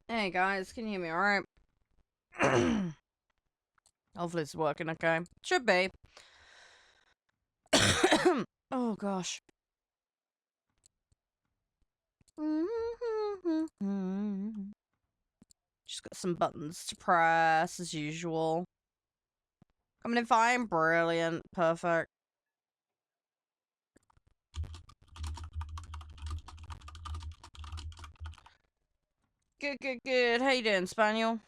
Hey guys, can you hear me alright? Hopefully it's working okay. Should be. Oh gosh. Just got some buttons to press as usual. Coming in fine, brilliant, perfect. Good. How you doing, Spaniel?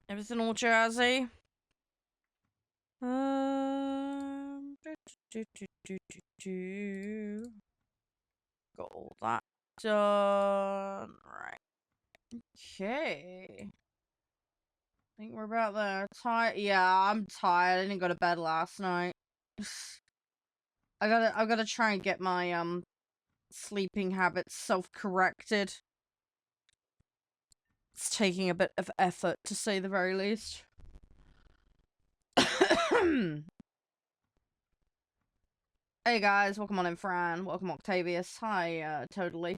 Everything all jazzy? Got all that done. Right. Okay. I think we're about there. Tired? Yeah, I'm tired. I didn't go to bed last night. I gotta try and get my sleeping habits self-corrected. It's taking a bit of effort, to say the very least. Hey guys, welcome on in, Fran. Welcome, Octavius. Hi, totally.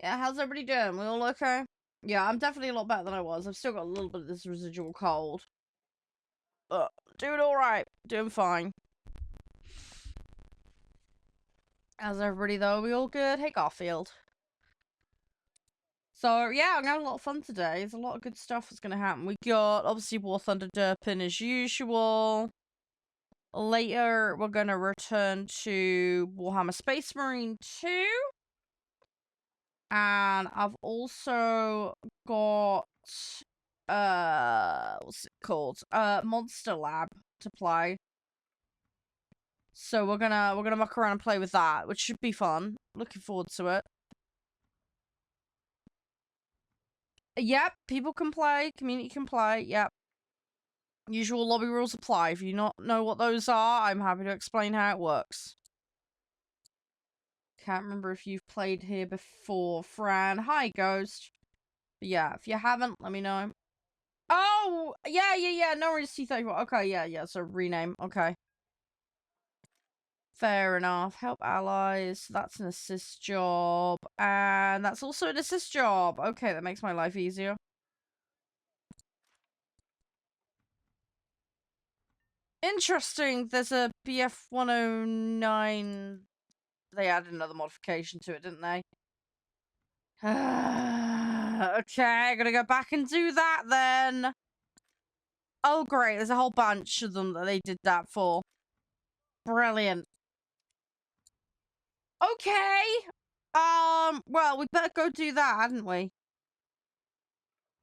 Yeah, how's everybody doing? We all okay? Yeah, I'm definitely a lot better than I was. I've still got a little bit of this residual cold. But doing alright. Doing fine. How's everybody though? We all good? Hey, Garfield. So yeah, I'm gonna have a lot of fun today. There's a lot of good stuff that's gonna happen. We got obviously warthunder derping as usual. Later, we're gonna return to Warhammer Space Marine 2. And I've also got what's it called? Monster Lab to play. So we're gonna muck around and play with that, which should be fun. Looking forward to it. Yep, people can play, community can play, yep. Usual lobby rules apply. If you not know what those are, I'm happy to explain how it works. Can't remember if you've played here before, Fran. Hi, Ghost. But yeah, if you haven't, let me know. Oh, yeah. No worries, T34. Okay, yeah. So rename. Okay. Fair enough. Help allies. That's an assist job. And that's also an assist job. Okay, that makes my life easier. Interesting. There's a BF 109. They added another modification to it, didn't they? Okay, I gotta go back and do that then. Oh, great. There's a whole bunch of them that they did that for. Brilliant. Okay. Well, we better go do that, hadn't we?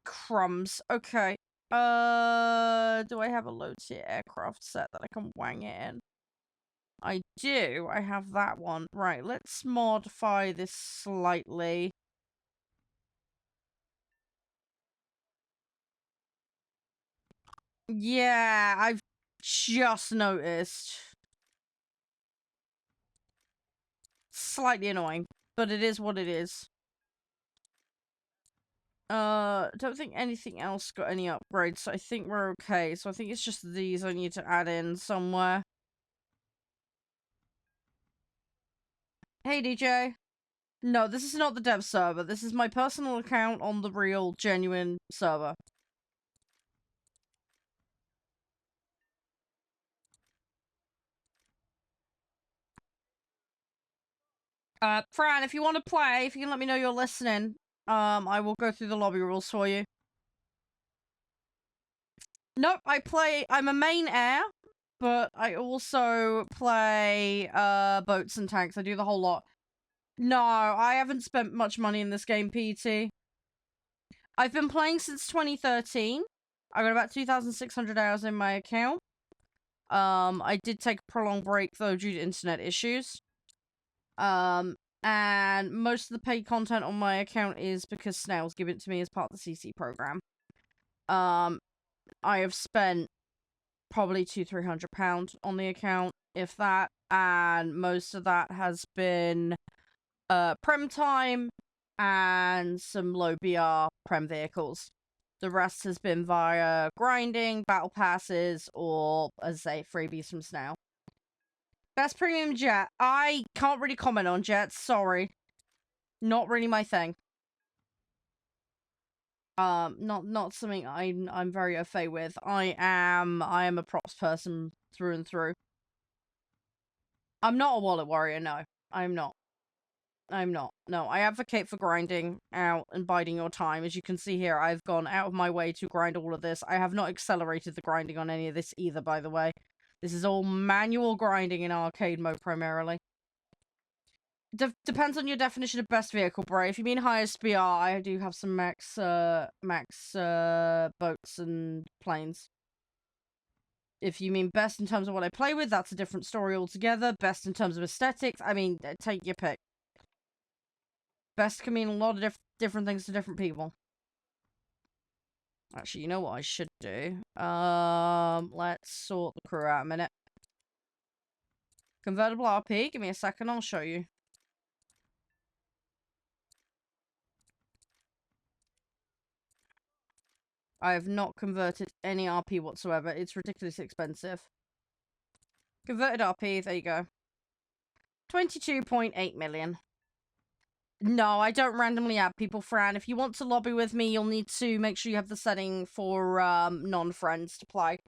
Crumbs. Okay. Do I have a low tier aircraft set that I can wang it in? I do. I have that one. Right, let's modify this slightly. Yeah, I've just noticed. Slightly annoying, but it is what it is. Don't think anything else got any upgrades, so I think we're okay. So I think it's just these I need to add in somewhere. Hey, DJ. No, this is not the dev server. This is my personal account on the real, genuine server. Fran, if you want to play, if you can let me know you're listening, I will go through the lobby rules for you. Nope, I'm a main air, but I also play, boats and tanks. I do the whole lot. No, I haven't spent much money in this game, PT. I've been playing since 2013. I got about 2,600 hours in my account. I did take a prolonged break, though, due to internet issues. And most of the paid content on my account is because Snails give it to me as part of the CC program. I have spent probably £200-300 on the account, if that, and most of that has been prem time and some low BR prem vehicles. The rest has been via grinding, battle passes, or, as I say, freebies from Snail. Best premium jet. I can't really comment on jets. Sorry. Not really my thing. Not something I'm very au fait with. I am a props person through and through. I'm not a wallet warrior, no. I'm not. No, I advocate for grinding out and biding your time. As you can see here, I've gone out of my way to grind all of this. I have not accelerated the grinding on any of this either, by the way. This is all manual grinding in arcade mode primarily. Depends on your definition of best vehicle, bro. If you mean highest BR, I do have some max boats and planes. If you mean best in terms of what I play with, that's a different story altogether. Best in terms of aesthetics, I mean, take your pick. Best can mean a lot of different things to different people. Actually, you know what I should do? Let's sort the crew out a minute. Convertible RP, give me a second, I'll show you. I have not converted any RP whatsoever. It's ridiculously expensive. Converted RP, there you go. 22.8 million. No, I don't randomly add people, Fran. If you want to lobby with me, you'll need to make sure you have the setting for non-friends to play.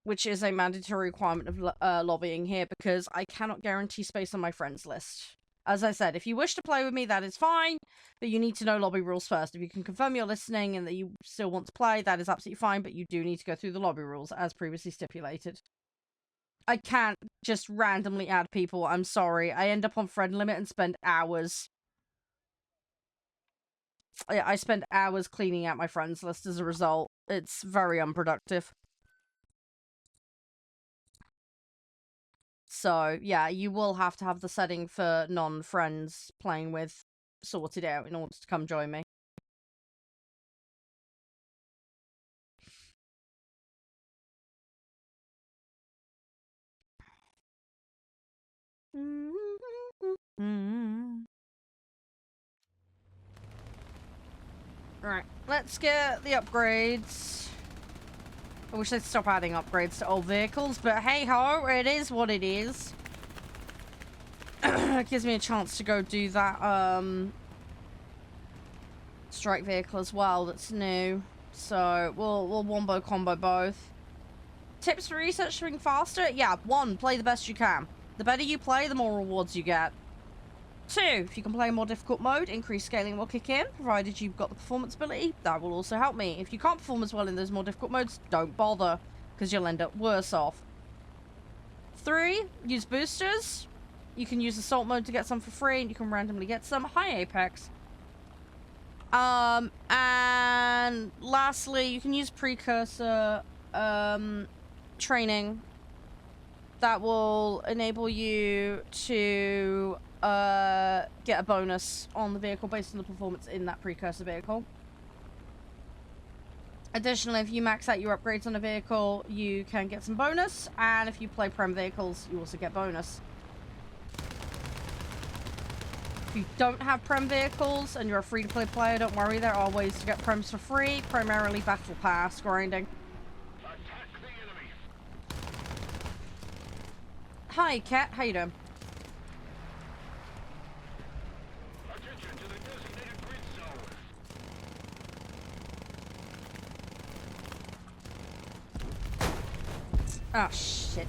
Which is a mandatory requirement of lobbying here, because I cannot guarantee space on my friends list. As I said, if you wish to play with me, that is fine, but you need to know lobby rules first. If you can confirm you're listening and that you still want to play, that is absolutely fine, but you do need to go through the lobby rules, as previously stipulated. I can't just randomly add people, I'm sorry. I end up on friend limit and spend hours. I spend hours cleaning out my friends list as a result. It's very unproductive. So, yeah, you will have to have the setting for non-friends playing with sorted out in order to come join me. Right, let's get the upgrades. I wish they'd stop adding upgrades to old vehicles, but hey-ho, it is what it is. It gives me a chance to go do that, strike vehicle as well that's new. So, we'll wombo combo both. Tips for researching faster? Yeah, 1, play the best you can. The better you play, the more rewards you get. 2, if you can play a more difficult mode, increased scaling will kick in, provided you've got the performance ability. That will also help me. If you can't perform as well in those more difficult modes, don't bother, because you'll end up worse off. 3, use boosters. You can use assault mode to get some for free, and you can randomly get some. High Apex. And lastly, you can use precursor training. That will enable you to get a bonus on the vehicle based on the performance in that precursor vehicle. Additionally, if you max out your upgrades on a vehicle, you can get some bonus, and if you play Prem vehicles, you also get bonus. If you don't have Prem vehicles and you're a free-to-play player, don't worry, there are ways to get Prems for free, primarily Battle Pass grinding. Hi, Cat. How you doing? Attention to the designated grid zone. Oh, shit.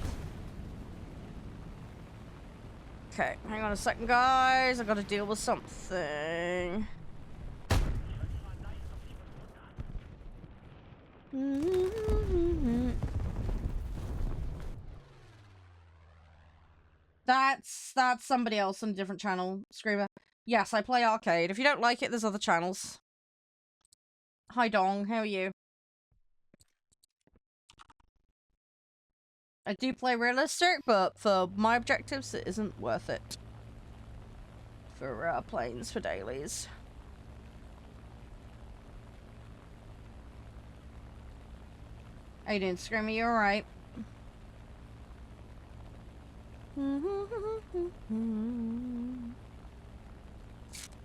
Okay, hang on a second, guys. I gotta deal with something. That's somebody else on a different channel, Screamer. Yes, I play arcade. If you don't like it, there's other channels. Hi, Dong. How are you? I do play realistic, but for my objectives, it isn't worth it. For planes, for dailies. How you doing, Screamer? You alright?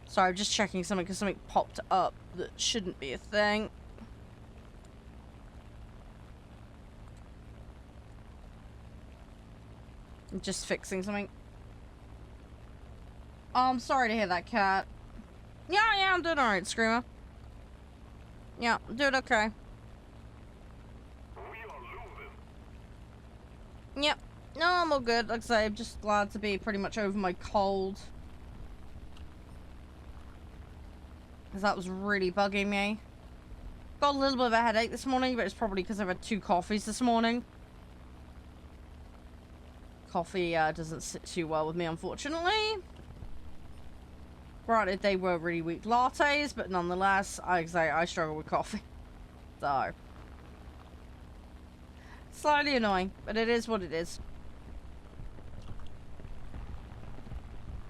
Sorry, I'm just checking something because something popped up that shouldn't be a thing. I'm just fixing something. Oh, I'm sorry to hear that, Cat. Yeah, I'm doing alright, Screamer. Yeah, I'm doing okay. Yep. No, I'm all good. Like I say, I'm just glad to be pretty much over my cold. Because that was really bugging me. Got a little bit of a headache this morning, but it's probably because I've had 2 coffees this morning. Coffee doesn't sit too well with me, unfortunately. Granted, they were really weak lattes, but nonetheless, I struggle with coffee. So. Slightly annoying, but it is what it is.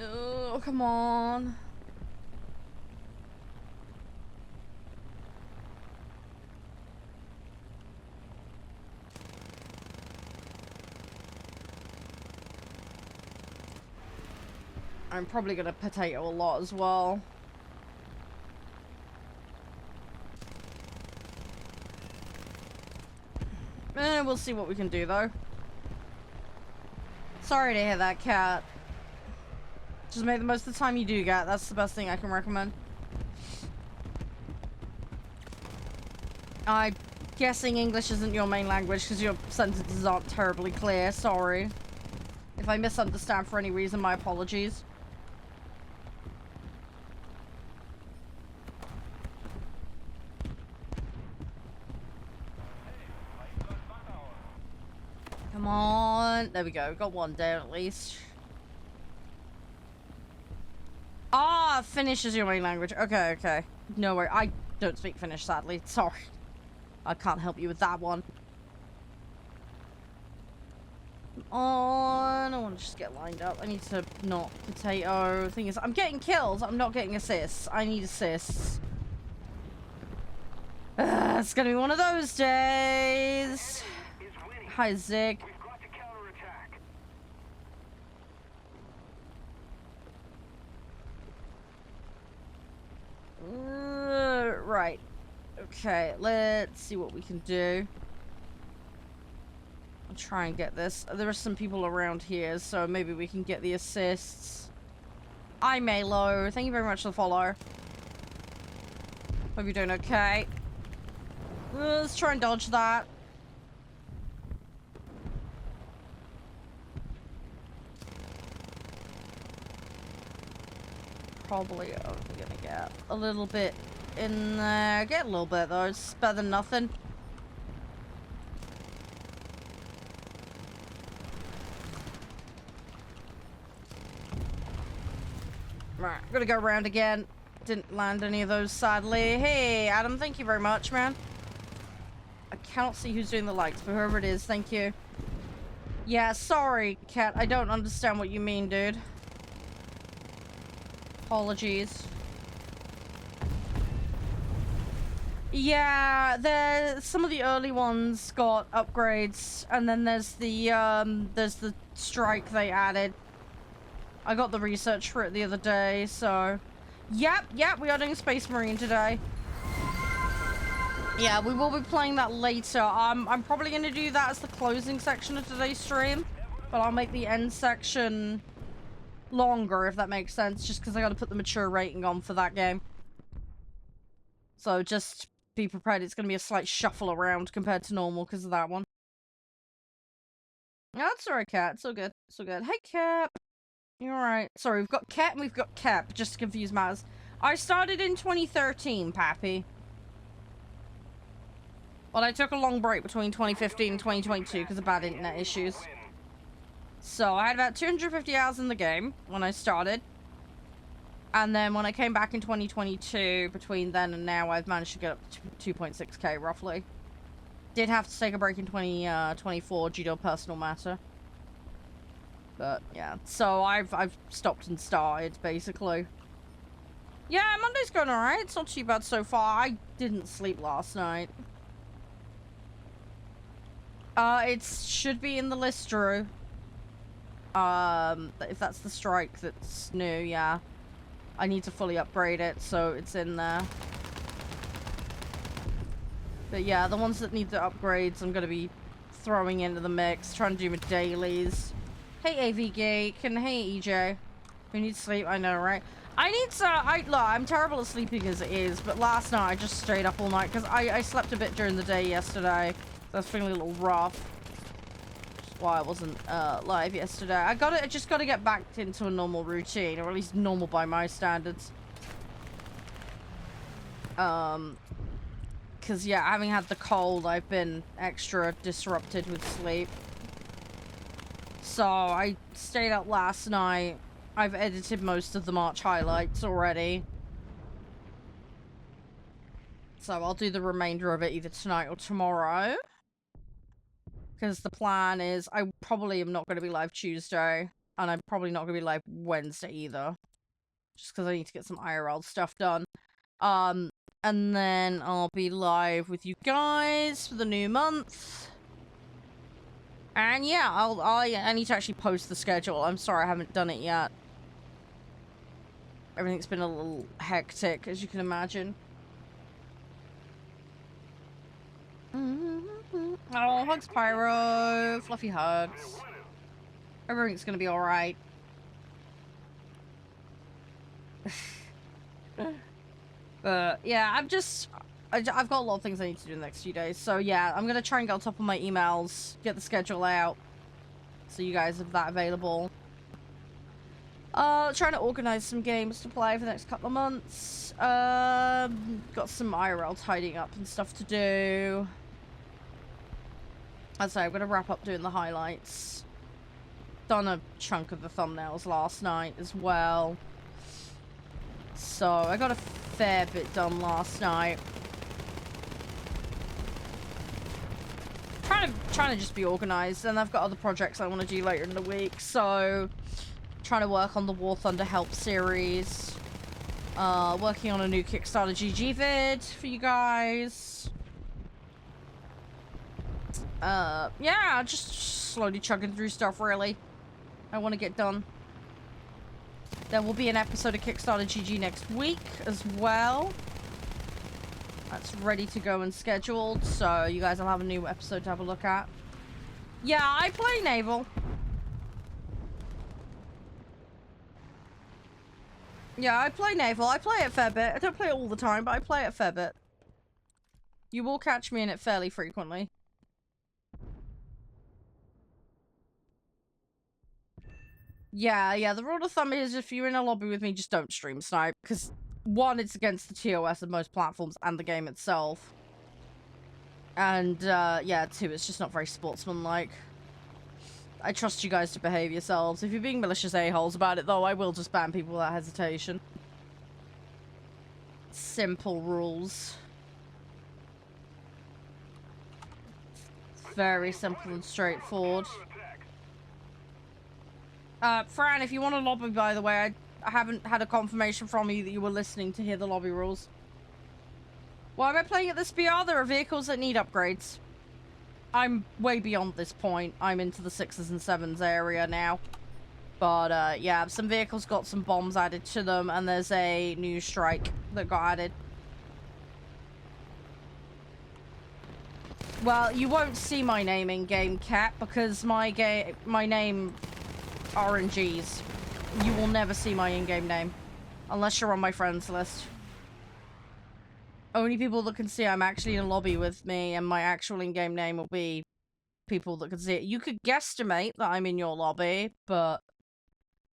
Oh, come on. I'm probably gonna potato a lot as well. We'll see what we can do, though. Sorry to hear that, Cat. Just make the most of the time you do get. That's the best thing I can recommend. I'm guessing English isn't your main language because your sentences aren't terribly clear. Sorry. If I misunderstand for any reason, my apologies. Come on. There we go. Got one down at least. Ah, Finnish is your main language. Okay, okay. No worry. I don't speak Finnish, sadly. Sorry. I can't help you with that one. I want to just get lined up. I need to not potato. Thing is, I'm getting kills. I'm not getting assists. I need assists. It's gonna be one of those days. Hi, Zig. Right. Okay, let's see what we can do. I'll try and get this. There are some people around here, so maybe we can get the assists. Hi, Melo. Thank you very much for the follow. Hope you're doing okay. Let's try and dodge that. Probably only gonna get a little bit in there. Get a little bit though, it's better than nothing. Right, I'm gonna go around again. Didn't land any of those, sadly. Hey, Adam, thank you very much, man. I cannot see who's doing the likes, but whoever it is, thank you. Yeah, sorry, Cat. I don't understand what you mean, dude. Apologies. Yeah, some of the early ones got upgrades, and then there's the strike they added. I got the research for it the other day, so yep, we are doing Space Marine today. Yeah, we will be playing that later. I'm probably gonna do that as the closing section of today's stream, but I'll make the end section longer, if that makes sense, just because I gotta put the mature rating on for that game. So just be prepared, it's gonna be a slight shuffle around compared to normal because of that one. That's alright, Cat. It's all good. It's all good. Hey, Cap. You're alright. Sorry, we've got Cat and we've got Cap, just to confuse matters. I started in 2013, Pappy. Well, I took a long break between 2015 and 2022 because of bad internet issues. So I had about 250 hours in the game when I started. And then when I came back in 2022, between then and now, I've managed to get up to 2.6k roughly. Did have to take a break in 2024 due to a personal matter. But yeah, so I've stopped and started basically. Yeah, Monday's going alright. It's not too bad so far. I didn't sleep last night. It should be in the list, Drew. If that's the strike that's new, yeah. I need to fully upgrade it, so it's in there. But yeah, the ones that need the upgrades, I'm gonna be throwing into the mix, trying to do my dailies. Hey, AV Geek, and hey, EJ. Who needs sleep? I know, right? I need to, look, I'm terrible at sleeping as it is, but last night I just stayed up all night because I slept a bit during the day yesterday. So I was feeling a little rough. That's why I wasn't live yesterday. I just gotta get back into a normal routine, or at least normal by my standards. Because, yeah, having had the cold, I've been extra disrupted with sleep. So, I stayed up last night. I've edited most of the March highlights already. So, I'll do the remainder of it either tonight or tomorrow. Because the plan is, I probably am not going to be live Tuesday. And I'm probably not going to be live Wednesday either. Just because I need to get some IRL stuff done. And then I'll be live with you guys for the new month. And yeah, I need to actually post the schedule. I'm sorry I haven't done it yet. Everything's been a little hectic, as you can imagine. Oh, hugs, Pyro. Fluffy hugs. Everything's gonna be alright. Yeah, I've got a lot of things I need to do in the next few days. So yeah, I'm gonna try and get on top of my emails, get the schedule out, so you guys have that available. Trying to organize some games to play for the next couple of months. Got some IRL tidying up and stuff to do. I'd say I'm gonna wrap up doing the highlights. Done a chunk of the thumbnails last night as well. So I got a fair bit done last night. Trying to just be organized, and I've got other projects I want to do later in the week. So trying to work on the War Thunder Help series. Working on a new Kickstarter GG vid for you guys. Yeah, just slowly chugging through stuff, really. I want to get done. There will be an episode of Kickstarter GG next week as well. That's ready to go and scheduled, so you guys will have a new episode to have a look at. Yeah, I play Naval. Yeah, I play Naval. I play it a fair bit. I don't play it all the time, but I play it a fair bit. You will catch me in it fairly frequently. Yeah, the rule of thumb is if you're in a lobby with me, just don't stream snipe, because one, it's against the TOS of most platforms and the game itself. And, yeah, two, it's just not very sportsmanlike. I trust you guys to behave yourselves. If you're being malicious a-holes about it, though, I will just ban people without hesitation. Simple rules. Very simple and straightforward. Fran, if you want a lobby, by the way, I haven't had a confirmation from you that you were listening to hear the lobby rules. Why am I playing at this BR? There are vehicles that need upgrades. I'm way beyond this point. I'm into the 6s and 7s area now. But, yeah, some vehicles got some bombs added to them, and there's a new strike that got added. Well, you won't see my name in-game, Cat, because my name... RNGs. You will never see my in-game name. Unless you're on my friends list. Only people that can see I'm actually in a lobby with me and my actual in-game name will be people that can see it. You could guesstimate that I'm in your lobby, but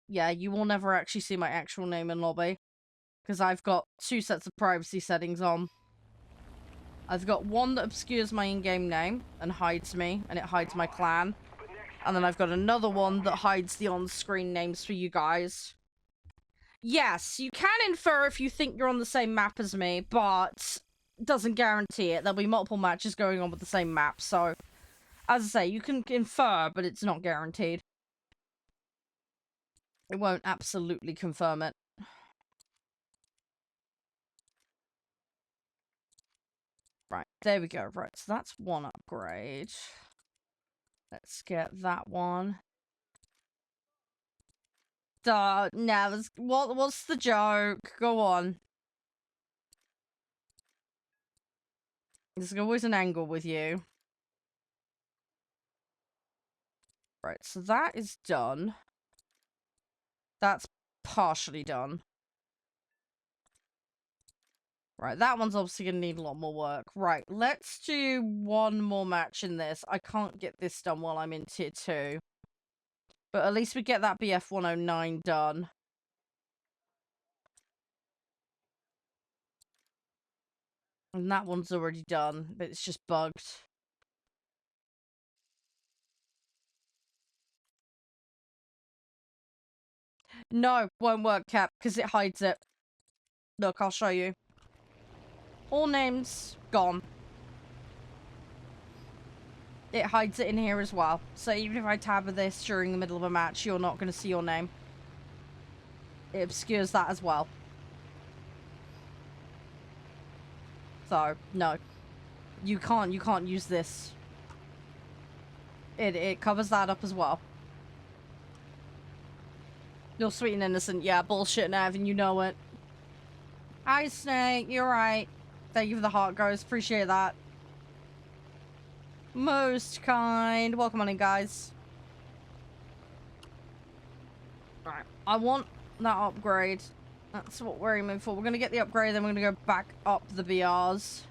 yeah, you will never actually see my actual name in lobby. Because I've got two sets of privacy settings on. I've got one that obscures my in-game name and hides me, and it hides my clan. And then I've got another one that hides the on-screen names for you guys. Yes, you can infer if you think you're on the same map as me, but doesn't guarantee it. There'll be multiple matches going on with the same map, so... As I say, you can infer, but it's not guaranteed. It won't absolutely confirm it. Right, there we go. Right, so that's one upgrade. Let's get that one. Duh, nah, what's the joke? Go on. There's always an angle with you. Right, so that is done. That's partially done. Right, that one's obviously going to need a lot more work. Right, let's do one more match in this. I can't get this done while I'm in tier 2. But at least we get that BF 109 done. And that one's already done, but it's just bugged. No, won't work, Cap, because it hides it. Look, I'll show you. All names gone. It hides it in here as well. So even if I tab this during the middle of a match, you're not going to see your name. It obscures that as well. So, no. You can't use this. It covers that up as well. You're sweet and innocent. Yeah, bullshit, Nav, and you know it. Hi, Snake. You're right. Thank you for the heart, Ghost. Appreciate that. Most kind. Welcome on in, guys. Alright. I want that upgrade. That's what we're aiming for. We're going to get the upgrade, then we're going to go back up the BRs.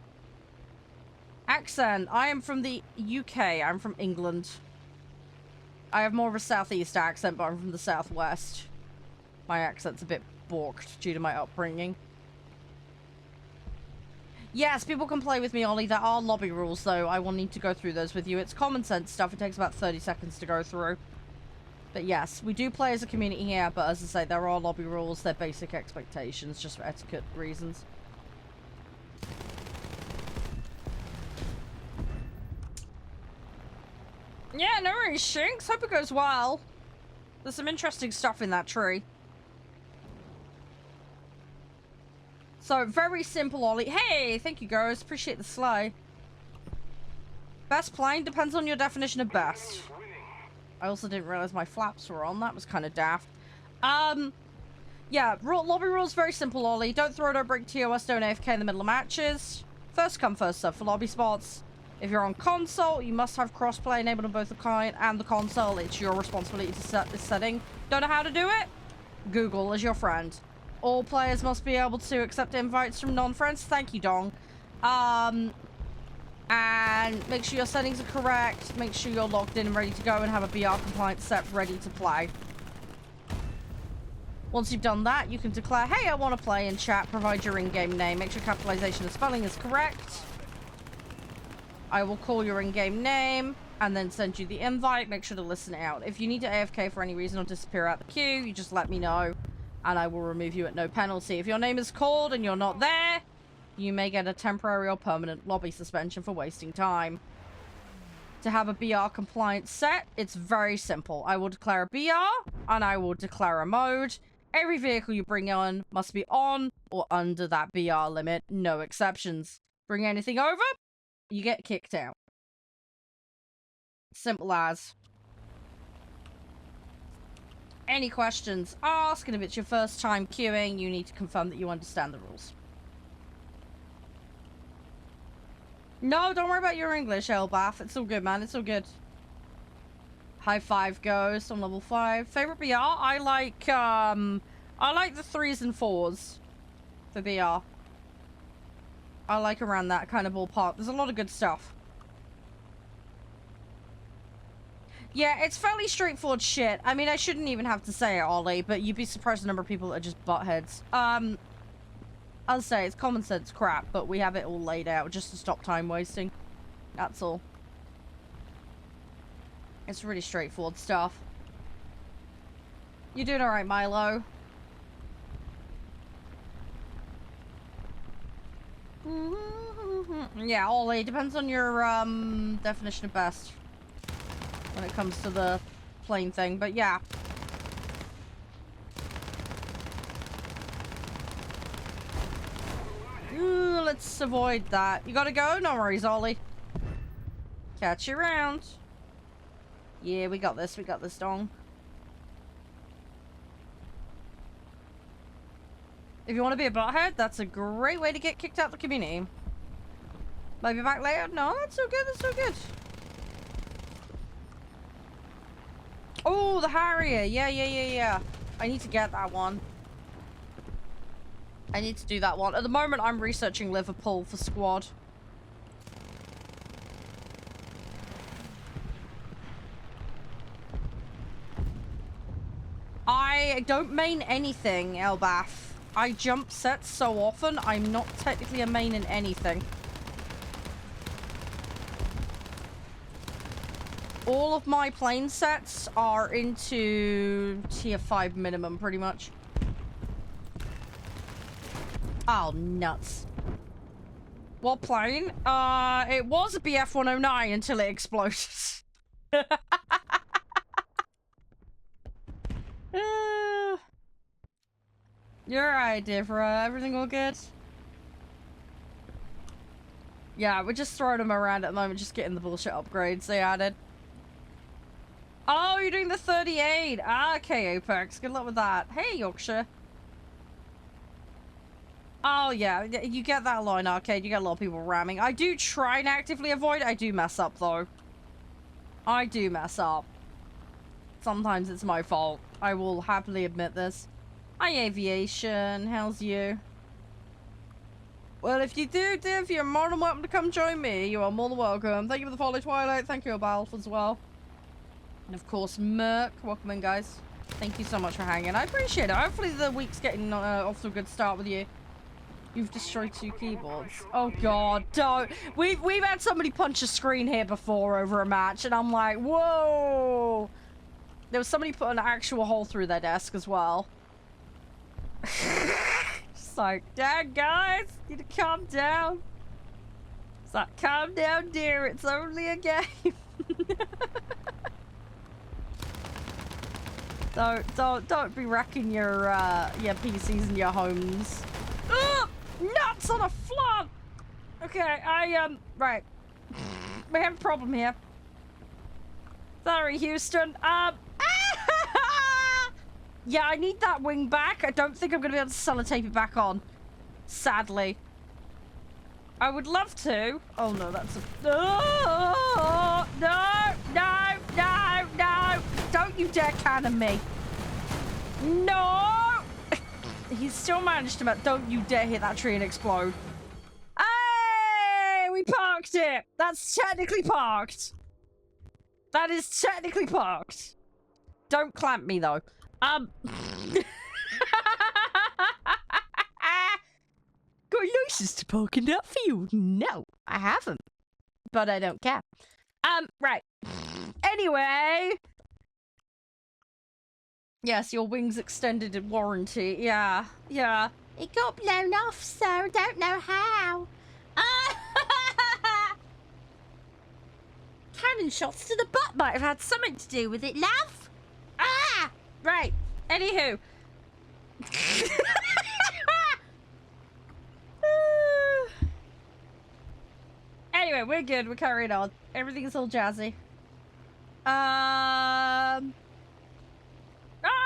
Accent. I am from the UK. I'm from England. I have more of a southeast accent, but I'm from the southwest. My accent's a bit balked due to my upbringing. Yes, people can play with me, Ollie. There are lobby rules, though. I will need to go through those with you. It's common sense stuff. It takes about 30 seconds to go through. But yes, we do play as a community here, but as I say, there are lobby rules. They're basic expectations, just for etiquette reasons. Yeah, no worries, Shinx. Hope it goes well. There's some interesting stuff in that tree. So, very simple, Ollie. Hey, thank you, guys. Appreciate the slay. Best plane depends on your definition of best. I also didn't realize my flaps were on. That was kind of daft. Yeah, lobby rules, very simple, Ollie. Don't throw, don't break TOS, don't AFK in the middle of matches. First come, first serve for lobby spots. If you're on console, you must have crossplay enabled on both the client and the console. It's your responsibility to set this setting. Don't know how to do it? Google is your friend. All players must be able to accept invites from non-friends. Thank you, Dong. And make sure your settings are correct. Make sure you're logged in and ready to go and have a BR compliant set ready to play. Once you've done that, you can declare, hey, I want to play in chat. Provide your in-game name. Make sure capitalization and spelling is correct. I will call your in-game name and then send you the invite. Make sure to listen out. If you need to AFK for any reason or disappear out the queue, you just let me know and I will remove you at no penalty. If your name is called and you're not there, you may get a temporary or permanent lobby suspension for wasting time. To have a BR compliant set, it's very simple. I will declare a BR and I will declare a mode. Every vehicle you bring on must be on or under that BR limit. No exceptions. Bring anything over, you get kicked out. Simple as. Any questions, ask, and if it's your first time queuing, you need to confirm that you understand the rules. No, don't worry about your English, Elbath. It's all good, man. It's all good. High five goes on level 5. Favorite BR? I like the 3s and 4s for BR. I like around that kind of ballpark. There's a lot of good stuff. Yeah, it's fairly straightforward shit. I mean, I shouldn't even have to say it, Ollie, but you'd be surprised the number of people that are just buttheads. I'll say it's common sense crap, but we have it all laid out just to stop time wasting. That's all. It's really straightforward stuff. You doing alright, Milo? Yeah, Ollie, depends on your definition of best when it comes to the plane thing, but yeah. Ooh, let's avoid that. You gotta go? No worries, Ollie. Catch you around. Yeah, we got this, Dong. If you want to be a butthead, that's a great way to get kicked out of the community. Maybe back later? No, that's so good, that's so good. Oh, the Harrier. Yeah. I need to get that one. I need to do that one. At the moment, I'm researching Liverpool for squad. I don't main anything, Elbath. I jump sets so often, I'm not technically a main in anything. All of my plane sets are into tier 5 minimum, pretty much. Oh, nuts. What plane? It was a BF-109 until it exploded. You're right, Divra. Everything all good? Yeah, we're just throwing them around at the moment, just getting the bullshit upgrades they added. Oh, you're doing the 38. Ah, okay, Apex. Good luck with that. Hey, Yorkshire. Oh, yeah. You get that a lot in arcade. You get a lot of people ramming. I do try and actively avoid. I do mess up, though. I do mess up. Sometimes it's my fault. I will happily admit this. Hi, Aviation. How's you? Well, if you do, Div, you're more than welcome to come join me. You are more than welcome. Thank you for the follow, Twilight. Thank you, Balf, as well. And, of course, Merc. Welcome in, guys. Thank you so much for hanging. I appreciate it. Hopefully the week's getting off to a good start with you. You've destroyed 2 keyboards. Oh, God. Don't. We've had somebody punch a screen here before over a match, and I'm like, whoa. There was somebody put an actual hole through their desk as well. It's like, dang, guys, need to calm down. It's like, calm down, dear. It's only a game. Don't be wrecking your PCs and your homes. Ugh! Nuts on a flop! Okay, right. We have a problem here. Sorry, Houston. Yeah, I need that wing back. I don't think I'm gonna be able to sellotape it back on. Sadly. I would love to. Oh no, that's a... Oh, no! Don't you dare cannon me. No! He's still managed to... Don't you dare hit that tree and explode. Hey! We parked it! That's technically parked. That is technically parked. Don't clamp me, though. Got a license to park in that field? No, I haven't. But I don't care. Right. Anyway. Yes, your wing's extended in warranty. Yeah. It got blown off, so I don't know how. Cannon shots to the butt might have had something to do with it, love. Right. Anywho. Anyway, we're good. We're carrying on. Everything's all jazzy.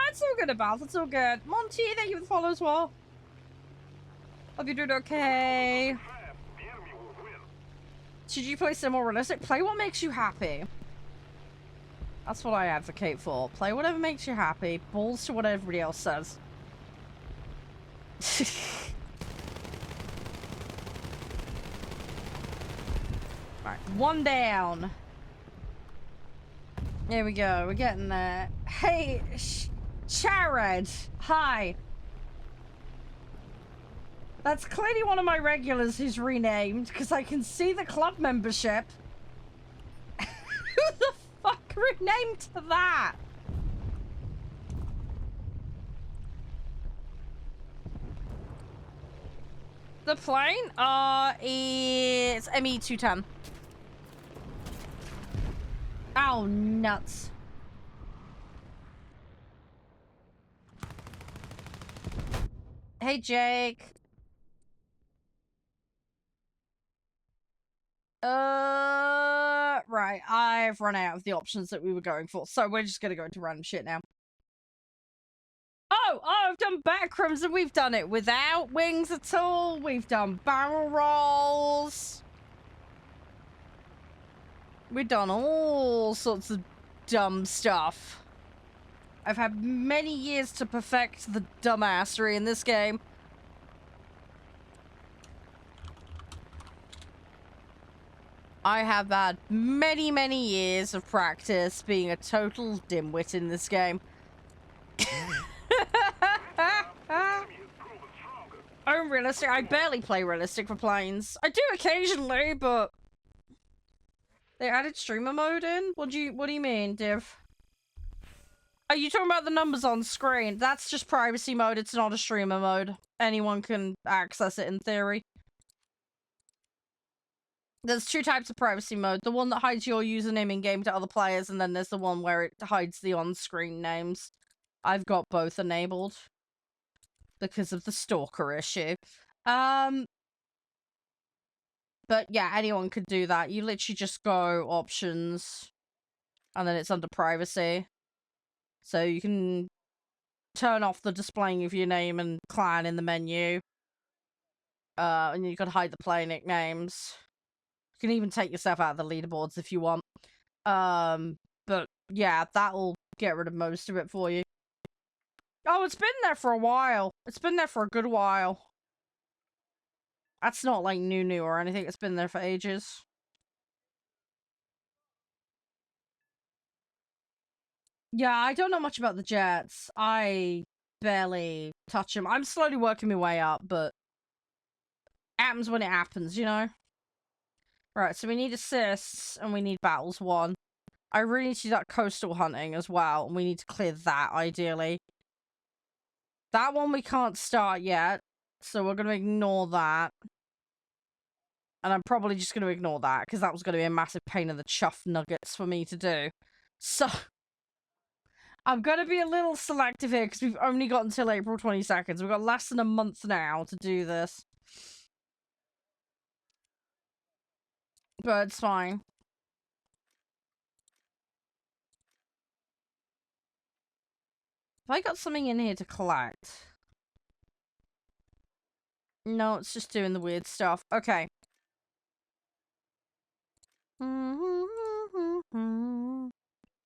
It's all good, About. It's all good. Monty, thank you for the follow as well. Hope you're doing okay. Should you play some more realistic? Play what makes you happy. That's what I advocate for. Play whatever makes you happy. Balls to what everybody else says. Right, one down. There we go. We're getting there. Hey, Charede. Hi. That's clearly one of my regulars who's renamed, because I can see the club membership. Who the fuck renamed to that? The plane? It's ME210. Oh, nuts. Hey, Jake. Right. I've run out of the options that we were going for, so we're just gonna go into random shit now. Oh, I've done backrooms and we've done it without wings at all. We've done barrel rolls. We've done all sorts of dumb stuff. I've had many years to perfect the dumbassery in this game. I have had many, many years of practice being a total dimwit in this game. Oh, realistic. I barely play realistic for planes. I do occasionally, but they added streamer mode in? What do you mean, Div? Are you talking about the numbers on screen? That's just privacy mode. It's not a streamer mode. Anyone can access it in theory. There's two types of privacy mode. The one that hides your username in-game to other players, and then there's the one where it hides the on-screen names. I've got both enabled because of the stalker issue. But yeah, anyone could do that. You literally just go options, and then it's under privacy. So you can turn off the displaying of your name and clan in the menu. And you can hide the player nicknames. You can even take yourself out of the leaderboards if you want. But yeah, that'll get rid of most of it for you. Oh, it's been there for a while. It's been there for a good while. That's not like new or anything. It's been there for ages. Yeah, I don't know much about the jets. I barely touch them. I'm slowly working my way up, but it happens when it happens, you know? Right, so we need assists, and we need battles 1. I really need to do that coastal hunting as well, and we need to clear that, ideally. That one we can't start yet, so we're going to ignore that. And I'm probably just going to ignore that, because that was going to be a massive pain in the chuff nuggets for me to do. So, I'm going to be a little selective here, because we've only got until April 22nd. We've got less than a month now to do this. But it's fine. Have I got something in here to collect? No, it's just doing the weird stuff. Okay.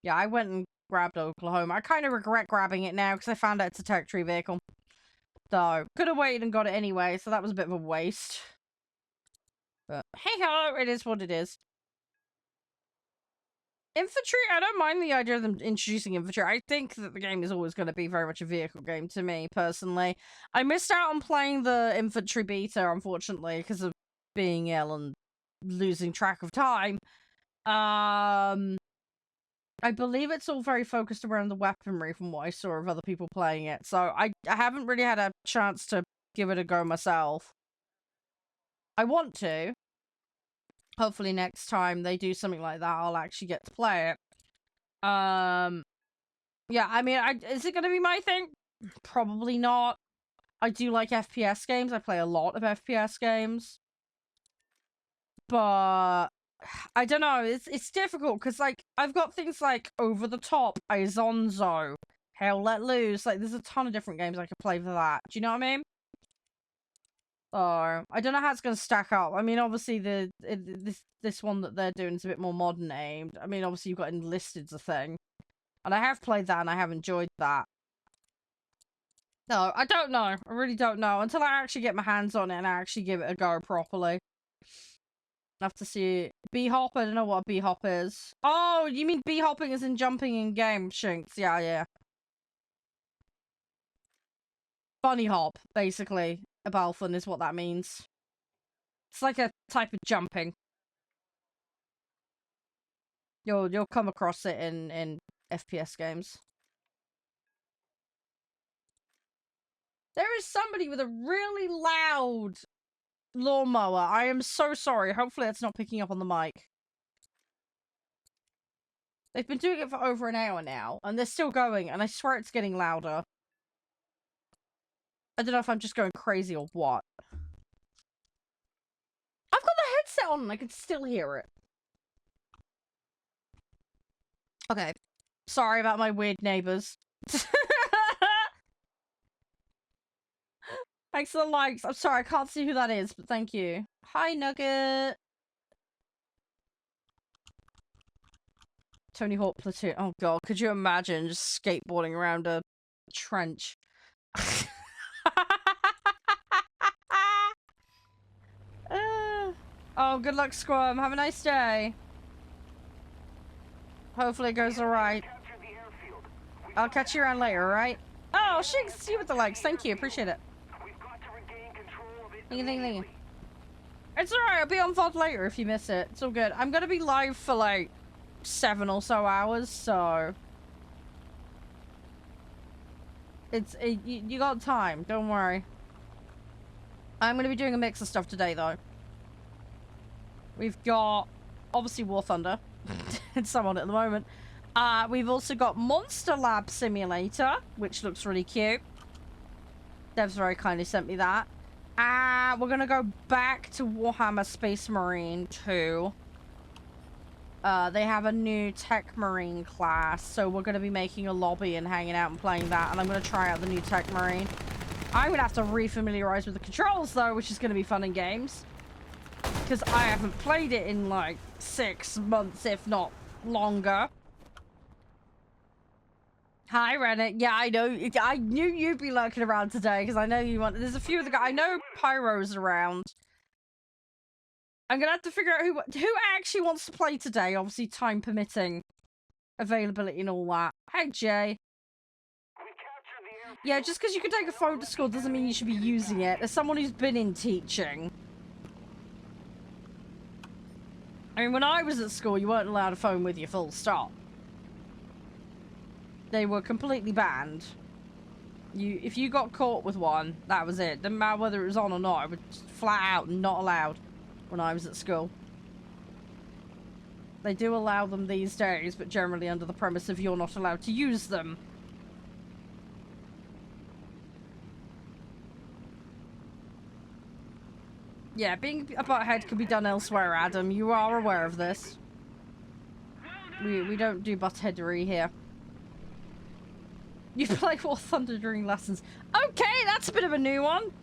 Yeah, I went and grabbed Oklahoma. I kind of regret grabbing it now because I found out it's a territory vehicle. So, could have waited and got it anyway, so that was a bit of a waste. But, hey-ho, it is what it is. Infantry, I don't mind the idea of them introducing infantry. I think that the game is always going to be very much a vehicle game to me, personally. I missed out on playing the infantry beta, unfortunately, because of being ill and losing track of time. I believe it's all very focused around the weaponry from what I saw of other people playing it. So I haven't really had a chance to give it a go myself. I want to. Hopefully next time they do something like that, I'll actually get to play it. Yeah, I mean, is it going to be my thing? Probably not. I do like FPS games. I play a lot of FPS games. But I don't know. It's difficult because, like, I've got things like Over the Top, Izonzo, Hell Let Loose. Like, there's a ton of different games I could play for that. Do you know what I mean? I don't know how it's going to stack up. I mean, obviously, this one that they're doing is a bit more modern aimed. I mean, obviously, you've got Enlisted's a thing. And I have played that, and I have enjoyed that. No, I don't know. I really don't know. Until I actually get my hands on it and I actually give it a go properly. I have to see. B-hop? I don't know what a B-hop is. Oh, you mean B-hopping is in jumping in game, Shinks. Yeah. Bunny hop, basically. A Balfun is what that means. It's like a type of jumping. You'll come across it in FPS games. There is somebody with a really loud lawnmower. I am so sorry. Hopefully it's not picking up on the mic. They've been doing it for over an hour now, and they're still going, and I swear it's getting louder. I don't know if I'm just going crazy or what. I've got the headset on and I can still hear it. Okay. Sorry about my weird neighbors. Thanks for the likes. I'm sorry, I can't see who that is, but thank you. Hi, Nugget. Tony Hawk Platoon. Oh god, could you imagine just skateboarding around a trench? Oh, good luck, Squirm. Have a nice day. Hopefully it goes alright. I'll catch you around later, alright? Oh, shit, see you with the likes. Thank you, appreciate it. Thank you. It's alright, I'll be on VOD later if you miss it. It's all good. I'm gonna be live for like 7 or so hours, so... You got time, don't worry. I'm gonna be doing a mix of stuff today, though. We've got, obviously, War Thunder. It's some on it at the moment. We've also got Monster Lab Simulator, which looks really cute. Devs very kindly sent me that. We're gonna go back to Warhammer Space Marine 2. They have a new Tech Marine class, so we're gonna be making a lobby and hanging out and playing that, and I'm gonna try out the new Tech Marine. I'm gonna have to re-familiarize with the controls, though, which is gonna be fun in games. Because I haven't played it in, like, 6 months, if not longer. Hi, Rennet. Yeah, I know. I knew you'd be lurking around today, because I know you want... There's a few of the guys... I know Pyro's around. I'm gonna have to figure out who actually wants to play today, obviously time permitting. Availability and all that. Hi, Jay. Yeah, just because you can take a phone to school doesn't mean you should be using it. As someone who's been in teaching... I mean, when I was at school, you weren't allowed a phone with you, full stop. They were completely banned. If you got caught with one, that was it. Didn't matter whether it was on or not. It was just flat out not allowed when I was at school. They do allow them these days, but generally under the premise of you're not allowed to use them. Yeah, being a butthead can be done elsewhere, Adam. You are aware of this. We don't do buttheadery here. You play War Thunder during lessons. Okay, that's a bit of a new one.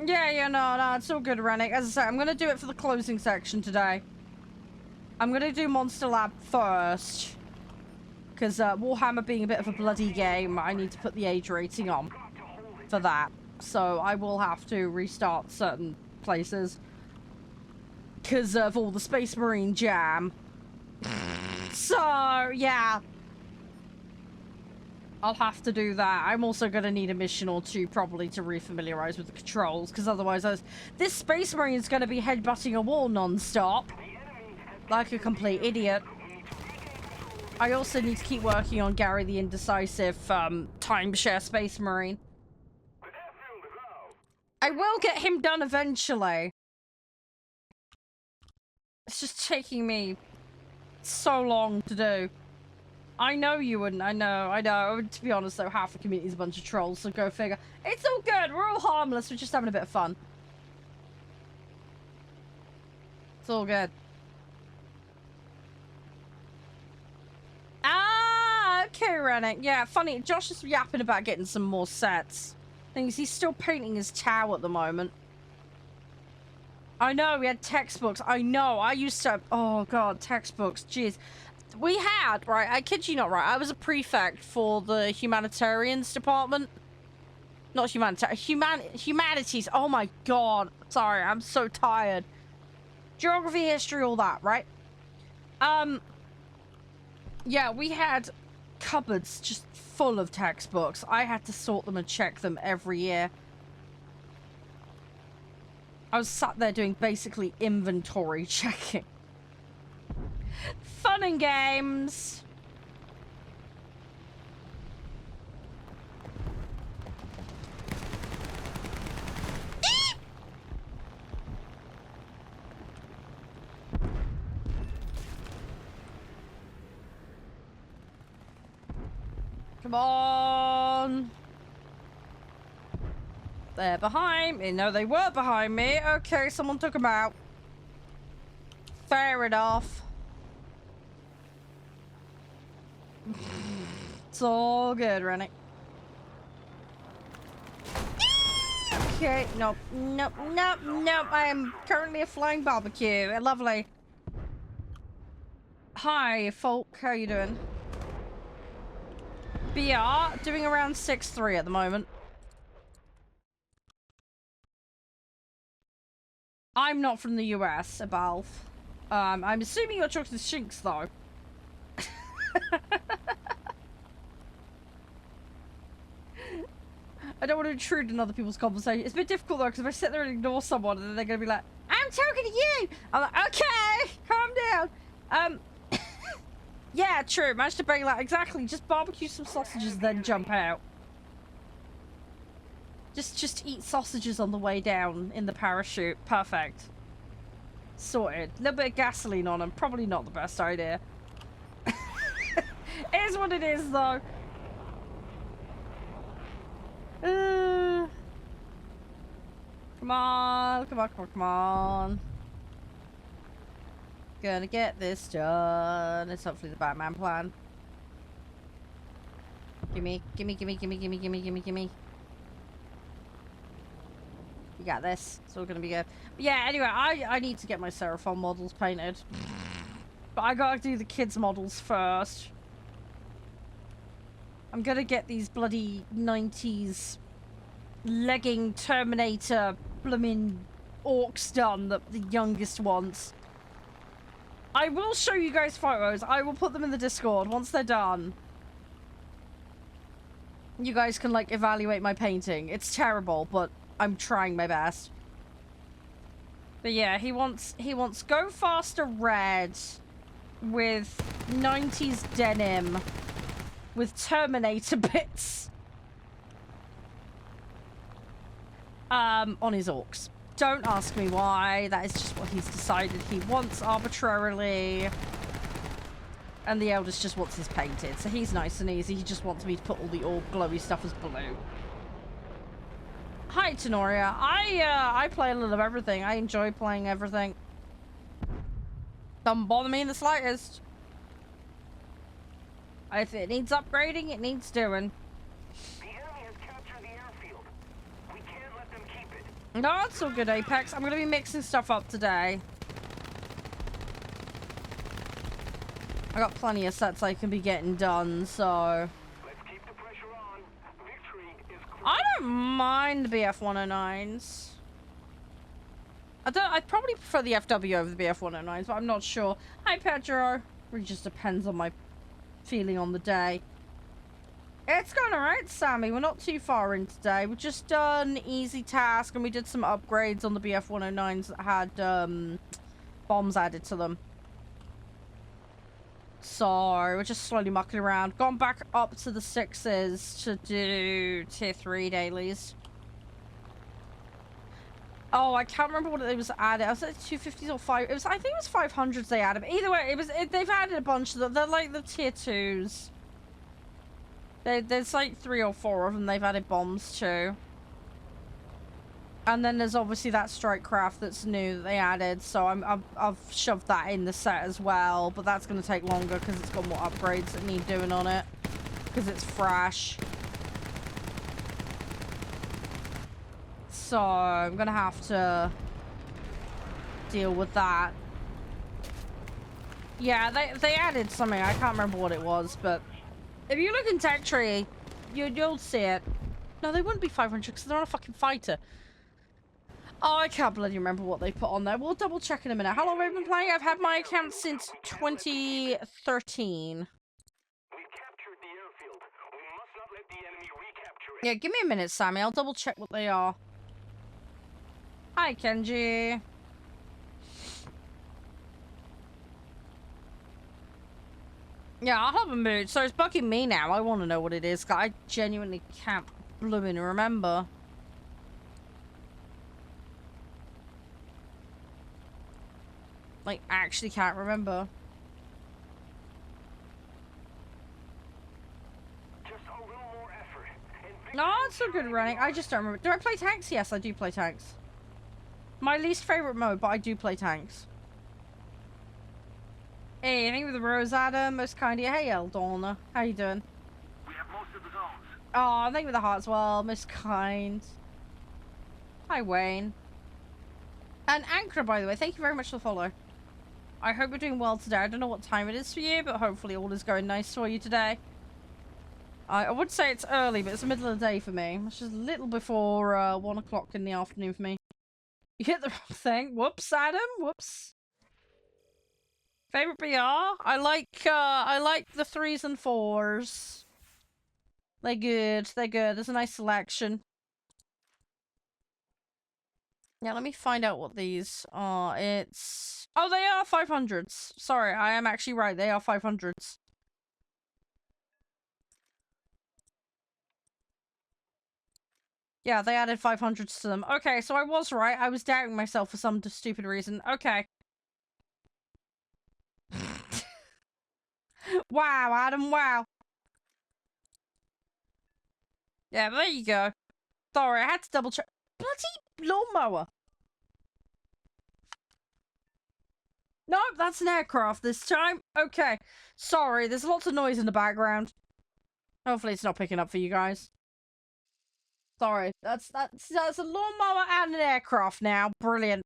Yeah, no, it's all good, Rennick. As I say, I'm gonna do it for the closing section today. I'm gonna do Monster Lab first. Because Warhammer being a bit of a bloody game, I need to put the age rating on for that. So I will have to restart certain places. Because of all the Space Marine jam. So, yeah. I'll have to do that. I'm also going to need a mission or two probably to re-familiarize with the controls. Because otherwise, this Space Marine is going to be headbutting a wall non-stop. Like a complete idiot. I also need to keep working on Gary the Indecisive timeshare Space Marine. I will get him done eventually. It's just taking me so long to do. I know you wouldn't. I know. To be honest, though, half the community is a bunch of trolls, so go figure. It's all good. We're all harmless. We're just having a bit of fun. It's all good. Ah, okay, Rennick. Yeah, funny. Josh is yapping about getting some more sets. Things he's still painting his tower at the moment. I know, we had textbooks. I know, I used to have... Oh, God, textbooks. Jeez. We had, right, I kid you not, right, I was a prefect for the humanitarians department. Not humanities. Oh, my God. Sorry, I'm so tired. Geography, history, all that, right? Yeah, we had cupboards just full of textbooks. I had to sort them and check them every year. I was sat there doing basically inventory checking. Fun and games. Come on. They're behind me. No, they were behind me. Okay, someone took them out. Fair enough. It's all good, Rennick. Okay, nope, nope, nope, nope. I am currently a flying barbecue. Lovely. Hi, folk. How are you doing? BR, doing around 6'3" at the moment. I'm not from the US, Abalf. I'm assuming your chocolate shinks, though. I don't want to intrude in other people's conversation. It's a bit difficult, though, because if I sit there and ignore someone, and then they're going to be like, I'm talking to you! I'm like, okay, calm down. Yeah, true. Managed to bring that. Exactly. Just barbecue some sausages, then jump out. Just eat sausages on the way down in the parachute. Perfect. Sorted. A little bit of gasoline on them. Probably not the best idea. It is what it is, though. Come on. Come on, come on, come on. Gonna get this done. It's hopefully the Batman plan. Gimme, gimme, gimme, gimme, gimme, gimme, gimme, gimme. You got this. It's all gonna be good. But yeah, anyway, I need to get my Seraphon models painted. But I gotta do the kids' models first. I'm gonna get these bloody 90s legging Terminator bloomin' orcs done, the youngest ones. I will show you guys photos. I will put them in the Discord once they're done. You guys can, like, evaluate my painting. It's terrible, but I'm trying my best. But yeah, he wants Go Faster Red with 90s denim with Terminator bits on his orcs. Don't ask me why. That is just what he's decided he wants arbitrarily. And the eldest just wants his painted. So he's nice and easy. He just wants me to put all the orb glowy stuff as blue. Hi, Tenoria. I play a little of everything. I enjoy playing everything. Doesn't bother me in the slightest. If it needs upgrading, it needs doing. The enemy has captured the airfield. We can't let them keep it. No, it's all good, Apex. I'm going to be mixing stuff up today. I got plenty of sets I can be getting done, so... Let's keep the pressure on. Victory is close. I don't mind the BF-109s. I'd probably prefer the FW over the BF-109s, but I'm not sure. Hi, Pedro. Really just depends on my feeling on the day. It's going alright, Sammy. We're not too far in today. We've just done easy task, and we did some upgrades on the BF-109s that had bombs added to them. So, we're just slowly mucking around. Gone back up to the 6s to do tier 3 dailies. Oh, I can't remember what it was added. I was at 250s or 5. It was, I think it was 500s they added. But either way, they've added a bunch of them. They're like the tier 2s. There's like 3 or 4 of them they've added bombs to. And then there's obviously that strike craft that's new that they added. So I've shoved that in the set as well. But that's going to take longer because it's got more upgrades that need doing on it. Because it's fresh. So I'm going to have to deal with that. Yeah, they added something. I can't remember what it was. But if you look in Tech Tree, you'll see it. No, they wouldn't be 500 because they're on a fucking fighter. Oh, I can't bloody remember what they put on there. We'll double check in a minute. How long have I been playing? I've had my account since 2013. We captured the airfield. We must not let the enemy recapture it. Yeah, give me a minute, Sammy. I'll double check what they are. Hi, Kenji. Yeah, I'll have a mood. So it's bugging me now. I want to know what it is. I genuinely can't blooming remember. Like, actually can't remember. Just a little more effort. And No, it's so good running. I just don't remember. Do I play tanks? Yes, I do play tanks. My least favorite mode, but I do play tanks. Hey, anything with the Rose Adam, most kind of you. Hey, Eldorna. How you doing? we have most of the zones. Oh, thank you with the heart as well. Most kind. Hi, Wayne. And Anchor, by the way, thank you very much for the follow. I hope you're doing well today. I don't know what time it is for you, but hopefully all is going nice for you today. I would say it's early, but it's the middle of the day for me. It's just a little before 1 o'clock in the afternoon for me. You hit the wrong thing. Whoops, Adam. Whoops. Favorite BR? I like the 3s and 4s. They're good. They're good. There's a nice selection. Yeah, let me find out what these are. It's... Oh, they are 500s. Sorry, I am actually right. They are 500s. Yeah, they added 500s to them. Okay, so I was right. I was doubting myself for some stupid reason. Okay. Wow, Adam, wow. Yeah, there you go. Sorry, I had to double check. Bloody lawnmower. Nope, that's an aircraft this time. Okay. Sorry, there's lots of noise in the background. Hopefully it's not picking up for you guys. Sorry, that's a lawnmower and an aircraft now. Brilliant.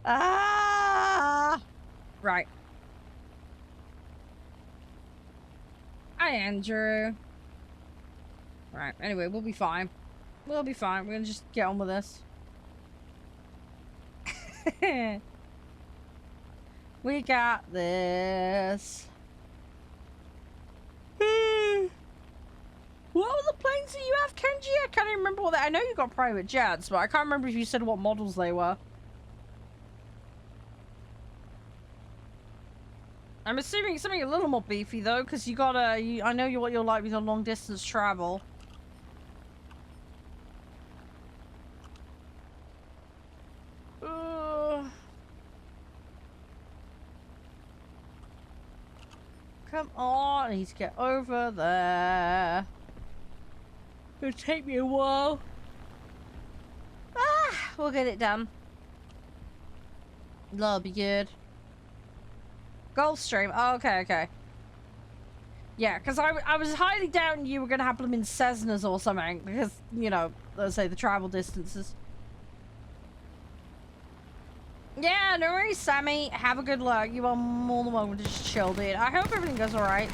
Ah! Right. Hi, Andrew. Right, anyway, we'll be fine. We'll be fine. We're gonna just get on with this. We got this. What were the planes that you have, Kenji? I can't even remember what they... I know you got private jets, but I can't remember if you said what models they were. I'm assuming something a little more beefy, though, because you gotta... I know what you're like with your long-distance travel. Come on, I need to get over there. It'll take me a while. Ah, we'll get it done. That'll be good. Gulfstream. Oh, okay. Yeah, because I was highly doubting you were going to have them in Cessnas or something. Because, you know, let's say the travel distances. Yeah, no worries, Sammy. Have a good luck. You are more than welcome to just chill, dude. I hope everything goes alright.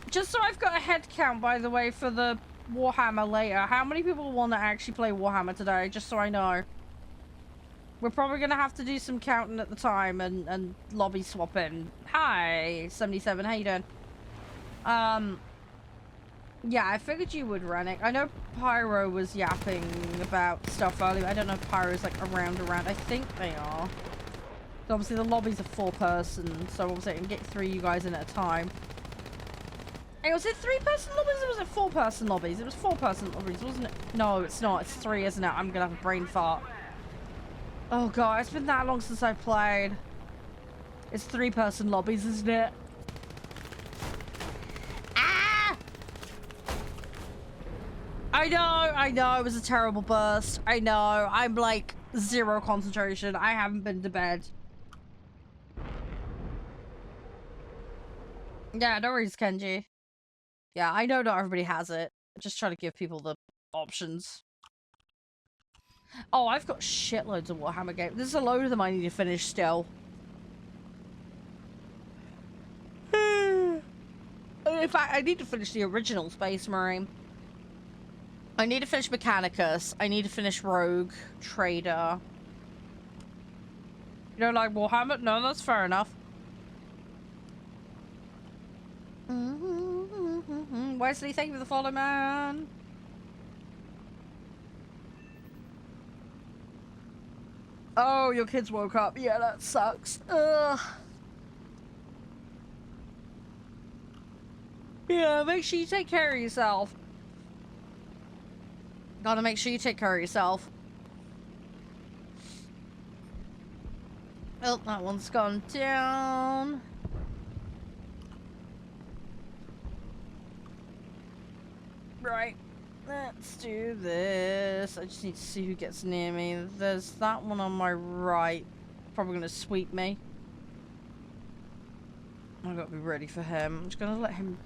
Just so I've got a head count, by the way, for the Warhammer later. How many people want to actually play Warhammer today? Just so I know. We're probably going to have to do some counting at the time and lobby swapping. Hi, 77. How you doing? Yeah, I figured you would, Rennick. I know Pyro was yapping about stuff earlier. I don't know if Pyro's like around. I think they are. So obviously the lobbies are 4-person, so obviously I can get 3 you guys in at a time. Hey, was it 3-person lobbies or was it 4-person lobbies? It was 4-person lobbies, wasn't it? No, it's not. It's 3, isn't it? I'm gonna have a brain fart. Oh god, it's been that long since I played. It's 3-person lobbies, isn't it? Ah! I know, it was a terrible burst. I know, I'm like 0 concentration. I haven't been to bed. Yeah, no worries, Kenji. Yeah, I know not everybody has it. I'm just trying to give people the options. Oh, I've got shitloads of Warhammer games. There's a load of them I need to finish still. In fact, I need to finish the original Space Marine. I need to finish Mechanicus. I need to finish Rogue, Trader. You don't like Warhammer? No, that's fair enough. Wesley, thank you for the follow, man. Oh, your kids woke up. Yeah, that sucks. Ugh. Yeah, make sure you take care of yourself. Gotta make sure you take care of yourself. Oh, that one's gone down. Right. Let's do this. I just need to see who gets near me. There's that one on my right. Probably gonna sweep me. I've got to be ready for him. I'm just gonna let him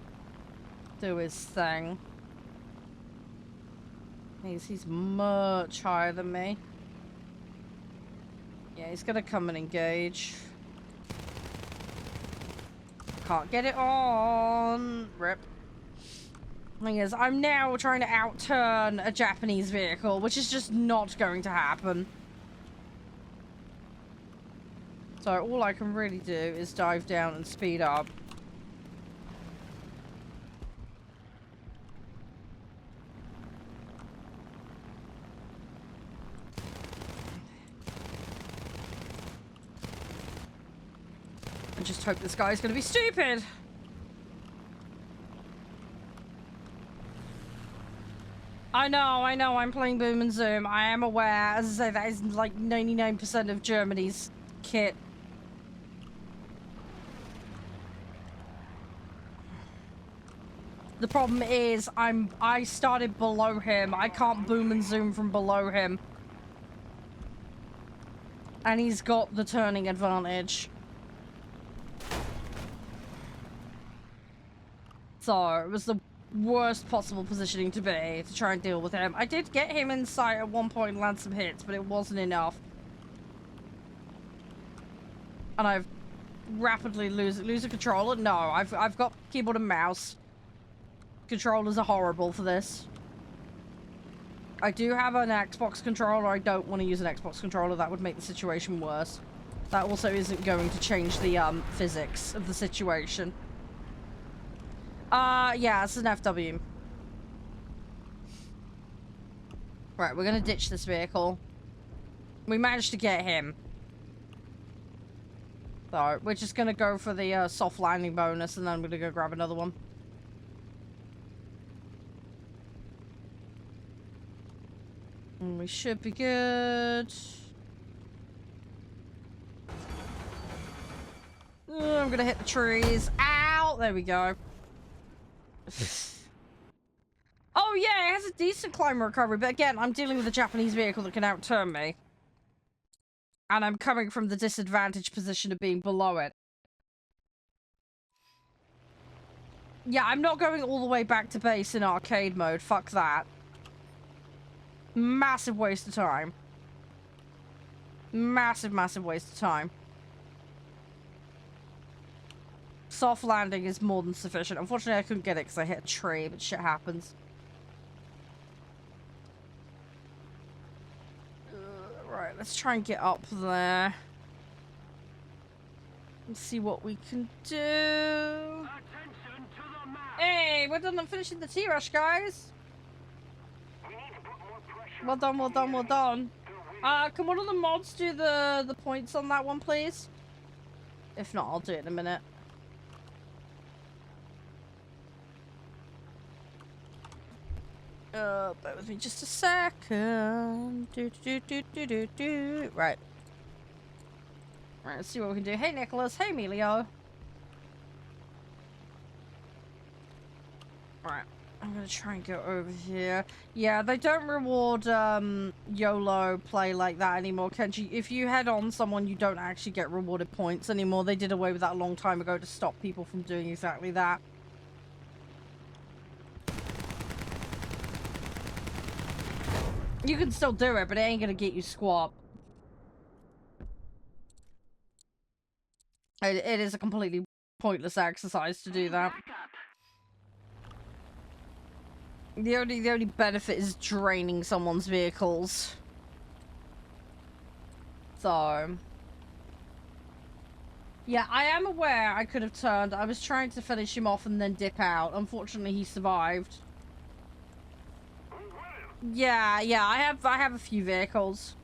do his thing. He's much higher than me. Yeah, he's gonna come and engage. Can't get it on. Rip. Thing is, I'm now trying to outturn a Japanese vehicle, which is just not going to happen. So all I can really do is dive down and speed up. I just hope this guy's gonna be stupid. I know, I'm playing Boom and Zoom. I am aware, as I say, that is like 99% of Germany's kit. The problem is, I started below him. I can't Boom and Zoom from below him. And he's got the turning advantage. So, it was the worst possible positioning to be to try and deal with him. I did get him in sight at one point and land some hits, but it wasn't enough. And I've rapidly losing controller. No, I've got keyboard and mouse. Controllers are horrible for this. I do have an Xbox controller. I don't want to use an Xbox controller. That would make the situation worse. That also isn't going to change the physics of the situation. Yeah, it's an FW. Right, we're gonna ditch this vehicle. We managed to get him. So, we're just gonna go for the soft landing bonus, and then I'm gonna go grab another one. And we should be good. I'm gonna hit the trees. Ow! There we go. Oh yeah, it has a decent climber recovery, but again, I'm dealing with a Japanese vehicle that can outturn me. And I'm coming from the disadvantaged position of being below it. Yeah, I'm not going all the way back to base in arcade mode. Fuck that. Massive waste of time. Massive waste of time. Soft landing is more than sufficient. Unfortunately, I couldn't get it because I hit a tree, but shit happens. Right, let's try and get up there. Let's see what we can do. Hey, we're done finishing the T-Rush, guys. Well done, well done, well done. Can one of the mods do the points on that one, please? If not, I'll do it in a minute. Bear with me just a second. Right. Right, let's see what we can do. Hey, Nicholas. Hey, Emilio. Right. I'm gonna try and go over here. Yeah, they don't reward, YOLO play like that anymore, Kenji. If you head on someone, you don't actually get rewarded points anymore. They did away with that a long time ago to stop people from doing exactly that. You can still do it, but it ain't gonna get you squat. It is a completely pointless exercise to do that. The only benefit is draining someone's vehicles. So... yeah, I am aware I could have turned. I was trying to finish him off and then dip out. Unfortunately, he survived. Yeah, I have a few vehicles.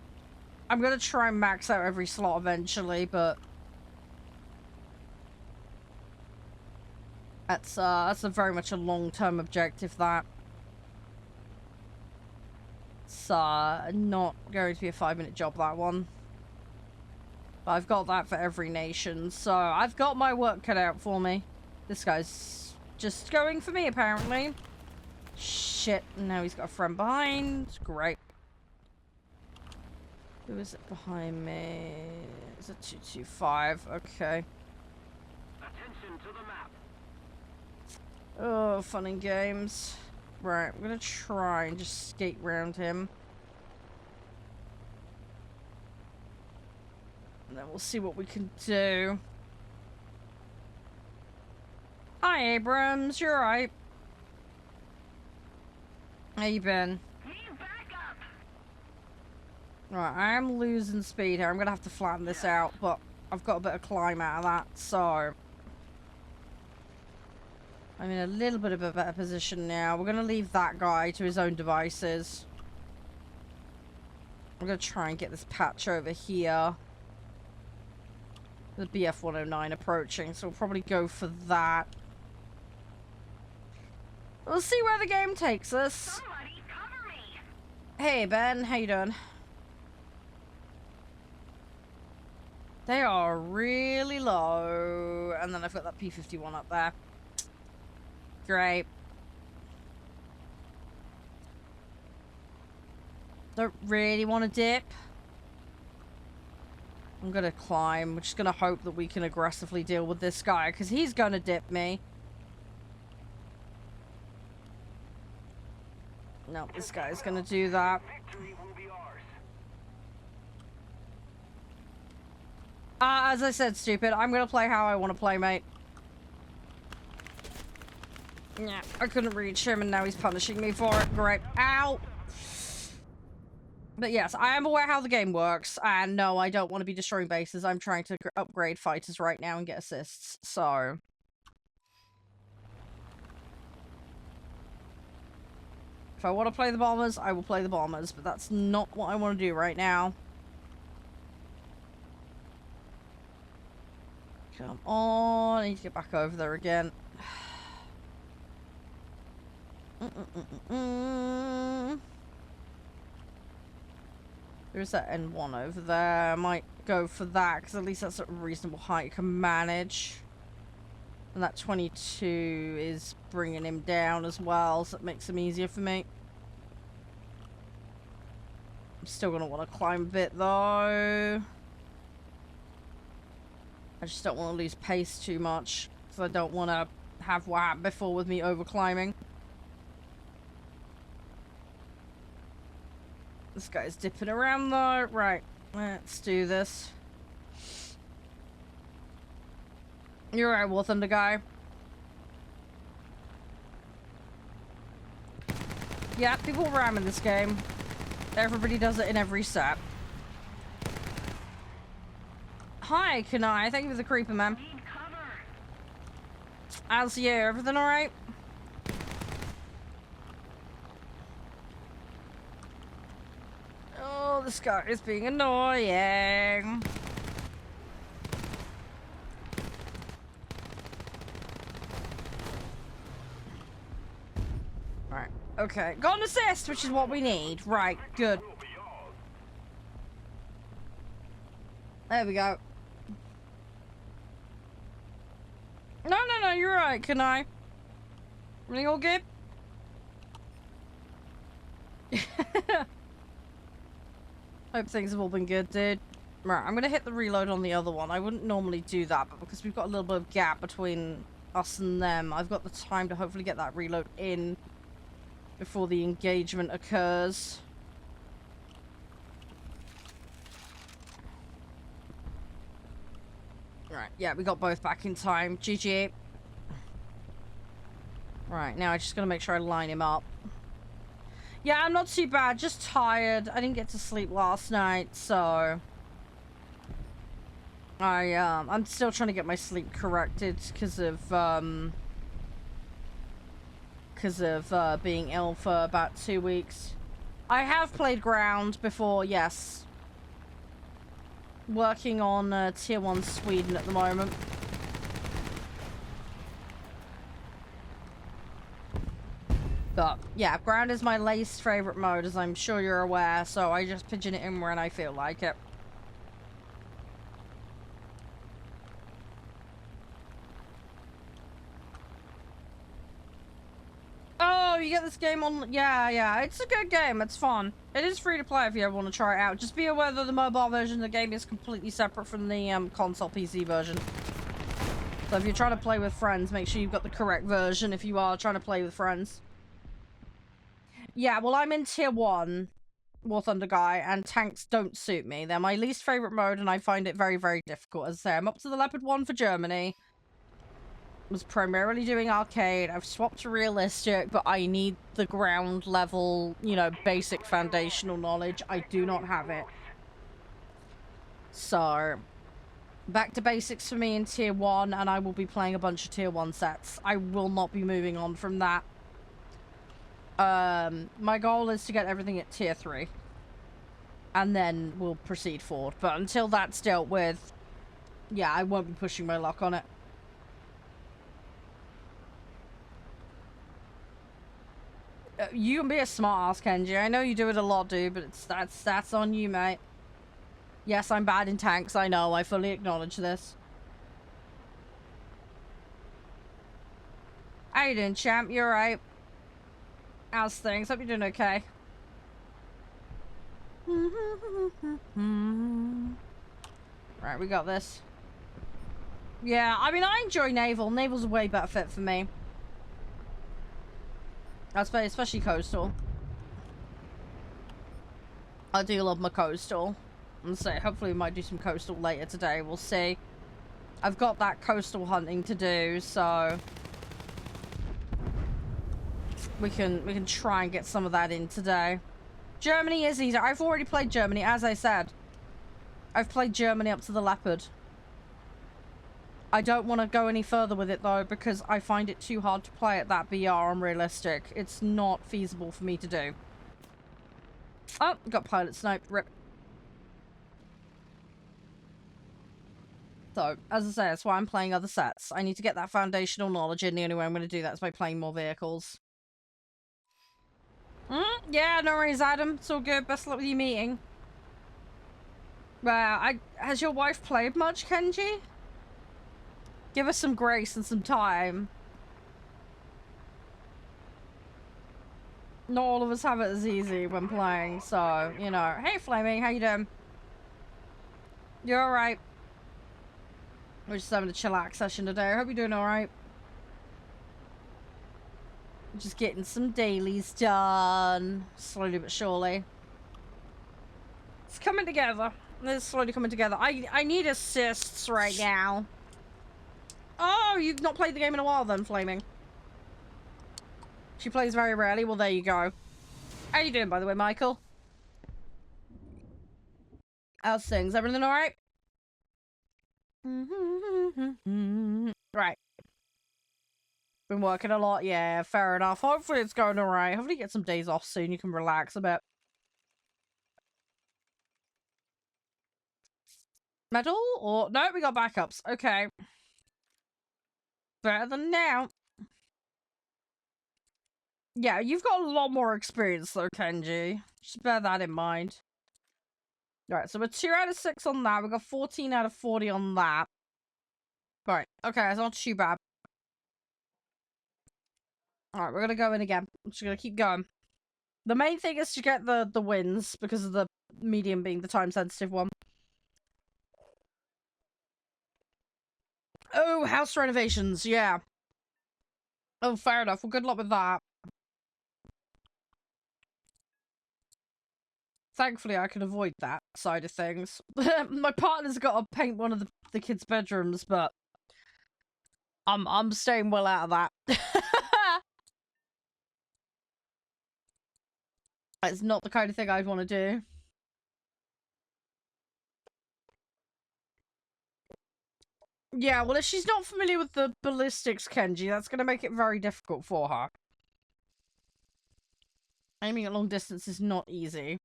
I'm gonna try and max out every slot eventually, but that's a very much a long-term objective, that. It's not going to be a 5-minute job, that one. But I've got that for every nation, so I've got my work cut out for me. This guy's just going for me, apparently. Shit, now he's got a friend behind. Great. Who is it behind me? Is it 225? Okay. Attention to the map. Oh, fun and games. Right, I'm gonna try and just skate around him. And then we'll see what we can do. Hi, Abrams. You're right. How you been? Right, I am losing speed here. I'm gonna have to flatten this out, but I've got a bit of climb out of that, so I'm in a little bit of a better position now. We're gonna leave that guy to his own devices. I'm gonna try and get this patch over here. The BF-109 approaching, so we'll probably go for that. We'll see where the game takes us. Somebody cover me. Hey, Ben. How you doing? They are really low. And then I've got that P-51 up there. Great. Don't really want to dip. I'm gonna climb. We're just gonna hope that we can aggressively deal with this guy, because he's gonna dip me. No, this guy's gonna do that. Victory will be ours. As I said, stupid, I'm gonna play how I want to play, mate. Yeah, I couldn't reach him, and now he's punishing me for it. Great. Ow! But yes, I am aware how the game works, and no, I don't want to be destroying bases. I'm trying to upgrade fighters right now and get assists, so... If I want to play the bombers, I will play the bombers, but that's not what I want to do right now. Come on, I need to get back over there again. There's that N1 over there. I might go for that, because at least that's a reasonable height I can manage. And that 22 is bringing him down as well, so it makes him easier for me. I'm still going to want to climb a bit, though. I just don't want to lose pace too much, because I don't want to have what happened before with me over-climbing. This guy's dipping around, though. Right, let's do this. You're right, warthunder guy. Yeah, people ram in this game. Everybody does it in every set. Hi, Kanai. Thank you for the creeper, man. Need cover. How's you? Everything alright? Oh, this guy is being annoying. Right, okay. Got an assist, which is what we need. Right, good. Will be yours. There we go. No, you're right, can I? Everything all good? Hope things have all been good, dude. Right, I'm gonna hit the reload on the other one. I wouldn't normally do that, but because we've got a little bit of gap between us and them, I've got the time to hopefully get that reload in before the engagement occurs. Right, yeah, we got both back in time. GG. Right, now I just gotta make sure I line him up. Yeah, I'm not too bad, just tired. I didn't get to sleep last night, so... I'm still trying to get my sleep corrected because of being ill for about 2 weeks. I have played Ground before, yes. Working on Tier 1 Sweden at the moment. But, yeah, Ground is my least favourite mode, as I'm sure you're aware, so I just pigeon it in when I feel like it. Oh, you get this game on... Yeah, it's a good game, it's fun. It is free to play if you ever want to try it out. Just be aware that the mobile version of the game is completely separate from the console PC version. So if you're trying to play with friends, make sure you've got the correct version if you are trying to play with friends. Yeah, well, I'm in tier 1, warthunder guy, and tanks don't suit me. They're my least favorite mode, and I find it very, very difficult. As I say, I'm up to the leopard 1 for Germany. Was primarily doing arcade. I've swapped to realistic, but I need the ground level, you know, basic foundational knowledge. I do not have it. So, back to basics for me in tier 1, and I will be playing a bunch of tier 1 sets. I will not be moving on from that. My goal is to get everything at tier 3. And then we'll proceed forward. But until that's dealt with, yeah, I won't be pushing my luck on it. You can be a smart ass, Kenji. I know you do it a lot, dude, but that's on you, mate. Yes, I'm bad in tanks, I know. I fully acknowledge this. How you doing, champ? You alright? How's things? Hope you're doing okay. Right, we got this. Yeah, I mean, I enjoy naval. Naval's a way better fit for me. Especially coastal. I do love my coastal. And so hopefully we might do some coastal later today. We'll see. I've got that coastal hunting to do, so we can try and get some of that in today. Germany is easier. I've already played Germany, as I said. I've played Germany up to the leopard. I don't want to go any further with it, though, because I find it too hard to play at that BR on realistic. It's not feasible for me to do. Oh, got pilot snipe. Rip. So, as I say, that's why I'm playing other sets. I need to get that foundational knowledge in. The only way I'm going to do that is by playing more vehicles. Yeah, no worries, Adam. It's all good. Best of luck with your meeting. Well, has your wife played much, Kenji? Give us some grace and some time. Not all of us have it as easy when playing, so, you know. Hey, Flaming, how you doing? You alright? We're just having a chillax session today. I hope you're doing alright. Just getting some dailies done. Slowly but surely. It's coming together. It's slowly coming together. I need assists right now. Oh, you've not played the game in a while then, Flaming. She plays very rarely. Well, there you go. How you doing, by the way, Michael? How's things? Everything alright? Right. Been working a lot. Yeah, fair enough. Hopefully it's going alright. Hopefully you get some days off soon. You can relax a bit. Medal? Or... No, we got backups. Okay. Better than now. Yeah, you've got a lot more experience though, Kenji. Just bear that in mind. Alright, so we're 2 out of 6 on that. We got 14 out of 40 on that. Right, okay, it's not too bad. Alright, we're gonna go in again. I'm just gonna keep going. The main thing is to get the wins, because of the medium being the time-sensitive one. Oh, house renovations, yeah. Oh, fair enough. Well, good luck with that. Thankfully, I can avoid that side of things. My partner's got to paint one of the kids' bedrooms, but I'm staying well out of that. It's not the kind of thing I'd want to do. Yeah, well, if she's not familiar with the ballistics, Kenji, that's going to make it very difficult for her. Aiming at long distance is not easy.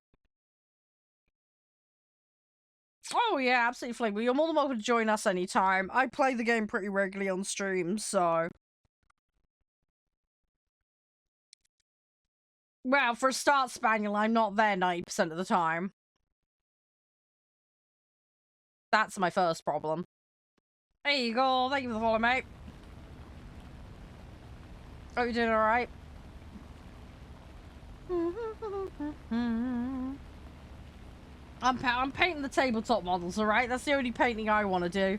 Oh, yeah, absolutely, Flame. Well, you're more than welcome to join us anytime. I play the game pretty regularly on stream, so... Well, for a start spaniel, I'm not there 90% of the time. That's my first problem. There you go. Thank you for the follow, mate. Hope you're doing alright. I'm painting the tabletop models, alright? That's the only painting I want to do.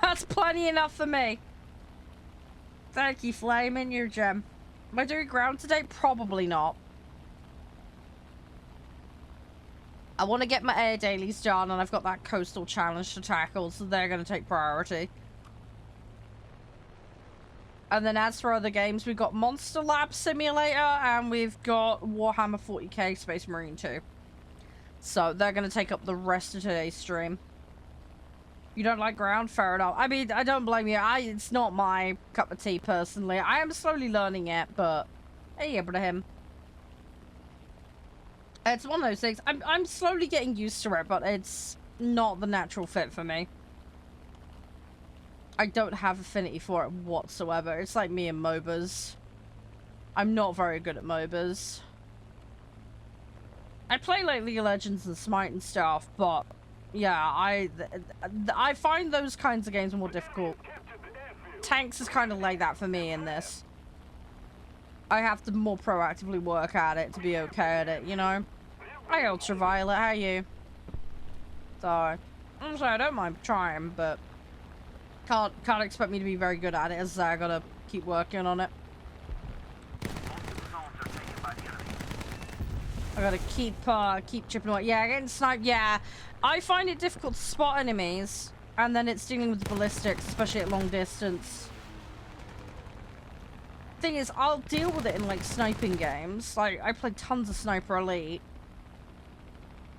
That's plenty enough for me. Thank you, Flaming. You're a gem. Am I doing ground today? Probably not. I want to get my air dailies done, and I've got that coastal challenge to tackle, so they're going to take priority. And then as for other games, we've got Monster Lab Simulator, and we've got Warhammer 40k Space Marine 2. So they're going to take up the rest of today's stream. You don't like ground? Fair enough. I mean, I don't blame you. It's not my cup of tea, personally. I am slowly learning it, but... Hey, Ibrahim. It's one of those things. I'm slowly getting used to it, but it's not the natural fit for me. I don't have affinity for it whatsoever. It's like me and MOBAs. I'm not very good at MOBAs. I play like League of Legends and Smite and stuff, but yeah, I find those kinds of games more difficult. Tanks is kind of like that for me in this. I have to more proactively work at it to be okay at it, you know? Hi, Ultraviolet, how are you? So, honestly, I don't mind trying, but can't expect me to be very good at it, as I gotta keep working on it. I gotta keep chipping away. Yeah, getting sniped, yeah. I find it difficult to spot enemies, and then it's dealing with the ballistics, especially at long distance. Thing is, I'll deal with it in, like, sniping games. Like, I played tons of Sniper Elite.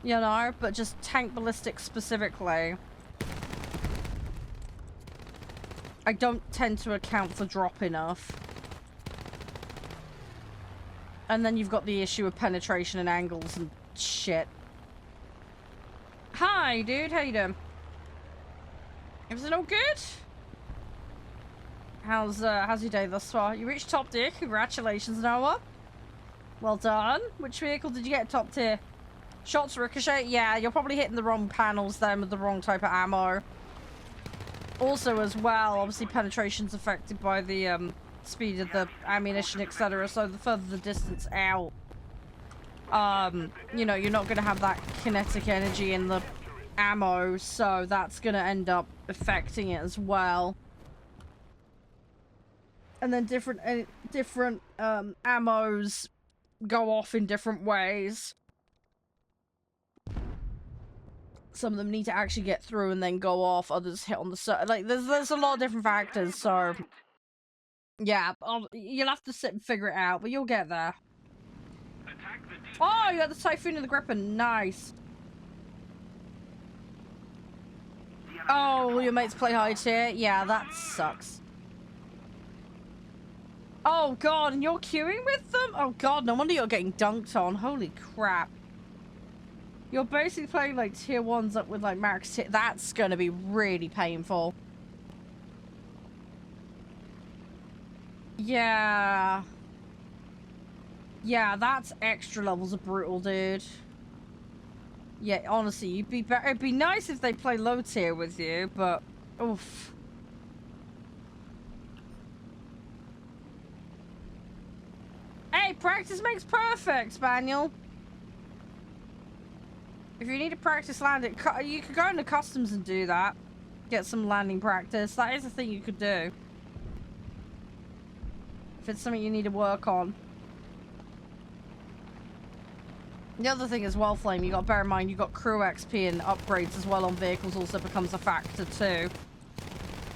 You know, but just tank ballistics specifically. I don't tend to account for drop enough. And then you've got the issue of penetration and angles and shit. Hi, dude. How you doing? Everything all good? How's your day thus far? You reached top tier. Congratulations, Noah. Well done. Which vehicle did you get top tier? Shots ricochet? Yeah, you're probably hitting the wrong panels then with the wrong type of ammo. Also, as well, obviously penetration's affected by the speed of the ammunition, etc. So the further the distance out, you know, you're not going to have that kinetic energy in the ammo, so that's going to end up affecting it as well. And then different ammos go off in different ways. Some of them need to actually get through and then go off. Others hit on the side. Like, there's a lot of different factors, so... Yeah, you'll have to sit and figure it out, but you'll get there. Oh, you got the Typhoon and the Griffin. Nice. Oh, your mates play high tier? Yeah, that sucks. Oh, God, and you're queuing with them? Oh, God, no wonder you're getting dunked on. Holy crap. You're basically playing, like, tier 1s up with, like, max tier. That's gonna be really painful. Yeah. Yeah, that's extra levels of brutal, dude. Yeah, honestly, you'd be better. It'd be nice if they play low tier with you, but... Oof. Hey, practice makes perfect, Spaniel. If you need to practice landing, you could go into customs and do that. Get some landing practice. That is a thing you could do. If it's something you need to work on. The other thing as well, Flame, you got to bear in mind, you got crew XP and upgrades as well on vehicles also becomes a factor too.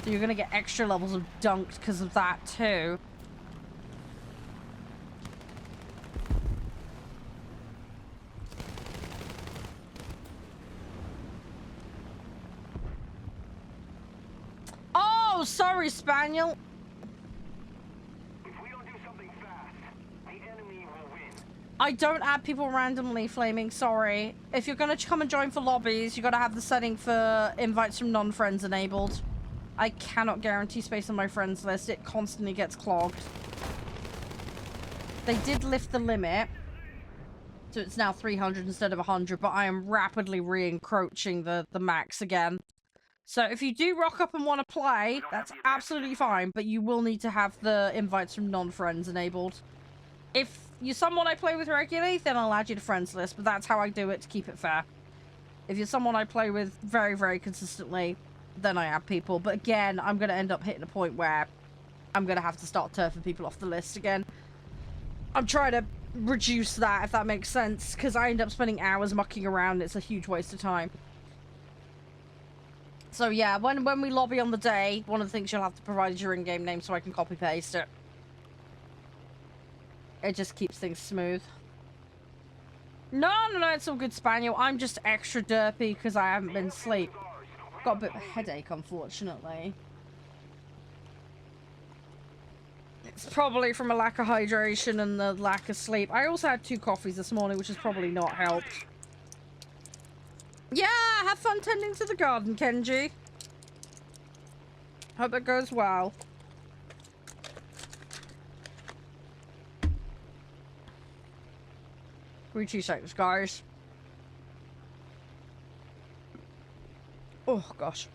So you're going to get extra levels of dunked because of that too. Oh, sorry, Spaniel. If we don't do something fast, the enemy will win. I don't add people randomly, Flaming, sorry. If you're gonna come and join for lobbies, you gotta have the setting for invites from non-friends enabled. I cannot guarantee space on my friends list. It constantly gets clogged. They did lift the limit, so it's now 300 instead of 100, but I am rapidly re-encroaching the max again. So if you do rock up and want to play, that's absolutely fine, but you will need to have the invites from non-friends enabled. If you're someone I play with regularly, then I'll add you to friends list, but that's how I do it to keep it fair. If you're someone I play with very, very consistently, then I add people. But again, I'm going to end up hitting a point where I'm going to have to start turfing people off the list again. I'm trying to reduce that, if that makes sense, because I end up spending hours mucking around. It's a huge waste of time. So yeah, when we lobby on the day, one of the things you'll have to provide is your in-game name so I can copy paste it. It just keeps things smooth. No, it's all good, Spaniel. I'm just extra derpy because I haven't been asleep. Got a bit of a headache, unfortunately. It's probably from a lack of hydration and the lack of sleep. I also had 2 coffees this morning, which has probably not helped. Yeah, have fun tending to the garden, Kenji. Hope it goes well. 2 seconds, guys. Oh, gosh.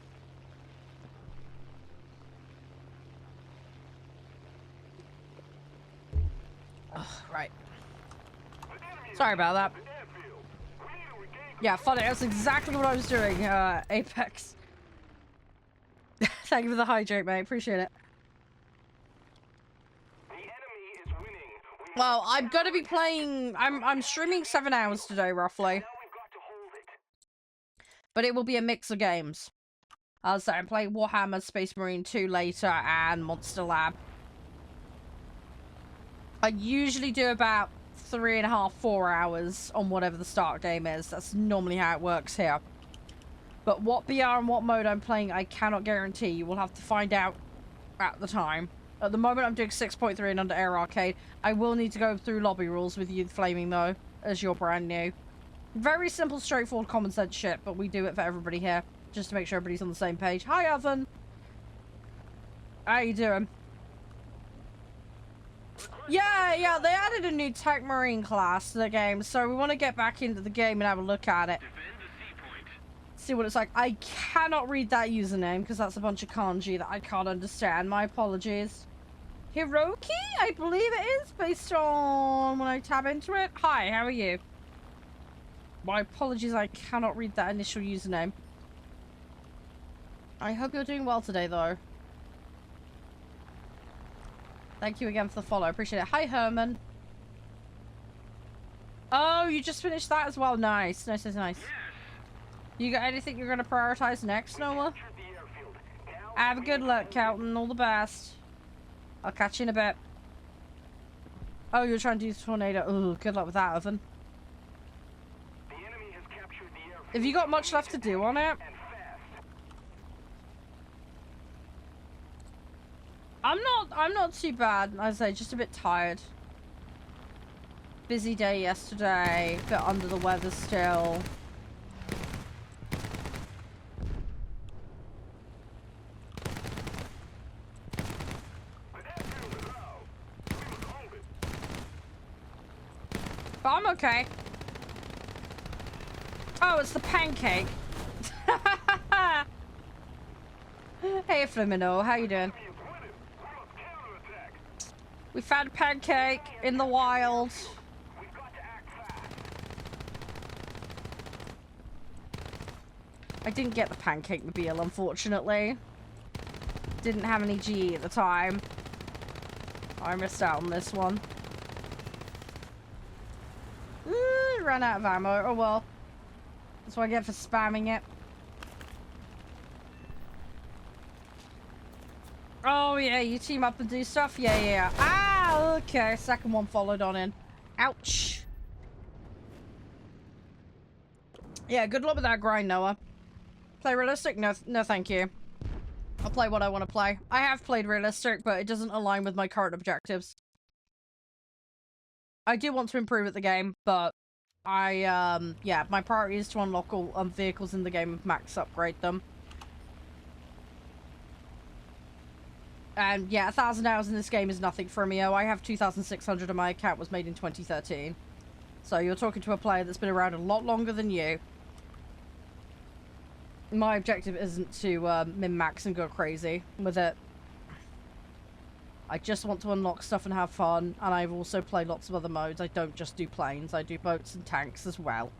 Oh, right. Sorry about that. Yeah, funny. That's exactly what I was doing, Apex. Thank you for the hydrate, mate. Appreciate it. Well, I'm gonna be playing... I'm streaming 7 hours today, roughly. But it will be a mix of games. So I'm playing Warhammer, Space Marine 2 later, and Monster Lab. I usually do about 3.5, 4 hours on whatever the start game is. That's normally how it works here. But what BR and what mode I'm playing, I cannot guarantee. You will have to find out at the time. At the moment, I'm doing 6.3 and under Air Arcade. I will need to go through lobby rules with you, Flaming, though, as you're brand new. Very simple, straightforward, common sense shit, but we do it for everybody here, just to make sure everybody's on the same page. Hi, Oven. How you doing? Yeah, they added a new Tech Marine class to the game, so we want to get back into the game and have a look at it. See what it's like. I cannot read that username, because that's a bunch of kanji that I can't understand. My apologies. Hiroki, I believe it is, based on when I tab into it. Hi, how are you? My apologies, I cannot read that initial username. I hope you're doing well today, though. Thank you again for the follow. I appreciate it. Hi, Herman. Oh, you just finished that as well. Nice. Nice. You got anything you're going to prioritize next, Noah? Have a good luck, Calton. All the best. I'll catch you in a bit. Oh, you're trying to do the tornado. Oh, good luck with that, Oven. Have you got much left to do on it? I'm not too bad. I say, just a bit tired. Busy day yesterday. A bit under the weather still. But I'm okay. Oh, it's the pancake. Hey, Flamino, how you doing? We found a pancake in the wild. I didn't get the pancake mobile, unfortunately. Didn't have any G at the time. I missed out on this one. Ran out of ammo. Oh well. That's what I get for spamming it. Oh yeah, you team up and do stuff? Yeah. Ah, okay. Second one followed on in. Ouch. Yeah, good luck with that grind, Noah. Play realistic? No thank you. I'll play what I want to play. I have played realistic, but it doesn't align with my current objectives. I do want to improve at the game, but yeah, my priority is to unlock all vehicles in the game and max upgrade them. And yeah, 1,000 hours in this game is nothing for me. I have 2,600 and my account was made in 2013. So you're talking to a player that's been around a lot longer than you. My objective isn't to min-max and go crazy with it. I just want to unlock stuff and have fun, and I've also played lots of other modes. I don't just do planes, I do boats and tanks as well.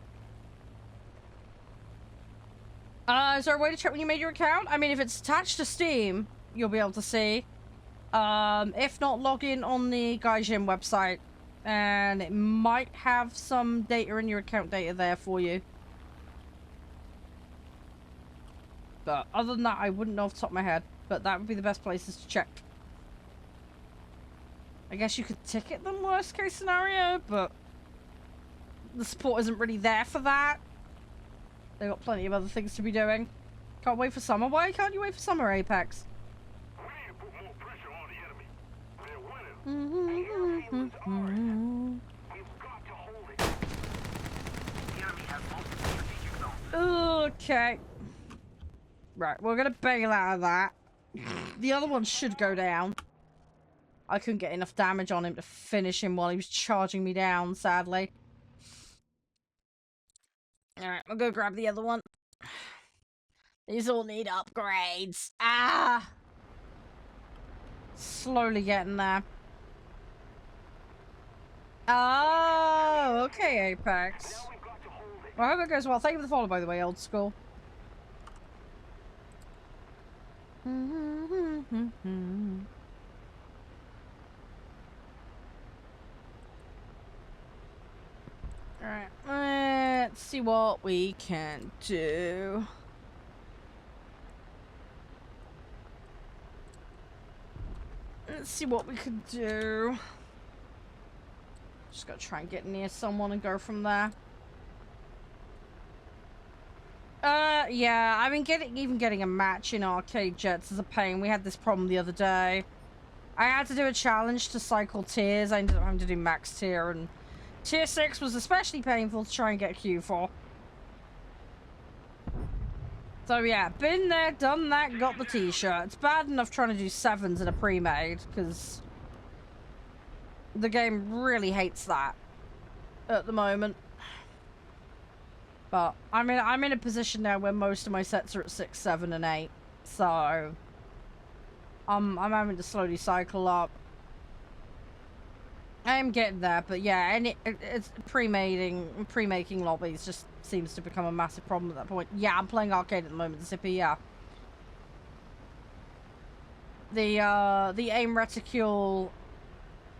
Is there a way to check when you made your account? I mean, if it's attached to Steam, you'll be able to see. If not, log in on the Gaijin website And it might have some data in your account data there for you. But other than that, I wouldn't know off the top of my head. But that would be the best places to check. I guess you could ticket them worst case scenario, but the support isn't really there for that. They've got plenty of other things to be doing. Can't wait for summer. Why can't you wait for summer, Apex? We need to put more pressure on the enemy. They're winning. The airfields ours. We've got to hold it. The enemy has multiple strategic zones. Okay. Right, we're gonna bail out of that. The other one should go down. I couldn't get enough damage on him to finish him while he was charging me down, sadly. Alright, I'll go grab the other one. These all need upgrades. Ah! Slowly getting there. Oh, okay, Apex. Now we've got to hold it. Well, I hope it goes well. Thank you for the follow, by the way, old school. Alright, let's see what we can do. Let's see what we can do. Just gotta try and get near someone and go from there. Yeah, I mean, even getting a match in arcade jets is a pain. We had this problem the other day. I had to do a challenge to cycle tiers. I ended up having to do max tier, and tier 6 was especially painful to try and get a queue for. So yeah, been there, done that, got the t-shirt. It's bad enough trying to do 7s in a pre-made, because the game really hates that at the moment. But I'm in a position now where most of my sets are at 6, 7, and 8. So I'm having to slowly cycle up. I am getting there, but yeah, and it's pre-making lobbies just seems to become a massive problem at that point. Yeah, I'm playing arcade at the moment, Zippy, yeah. The aim reticule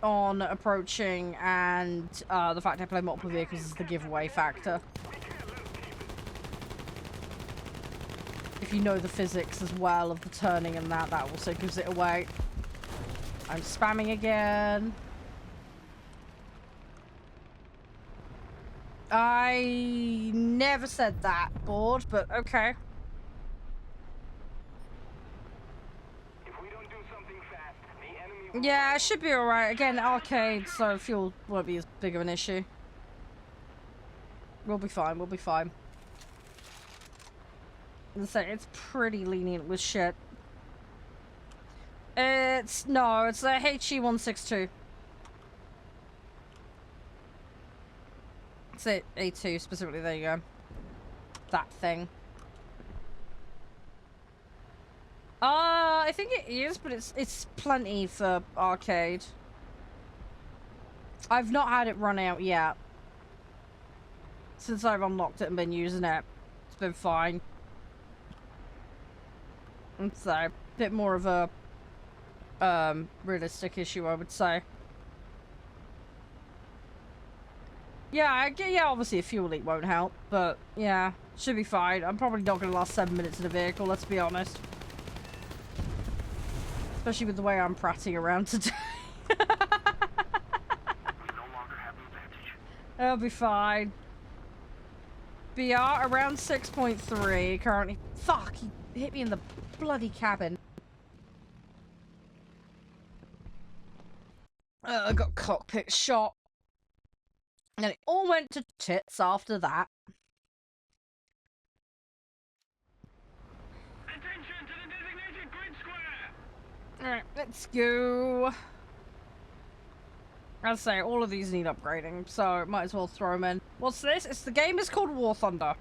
on approaching and the fact I play multiple vehicles is the giveaway factor. If you know the physics as well of the turning and that also gives it away. I'm spamming again. I never said that, board, but okay. If we don't do something fast, the enemy will Yeah, it should be alright. Again, arcade, so fuel won't be as big of an issue. We'll be fine, we'll be fine. As I say, it's pretty lenient with shit. It's the HE162. It's it, A2 specifically, there you go. That thing. I think it is, but it's plenty for arcade. I've not had it run out yet. Since I've unlocked it and been using it. It's been fine. And so, a bit more of a realistic issue, I would say. Yeah, obviously a fuel leak won't help, but yeah, should be fine. I'm probably not going to last 7 minutes in a vehicle, let's be honest. Especially with the way I'm prattling around today. we no longer have an advantage. It'll be fine. BR around 6.3 currently. Fuck, he hit me in the bloody cabin. I got cockpit shot. And it all went to tits after that. Attention to the designated grid square! Alright, let's go. I'd say all of these need upgrading, so might as well throw them in. What's this? The game is called War Thunder.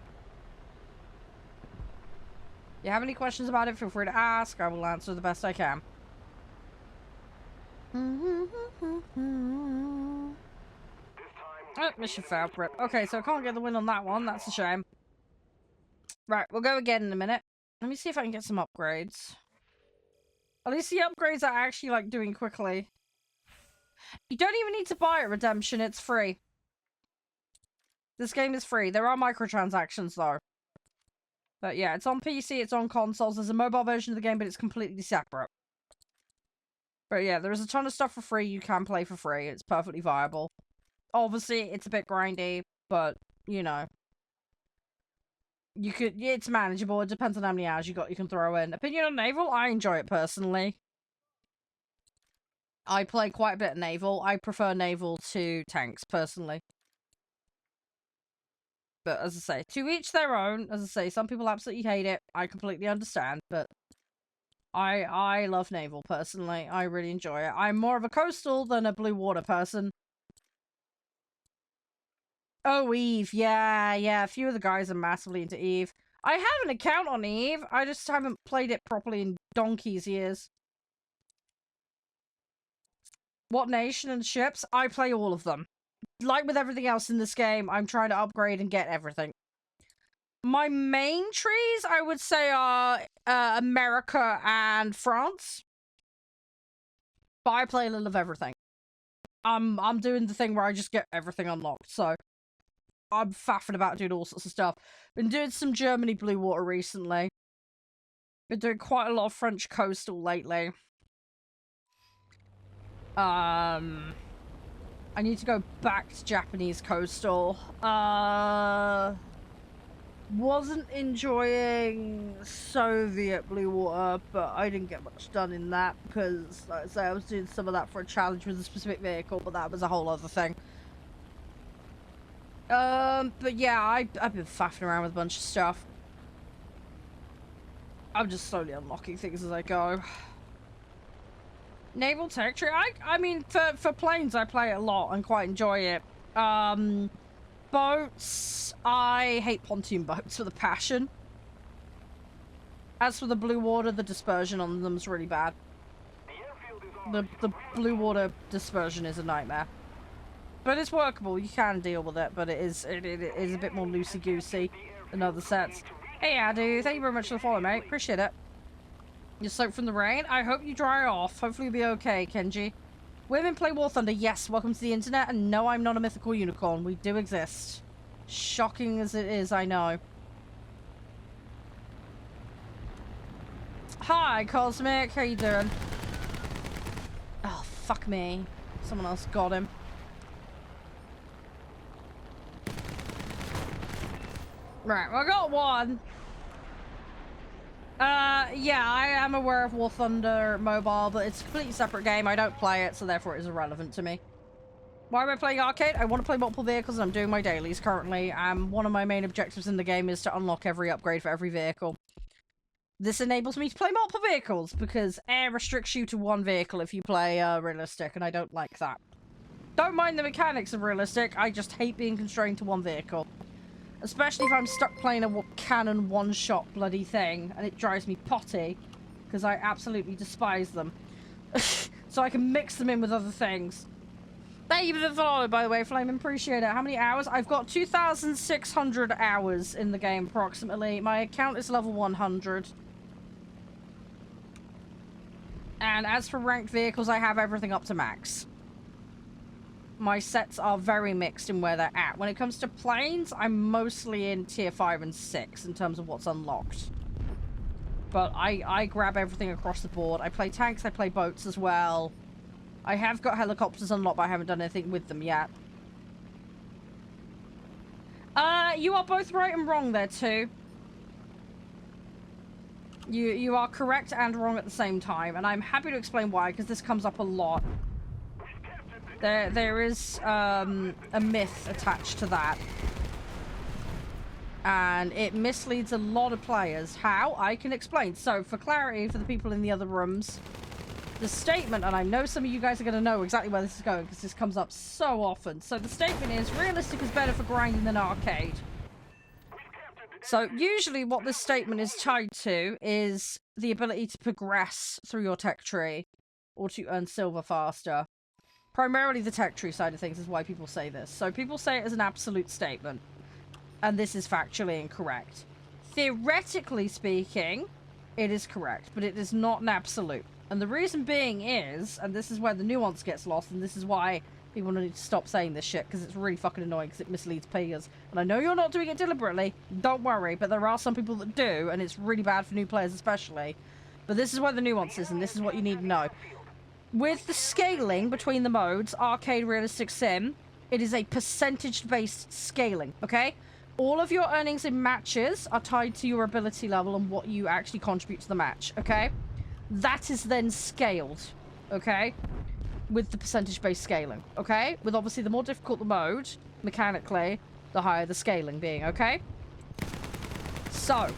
You have any questions about it, feel free to ask. I will answer the best I can. Oh, mission failed. Rip. Okay, so I can't get the win on that one. That's a shame. Right, we'll go again in a minute. Let me see if I can get some upgrades. At least the upgrades are actually, like, doing quickly. You don't even need to buy it, Redemption. It's free. This game is free. There are microtransactions, though. But yeah, it's on PC, it's on consoles. There's a mobile version of the game, but it's completely separate. But yeah, there's a ton of stuff for free you can play for free. It's perfectly viable. Obviously, it's a bit grindy, but, you know. It's manageable. It depends on how many hours you can throw in. Opinion on Naval? I enjoy it personally. I play quite a bit of Naval. I prefer Naval to tanks, personally. But as I say, to each their own. As I say, some people absolutely hate it. I completely understand, but I love Naval, personally. I really enjoy it. I'm more of a coastal than a blue water person. Oh, Eve. Yeah. A few of the guys are massively into Eve. I have an account on Eve. I just haven't played it properly in donkey's years. What nation and ships? I play all of them. Like with everything else in this game, I'm trying to upgrade and get everything. My main trees, I would say, are America and France. But I play a little of everything. I'm doing the thing where I just get everything unlocked, so I'm faffing about doing all sorts of stuff. Been doing some Germany blue water recently. Been doing quite a lot of French coastal lately. I need to go back to Japanese coastal. Wasn't enjoying Soviet blue water, but I didn't get much done in that because, like I say, I was doing some of that for a challenge with a specific vehicle, but that was a whole other thing. But yeah, I've been faffing around with a bunch of stuff. I'm just slowly unlocking things as I go. Naval territory? I mean, for planes, I play it a lot and quite enjoy it. Boats, I hate pontoon boats with a passion. As for the blue water, the dispersion on them is really bad. The blue water dispersion is a nightmare. But it's workable, you can deal with it, but it is a bit more loosey-goosey than other sets. Hey Adu, thank you very much for the follow, mate. Appreciate it. You're soaked from the rain? I hope you dry off. Hopefully you'll be okay, Kenji. Women play War Thunder. Yes, welcome to the internet. And no, I'm not a mythical unicorn. We do exist. Shocking as it is, I know. Hi, Cosmic. How you doing? Oh, fuck me. Someone else got him. Right, well, I got one. Yeah, I am aware of War Thunder Mobile, but it's a completely separate game. I don't play it, so therefore it is irrelevant to me. Why am I playing arcade? I want to play multiple vehicles, and I'm doing my dailies currently. One of my main objectives in the game is to unlock every upgrade for every vehicle. This enables me to play multiple vehicles, because air restricts you to one vehicle if you play realistic, and I don't like that. Don't mind the mechanics of realistic, I just hate being constrained to one vehicle. Especially if I'm stuck playing a cannon one-shot bloody thing, and it drives me potty, because I absolutely despise them. So I can mix them in with other things. Thank you for the follow, by the way, Flame, appreciate it. How many hours? I've got 2,600 hours in the game, approximately. My account is level 100. And as for ranked vehicles, I have everything up to max. My sets are very mixed in where they're at. When it comes to planes, I'm mostly in tier 5 and 6 in terms of what's unlocked. But I grab everything across the board. I play tanks, I play boats as well. I have got helicopters unlocked, but I haven't done anything with them yet. You are both right and wrong there, too. You are correct and wrong at the same time, and I'm happy to explain why, because this comes up a lot. There is a myth attached to that. And it misleads a lot of players. How? I can explain. So, for clarity, for the people in the other rooms, the statement, and I know some of you guys are going to know exactly where this is going, because this comes up so often. So, the statement is, realistic is better for grinding than arcade. So, usually what this statement is tied to is the ability to progress through your tech tree, or to earn silver faster. Primarily the tech tree side of things is why people say this. So people say it as an absolute statement. And this is factually incorrect. Theoretically speaking, it is correct, but it is not an absolute. And the reason being is, and this is where the nuance gets lost, and this is why people need to stop saying this shit, because it's really fucking annoying, because it misleads players. And I know you're not doing it deliberately, don't worry, but there are some people that do, and it's really bad for new players especially. But this is where the nuance is, and this is what you need to know. With the scaling between the modes, arcade, realistic, sim, it is a percentage-based scaling, okay? All of your earnings in matches are tied to your ability level and what you actually contribute to the match, okay? That is then scaled, okay? With the percentage-based scaling, okay? With obviously the more difficult the mode, mechanically, the higher the scaling being, okay? So,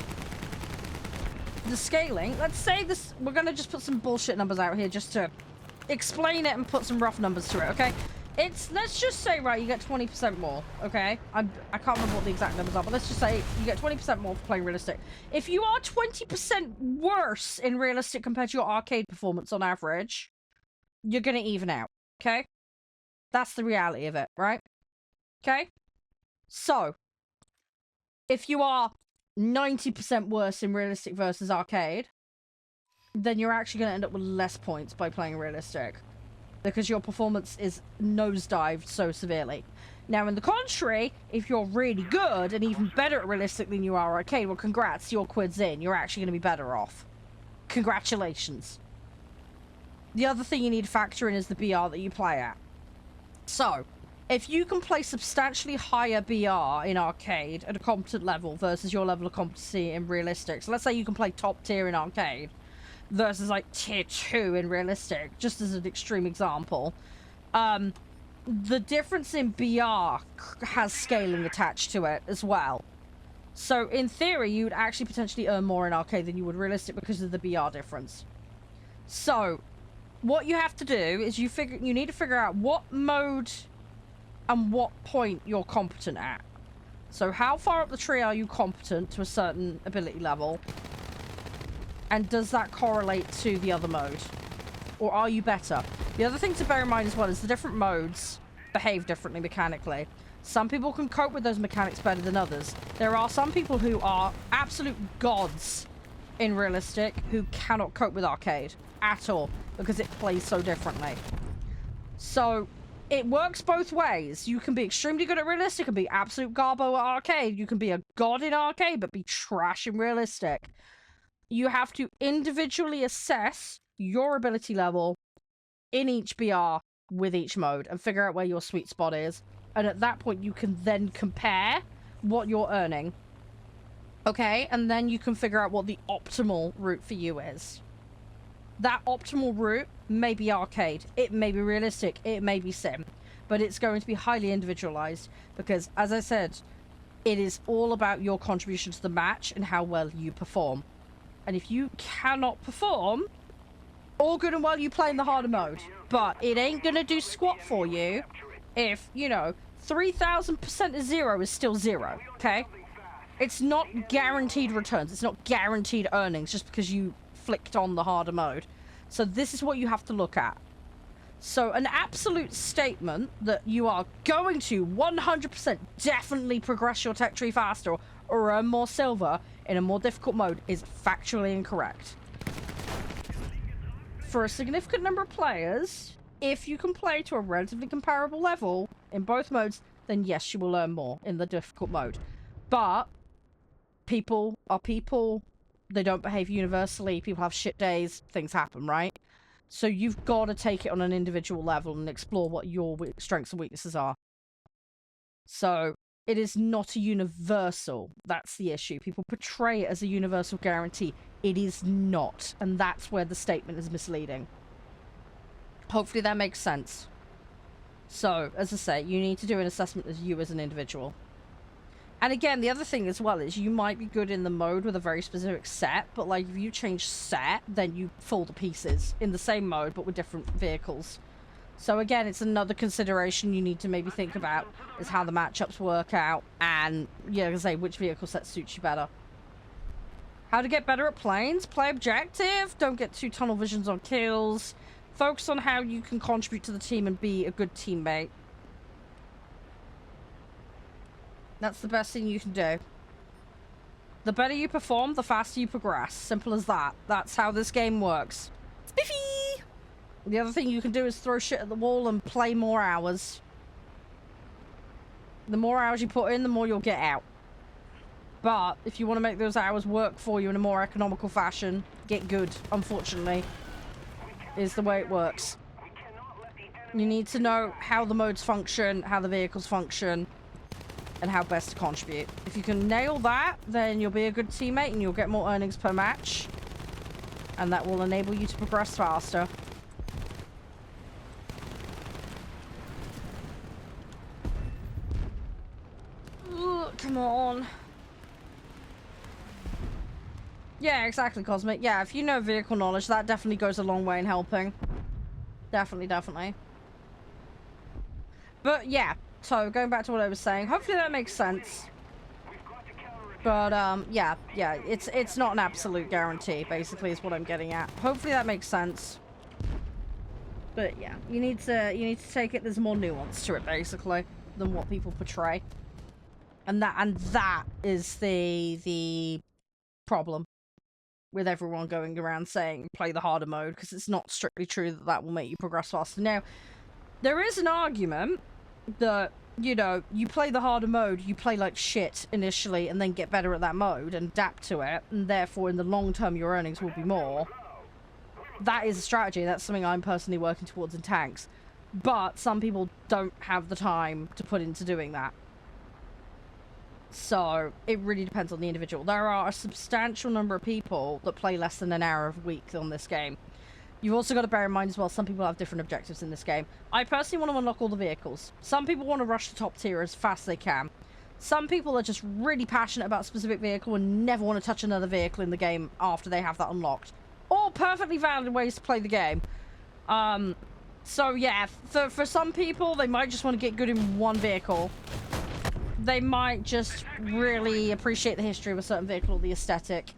the scaling, let's say this, we're gonna just put some bullshit numbers out here just to explain it and put some rough numbers to it, okay? It's, let's just say, right, you get 20% more, okay? I can't remember what the exact numbers are, but let's just say you get 20% more for playing realistic. If you are 20% worse in realistic compared to your arcade performance on average, you're gonna even out, okay? That's the reality of it, right? Okay? So, if you are 90% worse in realistic versus arcade, then you're actually gonna end up with less points by playing realistic, because your performance is nosedived so severely. Now, in the contrary, if you're really good and even better at realistic than you are arcade, well, congrats, your quid's in. You're actually going to be better off. Congratulations. The other thing you need to factor in is the BR that you play at. So, if you can play substantially higher BR in arcade at a competent level versus your level of competency in realistic, so let's say you can play top tier in arcade versus like tier 2 in realistic, just as an extreme example, the difference in BR has scaling attached to it as well. So in theory, you would actually potentially earn more in arcade than you would realistic because of the BR difference. So what you have to do is you need to figure out what mode and what point you're competent at. So how far up the tree are you competent to a certain ability level? And does that correlate to the other mode? Or are you better? The other thing to bear in mind as well is the different modes behave differently mechanically. Some people can cope with those mechanics better than others. There are some people who are absolute gods in realistic who cannot cope with arcade at all because it plays so differently. So it works both ways. You can be extremely good at realistic and be absolute garbo at arcade. You can be a god in arcade but be trash in realistic. You have to individually assess your ability level in each BR with each mode and figure out where your sweet spot is. And at that point, you can then compare what you're earning. Okay? And then you can figure out what the optimal route for you is. That optimal route may be arcade. It may be realistic. It may be sim. But it's going to be highly individualized because, as I said, it is all about your contribution to the match and how well you perform. And if you cannot perform, all good and well you play in the harder mode. But it ain't gonna do squat for you if, you know, 3,000% of 0 is still 0, okay? It's not guaranteed returns. It's not guaranteed earnings just because you flicked on the harder mode. So this is what you have to look at. So an absolute statement that you are going to 100% definitely progress your tech tree faster or earn more silver in a more difficult mode is factually incorrect. For a significant number of players, if you can play to a relatively comparable level in both modes, then yes, you will earn more in the difficult mode. But people are people. They don't behave universally. People have shit days. Things happen, right? So you've got to take it on an individual level and explore what your strengths and weaknesses are. So it is not a universal. That's the issue. People portray it as a universal guarantee. It is not. And that's where the statement is misleading. Hopefully that makes sense. So, as I say, you need to do an assessment as you as an individual. And again, the other thing as well is you might be good in the mode with a very specific set, but like if you change set, then you fall to pieces in the same mode but with different vehicles. So again, it's another consideration you need to maybe think about is how the matchups work out and, yeah, like I say, which vehicle set suits you better. How to get better at planes? Play objective. Don't get too tunnel visions on kills. Focus on how you can contribute to the team and be a good teammate. That's the best thing you can do. The better you perform, the faster you progress. Simple as that. That's how this game works. Biffy! The other thing you can do is throw shit at the wall and play more hours. The more hours you put in, the more you'll get out. But if you want to make those hours work for you in a more economical fashion, get good, unfortunately, is the way it works. You need to know how the modes function, how the vehicles function, and how best to contribute. If you can nail that, then you'll be a good teammate and you'll get more earnings per match. And that will enable you to progress faster. Ooh, come on. Yeah, exactly, Cosmic. Yeah, if you know vehicle knowledge, that definitely goes a long way in helping. Definitely, definitely. But yeah, so going back to what I was saying, hopefully that makes sense. But yeah, it's not an absolute guarantee, basically, is what I'm getting at. Hopefully that makes sense. But yeah, you need to take it, there's more nuance to it, basically, than what people portray. And that is the problem with everyone going around saying play the harder mode, because it's not strictly true that that will make you progress faster. Now, there is an argument that, you know, you play the harder mode, you play like shit initially and then get better at that mode and adapt to it, and therefore in the long term your earnings will be more. That is a strategy. That's something I'm personally working towards in tanks. But some people don't have the time to put into doing that. So, it really depends on the individual. There are a substantial number of people that play less than an hour a week on this game. You've also got to bear in mind as well, some people have different objectives in this game. I personally want to unlock all the vehicles. Some people want to rush the top tier as fast as they can. Some people are just really passionate about a specific vehicle and never want to touch another vehicle in the game after they have that unlocked. All perfectly valid ways to play the game. So yeah, for some people, they might just want to get good in one vehicle. They might just really appreciate the history of a certain vehicle or the aesthetic.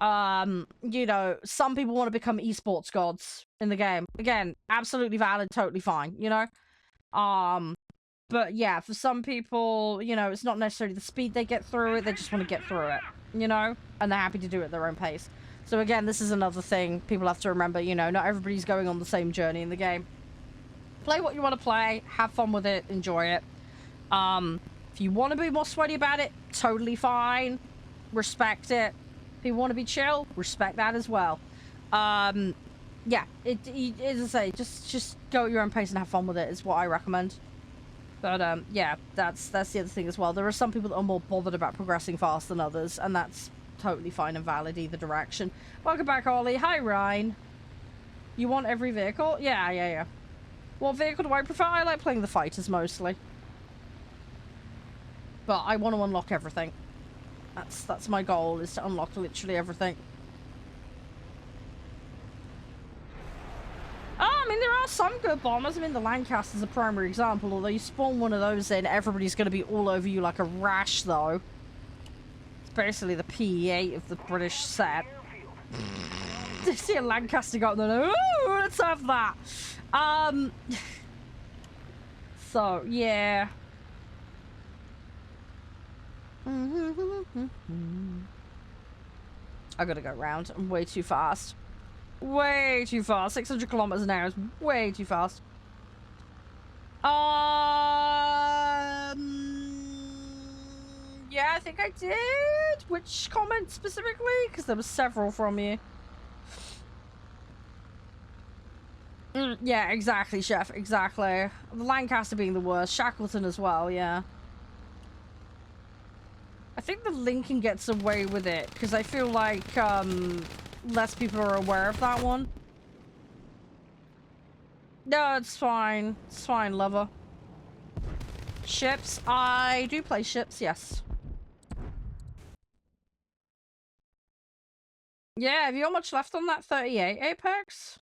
You know, some people want to become esports gods in the game. Again, absolutely valid, totally fine, you know? But yeah, for some people, you know, it's not necessarily the speed they get through it, they just want to get through it, you know? And they're happy to do it at their own pace. So again, this is another thing people have to remember, you know, not everybody's going on the same journey in the game. Play what you want to play, have fun with it, enjoy it. If you want to be more sweaty about it, totally fine. Respect it. If you want to be chill, respect that as well. Yeah, as I say, just go at your own pace and have fun with it is what I recommend. But yeah, that's the other thing as well. There are some people that are more bothered about progressing fast than others, and that's totally fine and valid either direction. Welcome back, Ollie. Hi, Ryan. You want every vehicle? Yeah. What vehicle do I prefer? I like playing the fighters mostly. But I want to unlock everything. That's my goal, is to unlock literally everything. Oh, I mean, there are some good bombers. I mean, the Lancaster's a primary example. Although you spawn one of those in, everybody's going to be all over you like a rash, though. It's basically the PE-8 of the British set. They see a Lancaster go up there, like, ooh, let's have that. So, yeah. I gotta go round. I'm way too fast. Way too fast. 600 kilometers an hour is way too fast. Yeah, I think I did. Which comment specifically? Because there were several from you. Yeah, exactly, Chef. Exactly. The Lancaster being the worst. Shackleton as well, yeah. I think the Lincoln gets away with it, because I feel like, less people are aware of that one. No, it's fine. It's fine, lover. Ships. I do play ships, yes. Yeah, have you got much left on that 38, Apex?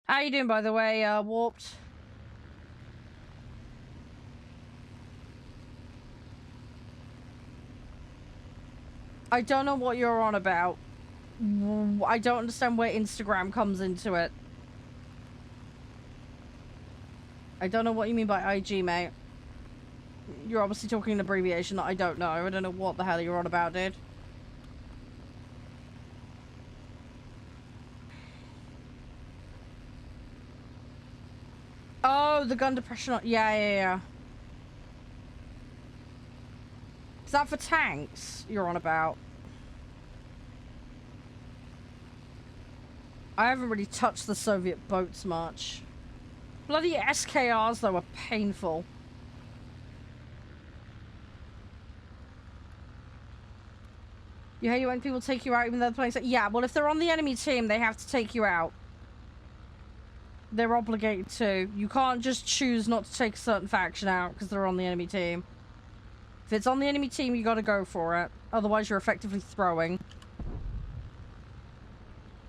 How you doing, by the way, Warped? I don't know what you're on about. I don't understand where Instagram comes into it. I don't know what you mean by IG, mate. You're obviously talking an abbreviation that I don't know. I don't know what the hell you're on about, dude. Oh, the gun depression. Yeah. Is that for tanks you're on about? I haven't really touched the Soviet boats much. Bloody SKRs, though, are painful. You hate it when people take you out even though they're playing... Yeah, well, if they're on the enemy team, they have to take you out. They're obligated to. You can't just choose not to take a certain faction out because they're on the enemy team. If it's on the enemy team, you gotta go for it. Otherwise, you're effectively throwing.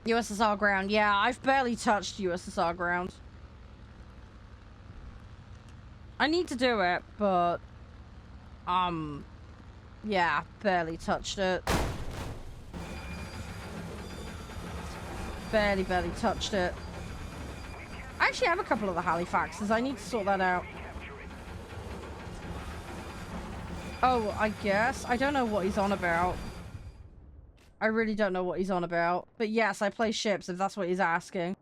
USSR ground. Yeah, I've barely touched USSR ground. I need to do it, but... yeah, barely touched it. Barely touched it. I actually have a couple of the Halifaxes. I need to sort that out. Oh, I guess. I don't know what he's on about. I really don't know what he's on about. But yes, I play ships if that's what he's asking.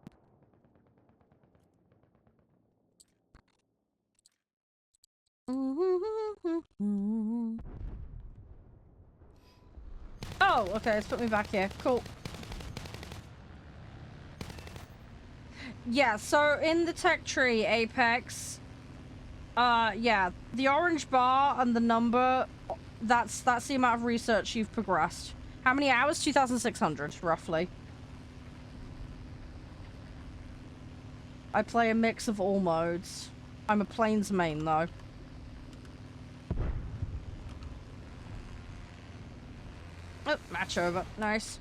Oh, okay, let's put me back here. Cool. Yeah, so in the tech tree, Apex, yeah, the orange bar and the number, that's the amount of research you've progressed. How many hours? 2,600, roughly. I play a mix of all modes. I'm a plains main, though. Oh, match over. Nice.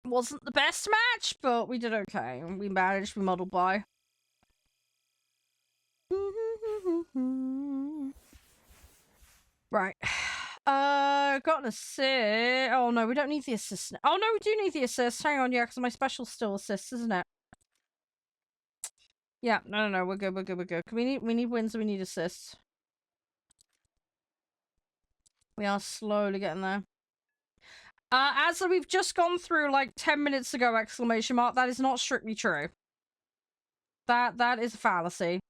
Wasn't the best match, but we did okay. We managed, we muddled by. Right. Got an assist. Oh no, we don't need the assist. Oh no, we do need the assist. Hang on, yeah, because my special still assists, isn't it? Yeah, no, we're good. We need wins and we need assists. We are slowly getting there. As we've just gone through like 10 minutes ago, exclamation mark, that is not strictly true. That is a fallacy.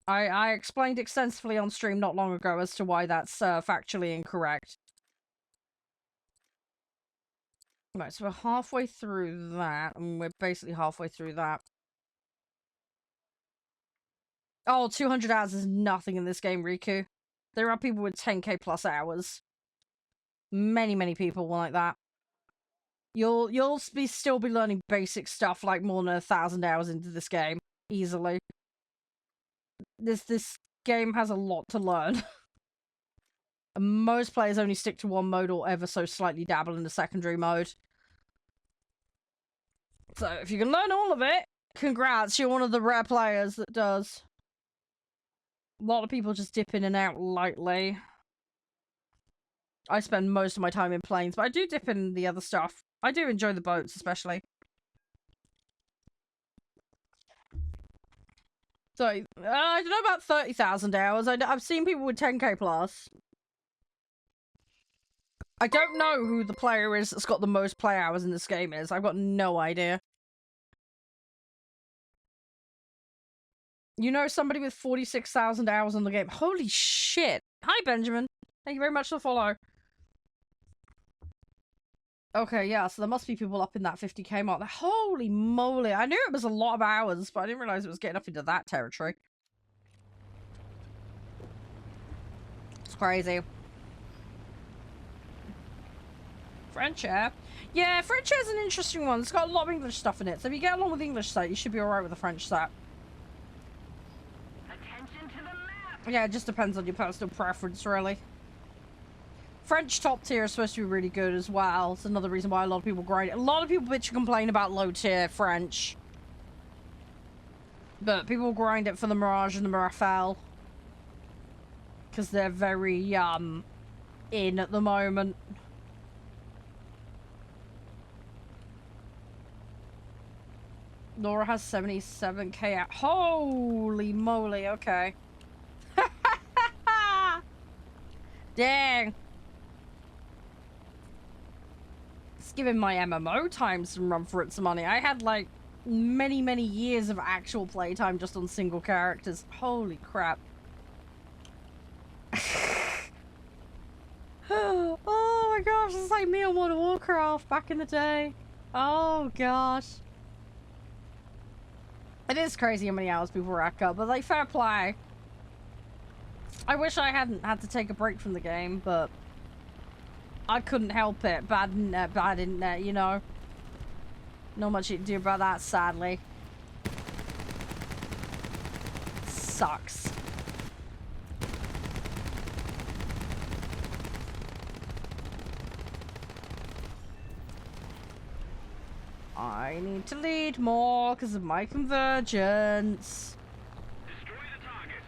I explained extensively on stream not long ago as to why that's factually incorrect. Right, so we're halfway through that, and we're basically halfway through that. Oh, 200 hours is nothing in this game, Riku. There are people with 10k plus hours. Many people like that. You'll still be learning basic stuff like more than 1,000 hours into this game. Easily. This game has a lot to learn. Most players only stick to one mode or ever so slightly dabble in the secondary mode. So if you can learn all of it, congrats, you're one of the rare players that does. A lot of people just dip in and out lightly. I spend most of my time in planes, but I do dip in the other stuff. I do enjoy the boats, especially. So, I don't know about 30,000 hours. I've seen people with 10k plus. I don't know who the player is that's got the most play hours in this game is. I've got no idea. You know somebody with 46,000 hours on the game. Holy shit. Hi, Benjamin. Thank you very much for the follow. Okay, yeah, so there must be people up in that 50k mark. Holy moly. I knew it was a lot of hours, but I didn't realize it was getting up into that territory. It's crazy. French Air? Yeah, French Air's an interesting one. It's got a lot of English stuff in it. So if you get along with the English set, you should be alright with the French set. Attention to the map. Yeah, it just depends on your personal preference, really. French top tier is supposed to be really good as well. It's another reason why a lot of people grind it. A lot of people bitch and complain about low tier French. But people grind it for the Mirage and the Rafale. Because they're very, in at the moment. Laura has 77k out. Holy moly, okay. Dang. giving my MMO time some run for its money. I had like many, many years of actual playtime just on single characters. Holy crap. Oh my gosh, it's like me on World of Warcraft back in the day. Oh gosh. It is crazy how many hours people rack up, but like, fair play. I wish I hadn't had to take a break from the game, but I couldn't help it. Bad internet, you know. Not much you can do about that, sadly. Sucks. I need to lead more because of my convergence. Destroy the target.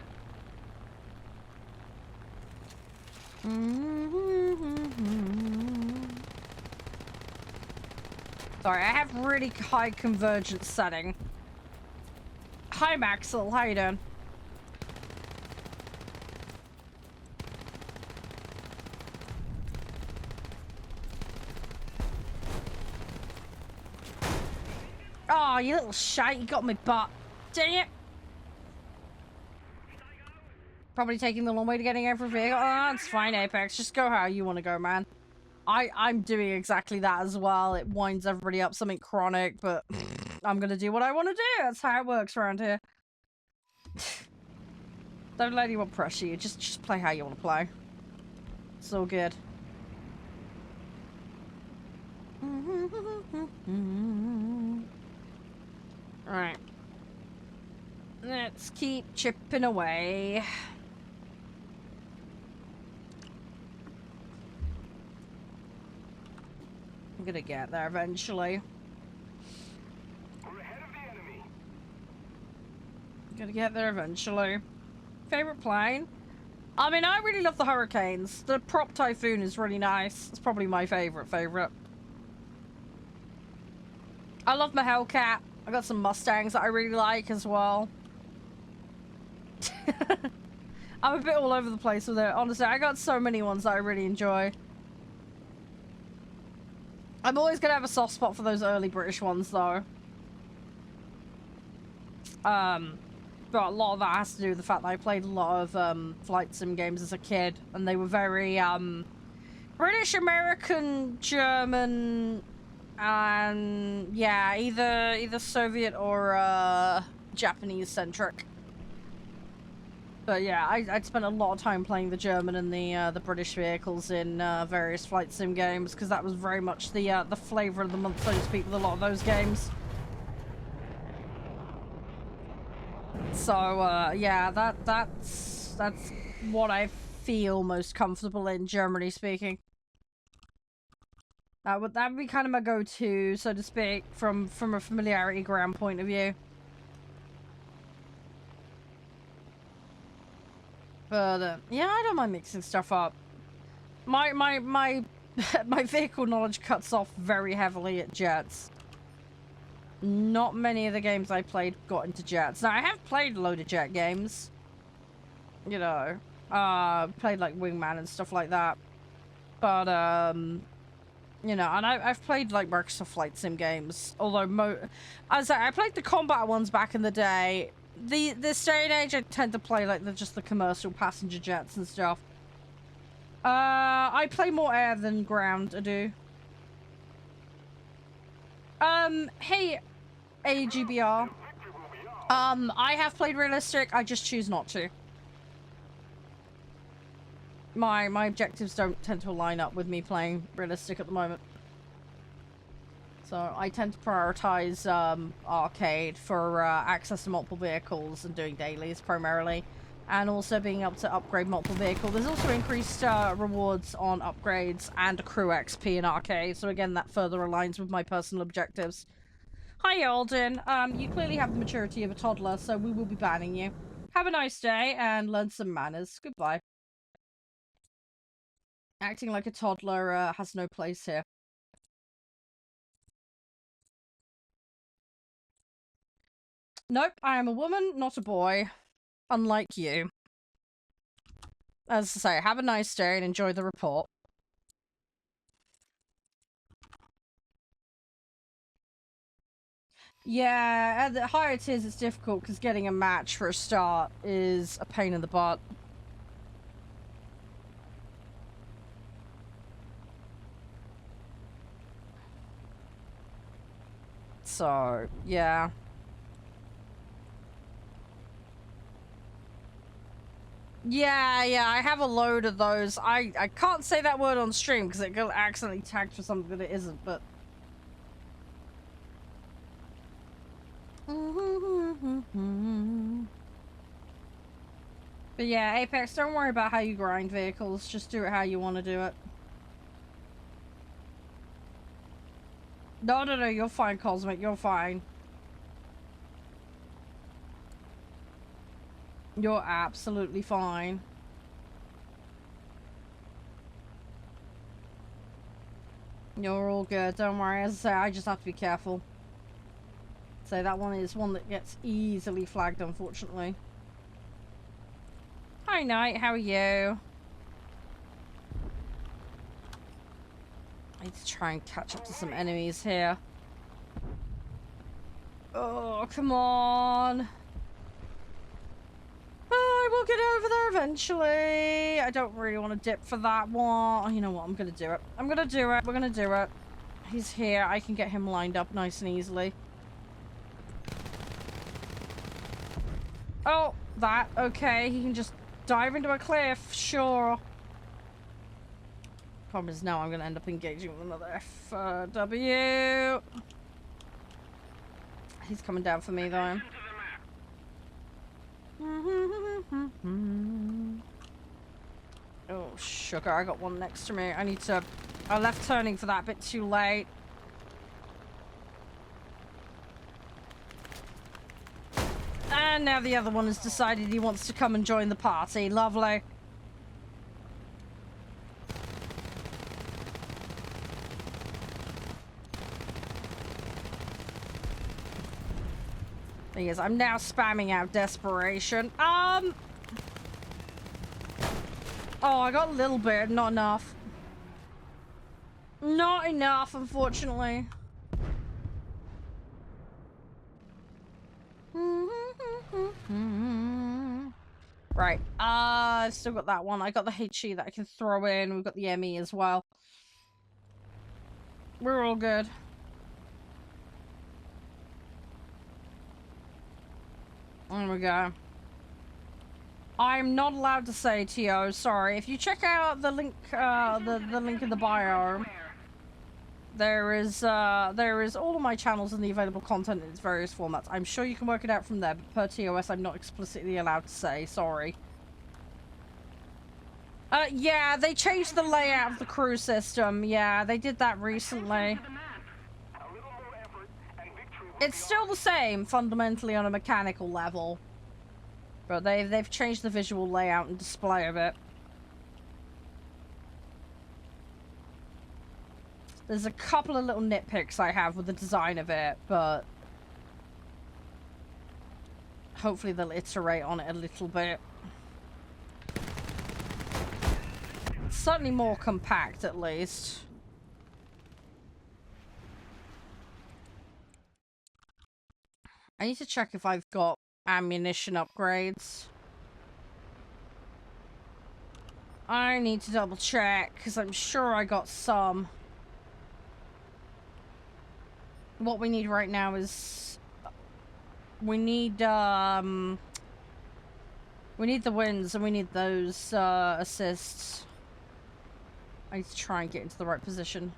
Sorry, I have really high convergence setting. Hi, Maxwell. How you doing? Oh, you little shite. You got my butt. Dang it. Probably taking the long way to getting every vehicle. Oh, it's fine, Apex. Just go how you want to go, man. I'm doing exactly that as well. It winds everybody up something chronic, but I'm gonna do what I want to do. That's how it works around here. Don't let anyone pressure you. Just play how you want to play. It's all good. Alright. Let's keep chipping away. I'm gonna get there eventually. We're ahead of the enemy. I'm gonna get there eventually. Favorite plane? I mean, I really love the Hurricanes. The Prop Typhoon is really nice. It's probably my favorite. I love my Hellcat. I got some Mustangs that I really like as well. I'm a bit all over the place with it. Honestly, I got so many ones that I really enjoy. I'm always gonna have a soft spot for those early British ones, though. But a lot of that has to do with the fact that I played a lot of flight sim games as a kid, and they were very British, American, German, and yeah, either Soviet or Japanese centric. But yeah, I'd spent a lot of time playing the German and the British vehicles in various flight sim games, because that was very much the flavor of the month, so to speak, with a lot of those games. So yeah, that's what I feel most comfortable in, generally speaking. That'd be kind of my go-to, so to speak, from a familiarity ground point of view. But yeah, I don't mind mixing stuff up. My my vehicle knowledge cuts off very heavily at jets. Not many of the games I played got into jets. Now, I have played a load of jet games. You know, played like Wingman and stuff like that. But, you know, and I've played like Microsoft Flight Sim games. Although, I played the combat ones back in the day. This day and age, I tend to play like just the commercial passenger jets and stuff. I play more air than ground, I do. Hey, AGBR. I have played realistic, I just choose not to. My objectives don't tend to line up with me playing realistic at the moment. So I tend to prioritize arcade for access to multiple vehicles and doing dailies primarily. And also being able to upgrade multiple vehicles. There's also increased rewards on upgrades and crew XP in arcade. So again, that further aligns with my personal objectives. Hi, Alden. You clearly have the maturity of a toddler, so we will be banning you. Have a nice day and learn some manners. Goodbye. Acting like a toddler has no place here. Nope, I am a woman, not a boy. Unlike you. As I say, have a nice day and enjoy the report. Yeah, at the higher tiers it's difficult because getting a match for a start is a pain in the butt. So, yeah. Yeah, I have a load of those. I can't say that word on stream because it got accidentally tagged for something that it isn't, but... But yeah, Apex, don't worry about how you grind vehicles. Just do it how you want to do it. No, you're fine, Cosmic. You're fine. You're absolutely fine. You're all good. Don't worry. As I say, I just have to be careful. So that one is one that gets easily flagged, unfortunately. Hi, Knight. How are you? I need to try and catch up to some enemies here. Oh, come on. Oh, I will get over there eventually. I don't really want to dip for that one. Oh, you know what? I'm going to do it. I'm going to do it. We're going to do it. He's here. I can get him lined up nice and easily. Oh, that. Okay. He can just dive into a cliff. Sure. Problem is now I'm going to end up engaging with another FW. He's coming down for me though. Oh, sugar. I got one next to me. I need to... I left turning for that a bit too late. And now the other one has decided he wants to come and join the party. Lovely. Thing is, I'm now spamming out desperation. Oh, I got a little bit, not enough. Not enough, unfortunately. Right. I've still got that one. I got the HE that I can throw in. We've got the ME as well. We're all good. There we go. I'm not allowed to say TO, sorry. If you check out the link, the link in the bio, there is all of my channels and the available content in its various formats. I'm sure you can work it out from there, but per TOS, I'm not explicitly allowed to say, sorry. Yeah, they changed the layout of the crew system. Yeah, they did that recently. It's still the same, fundamentally, on a mechanical level. But they've changed the visual layout and display of it. There's a couple of little nitpicks I have with the design of it, but... hopefully they'll iterate on it a little bit. It's certainly more compact, at least. I need to check if I've got ammunition upgrades. I need to double check, because I'm sure I got some. What we need right now is... we need the wins, and we need those, assists. I need to try and get into the right position.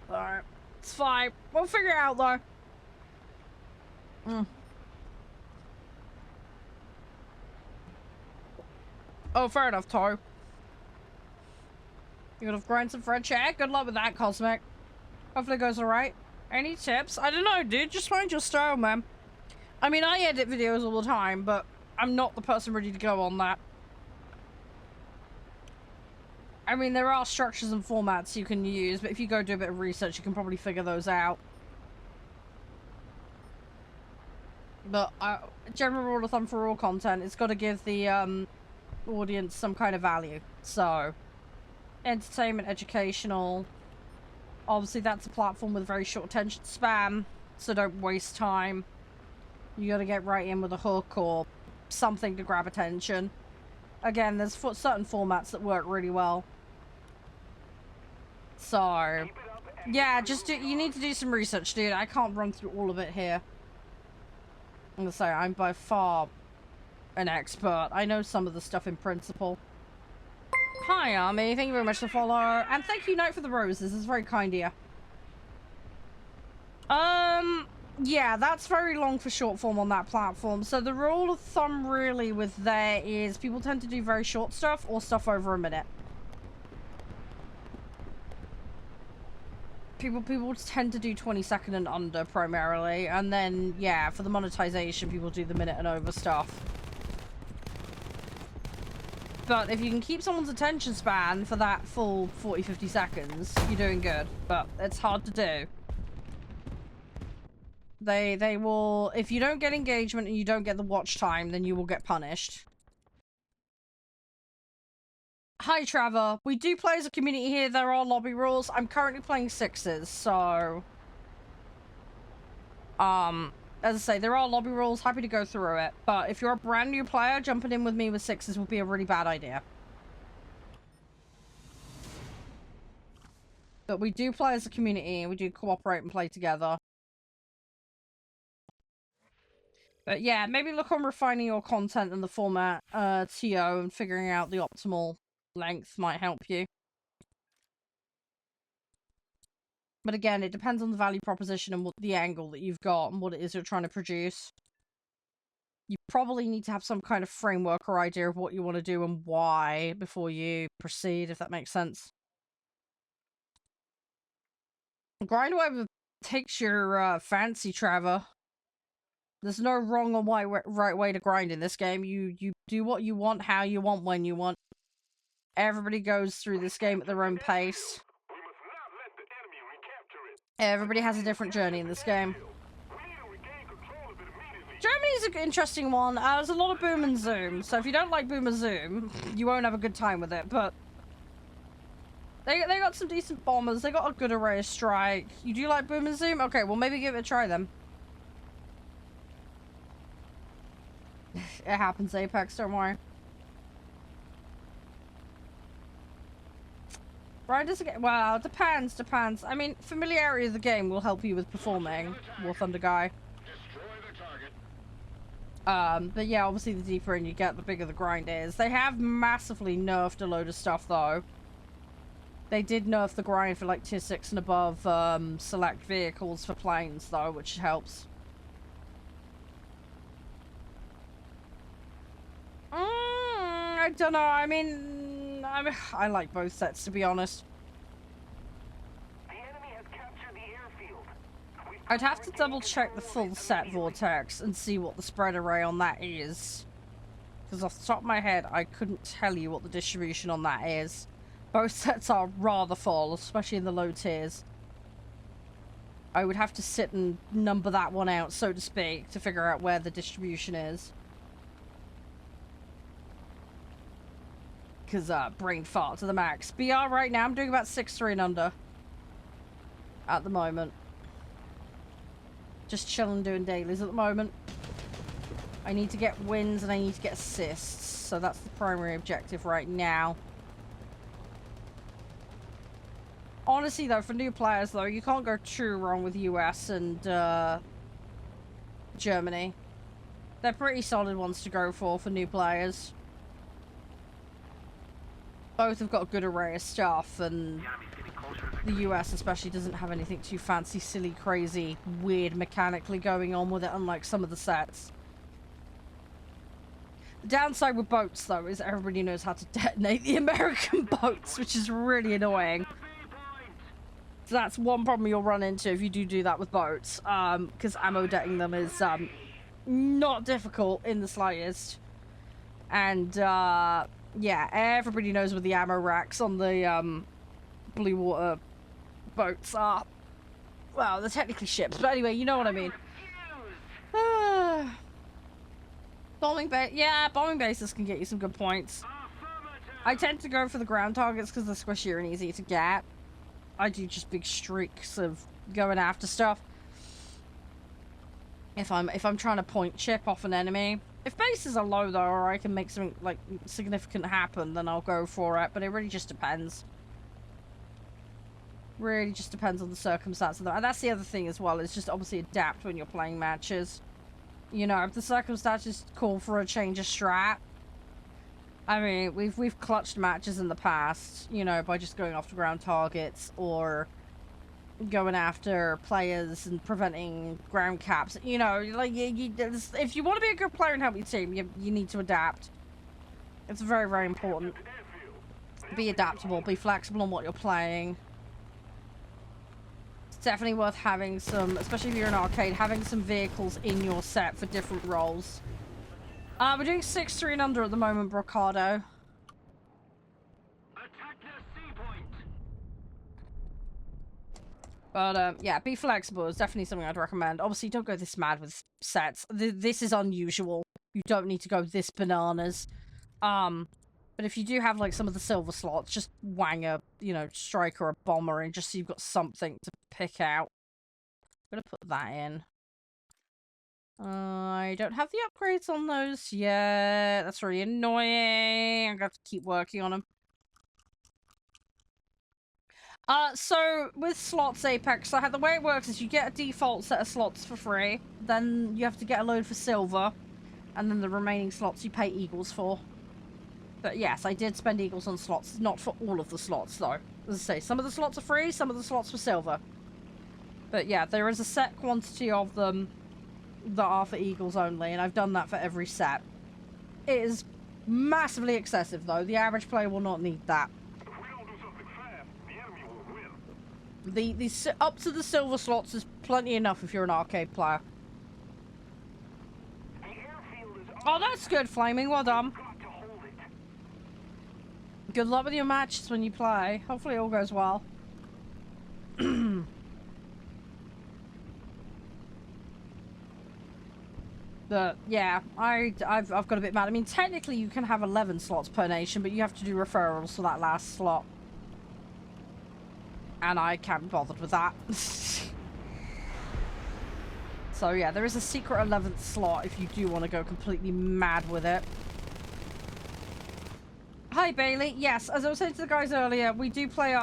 Alright. It's fine. We'll figure it out, though. Oh, fair enough, Taro. You gonna grind some French air? Good luck with that, Cosmic. Hopefully it goes alright. Any tips? I don't know, dude. Just find your style, man. I mean, I edit videos all the time, but I'm not the person ready to go on that. I mean, there are structures and formats you can use, but if you go do a bit of research, you can probably figure those out. But general rule of thumb for all content, it's got to give the audience some kind of value. So, entertainment, educational. Obviously, that's a platform with very short attention span. so don't waste time. You gotta get right in with a hook or something to grab attention. Again, there's certain formats that work really well. So, yeah, you need to do some research, dude. I can't run through all of it here. I'm gonna say, I'm by far an expert. I know some of the stuff in principle. Hi, Army. Thank you very much for the follow. And thank you, Knight, for the roses. It's very kind of you. Yeah, that's very long for short form on that platform. So the rule of thumb really with there is people tend to do very short stuff or stuff over a minute. People tend to do 20-second and under primarily, and then yeah, for the monetization people do the minute and over stuff. But if you can keep someone's attention span for that full 40-50 seconds, you're doing good. But it's hard to do. They will, if you don't get engagement and you don't get the watch time, then you will get punished. Hi, Trevor. We do play as a community here. There are lobby rules. I'm currently playing 6s, so... as I say, there are lobby rules. Happy to go through it. But if you're a brand new player, jumping in with me with 6s would be a really bad idea. But we do play as a community, and we do cooperate and play together. But yeah, maybe look on refining your content and the format, TO, and figuring out the optimal length might help you. But again, it depends on the value proposition and what the angle that you've got and what it is you're trying to produce. You probably need to have some kind of framework or idea of what you want to do and why before you proceed, if that makes sense. Grind whatever takes your fancy, Trevor. There's no wrong or right way to grind in this game. You do what you want, how you want, when you want. Everybody goes through this game at their own pace. Everybody has a different journey in this game. Germany's an interesting one. There's a lot of boom and zoom. So if you don't like boom and zoom, you won't have a good time with it. But they got some decent bombers. They got a good array of strike. You do like boom and zoom? Okay, well maybe give it a try then. It happens, Apex, don't worry. Right, does it get... Well, depends. I mean, familiarity of the game will help you with performing, warthunder guy. But yeah, obviously the deeper in you get, the bigger the grind is. They have massively nerfed a load of stuff, though. They did nerf the grind for, like, tier 6 and above, select vehicles for planes, though, which helps. I don't know. I mean, I like both sets, to be honest. The enemy has captured the airfield. I'd have to double check the full set Vortex and see what the spread array on that is. Because off the top of my head, I couldn't tell you what the distribution on that is. Both sets are rather full, especially in the low tiers. I would have to sit and number that one out, so to speak, to figure out where the distribution is. Because, brain fart to the max. BR right now, I'm doing about 6-3 and under. At the moment. Just chilling doing dailies at the moment. I need to get wins and I need to get assists. So that's the primary objective right now. Honestly, though, for new players, though, you can't go too wrong with US and, Germany. They're pretty solid ones to go for new players. Both have got a good array of stuff, and the US especially doesn't have anything too fancy, silly, crazy, weird mechanically going on with it, unlike some of the sets. The downside with boats, though, is everybody knows how to detonate the American boats, which is really annoying. So that's one problem you'll run into if you do that with boats, because ammo detting them is not difficult in the slightest. And, yeah, everybody knows where the ammo racks on the, blue water boats are. Well, they're technically ships, but anyway, you know what I mean. Bombing base, yeah, bombing bases can get you some good points. I tend to go for the ground targets because they're squishier and easy to get. I do just big streaks of going after stuff. If I'm trying to point chip off an enemy. If bases are low though, or I can make something like significant happen, then I'll go for it. But it really just depends. Really just depends on the circumstance of that. And that's the other thing as well, is just obviously adapt when you're playing matches. You know, if the circumstances call for a change of strat. I mean, we've clutched matches in the past, you know, by just going after ground targets or going after players and preventing ground caps. You know, like if you want to be a good player and help your team, you need to adapt. It's very, very important. Be adaptable, be flexible on what you're playing. It's definitely worth having some, especially if you're in arcade, having some vehicles in your set for different roles. We're doing 6-3 and under at the moment, Brocado. But, yeah, be flexible. It's definitely something I'd recommend. Obviously, don't go this mad with sets. This is unusual. You don't need to go this bananas. But if you do have, like, some of the silver slots, just wang a, you know, striker or a bomber in just so you've got something to pick out. I'm gonna put that in. I don't have the upgrades on those yet. That's really annoying. I'm gonna have to keep working on them. So with slots Apex, the way it works is you get a default set of slots for free, then you have to get a load for silver, and then the remaining slots you pay Eagles for. But yes, I did spend Eagles on slots, not for all of the slots though. As I say, some of the slots are free, some of the slots were silver. But yeah, there is a set quantity of them that are for Eagles only, and I've done that for every set. It is massively excessive though. The average player will not need that. The up to the silver slots is plenty enough if you're an arcade player. Oh, that's good, Flaming. Well done. Good luck with your matches when you play. Hopefully it all goes well. But yeah, I've got a bit mad. I mean, technically you can have 11 slots per nation, but you have to do referrals for that last slot. And I can't be bothered with that. So yeah, there is a secret 11th slot if you do want to go completely mad with it. Hi Bailey. Yes, as I was saying to the guys earlier, we do play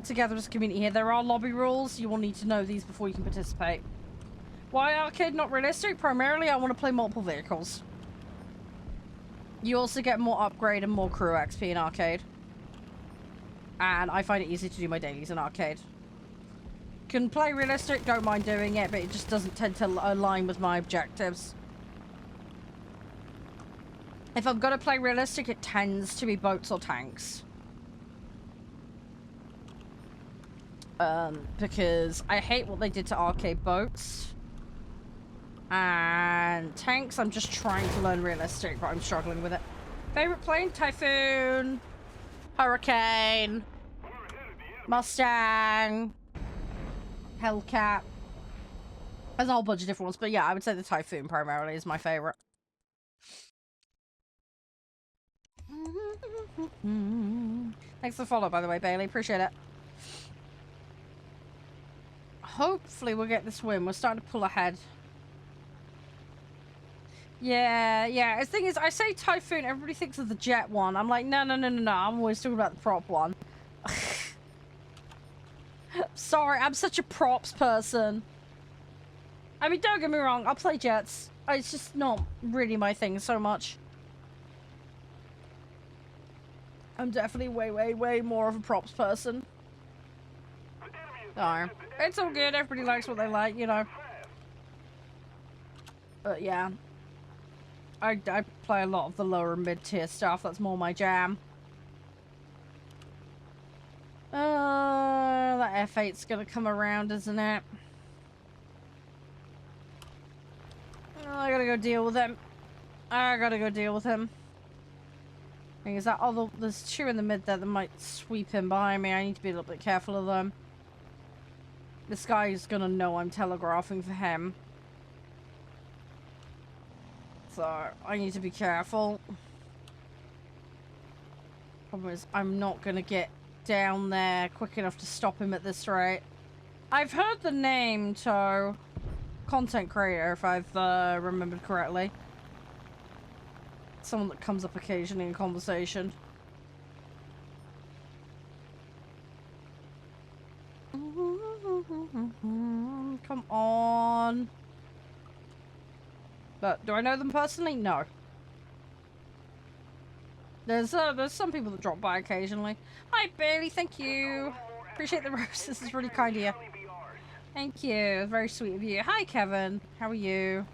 together as a community here. There are lobby rules. You will need to know these before you can participate. Why arcade not realistic? Primarily I want to play multiple vehicles. You also get more upgrade and more crew XP in arcade. And I find it easy to do my dailies in arcade. Can play realistic, don't mind doing it, but it just doesn't tend to align with my objectives. If I'm gonna play realistic, it tends to be boats or tanks. Because I hate what they did to arcade boats. And tanks, I'm just trying to learn realistic, but I'm struggling with it. Favorite plane? Typhoon. Hurricane. Mustang. Hellcat. There's a whole bunch of different ones, but yeah, I would say the Typhoon primarily is my favorite. Thanks for the follow, by the way, Bailey. Appreciate it. Hopefully we'll get this win. We're starting to pull ahead. Yeah. The thing is, I say Typhoon, everybody thinks of the jet one. I'm like, no. I'm always talking about the prop one. Sorry, I'm such a props person. I mean, don't get me wrong, I'll play jets. It's just not really my thing so much. I'm definitely way more of a props person. No, it's all good. Everybody likes what they like, you know. But yeah. I play a lot of the lower and mid-tier stuff. That's more my jam. That F8's gonna come around, isn't it? Oh, I gotta go deal with him. Is that there's two in the mid there that might sweep him behind me. I need to be a little bit careful of them. This guy is gonna know I'm telegraphing for him. So, I need to be careful. Problem is, I'm not gonna get down there quick enough to stop him at this rate. I've heard the name, Toe. content creator, if I've remembered correctly. Someone that comes up occasionally in conversation. Come on. But do I know them personally? No. There's some people that drop by occasionally. Hi, Bailey. Thank you. Appreciate the rose. This is really kind of you. Thank you. Very sweet of you. Hi, Kevin. How are you?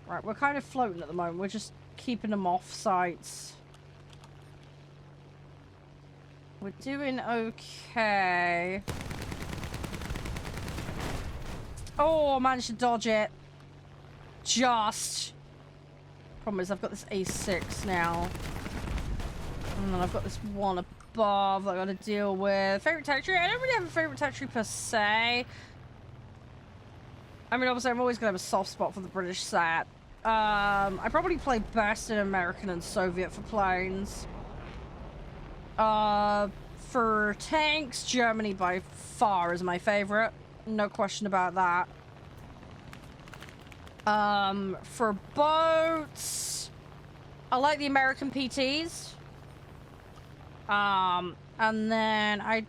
Right, we're kind of floating at the moment. We're just keeping them off sites. We're doing okay. Oh, I managed to dodge it. Just. Problem is, I've got this A6 now. And then I've got this one above that I've got to deal with. Favorite territory? I don't really have a favorite territory per se. I mean, obviously, I'm always going to have a soft spot for the British sat. I probably play best in American and Soviet for planes. For tanks, Germany by far is my favorite. No question about that. For boats, I like the American PTs. And then I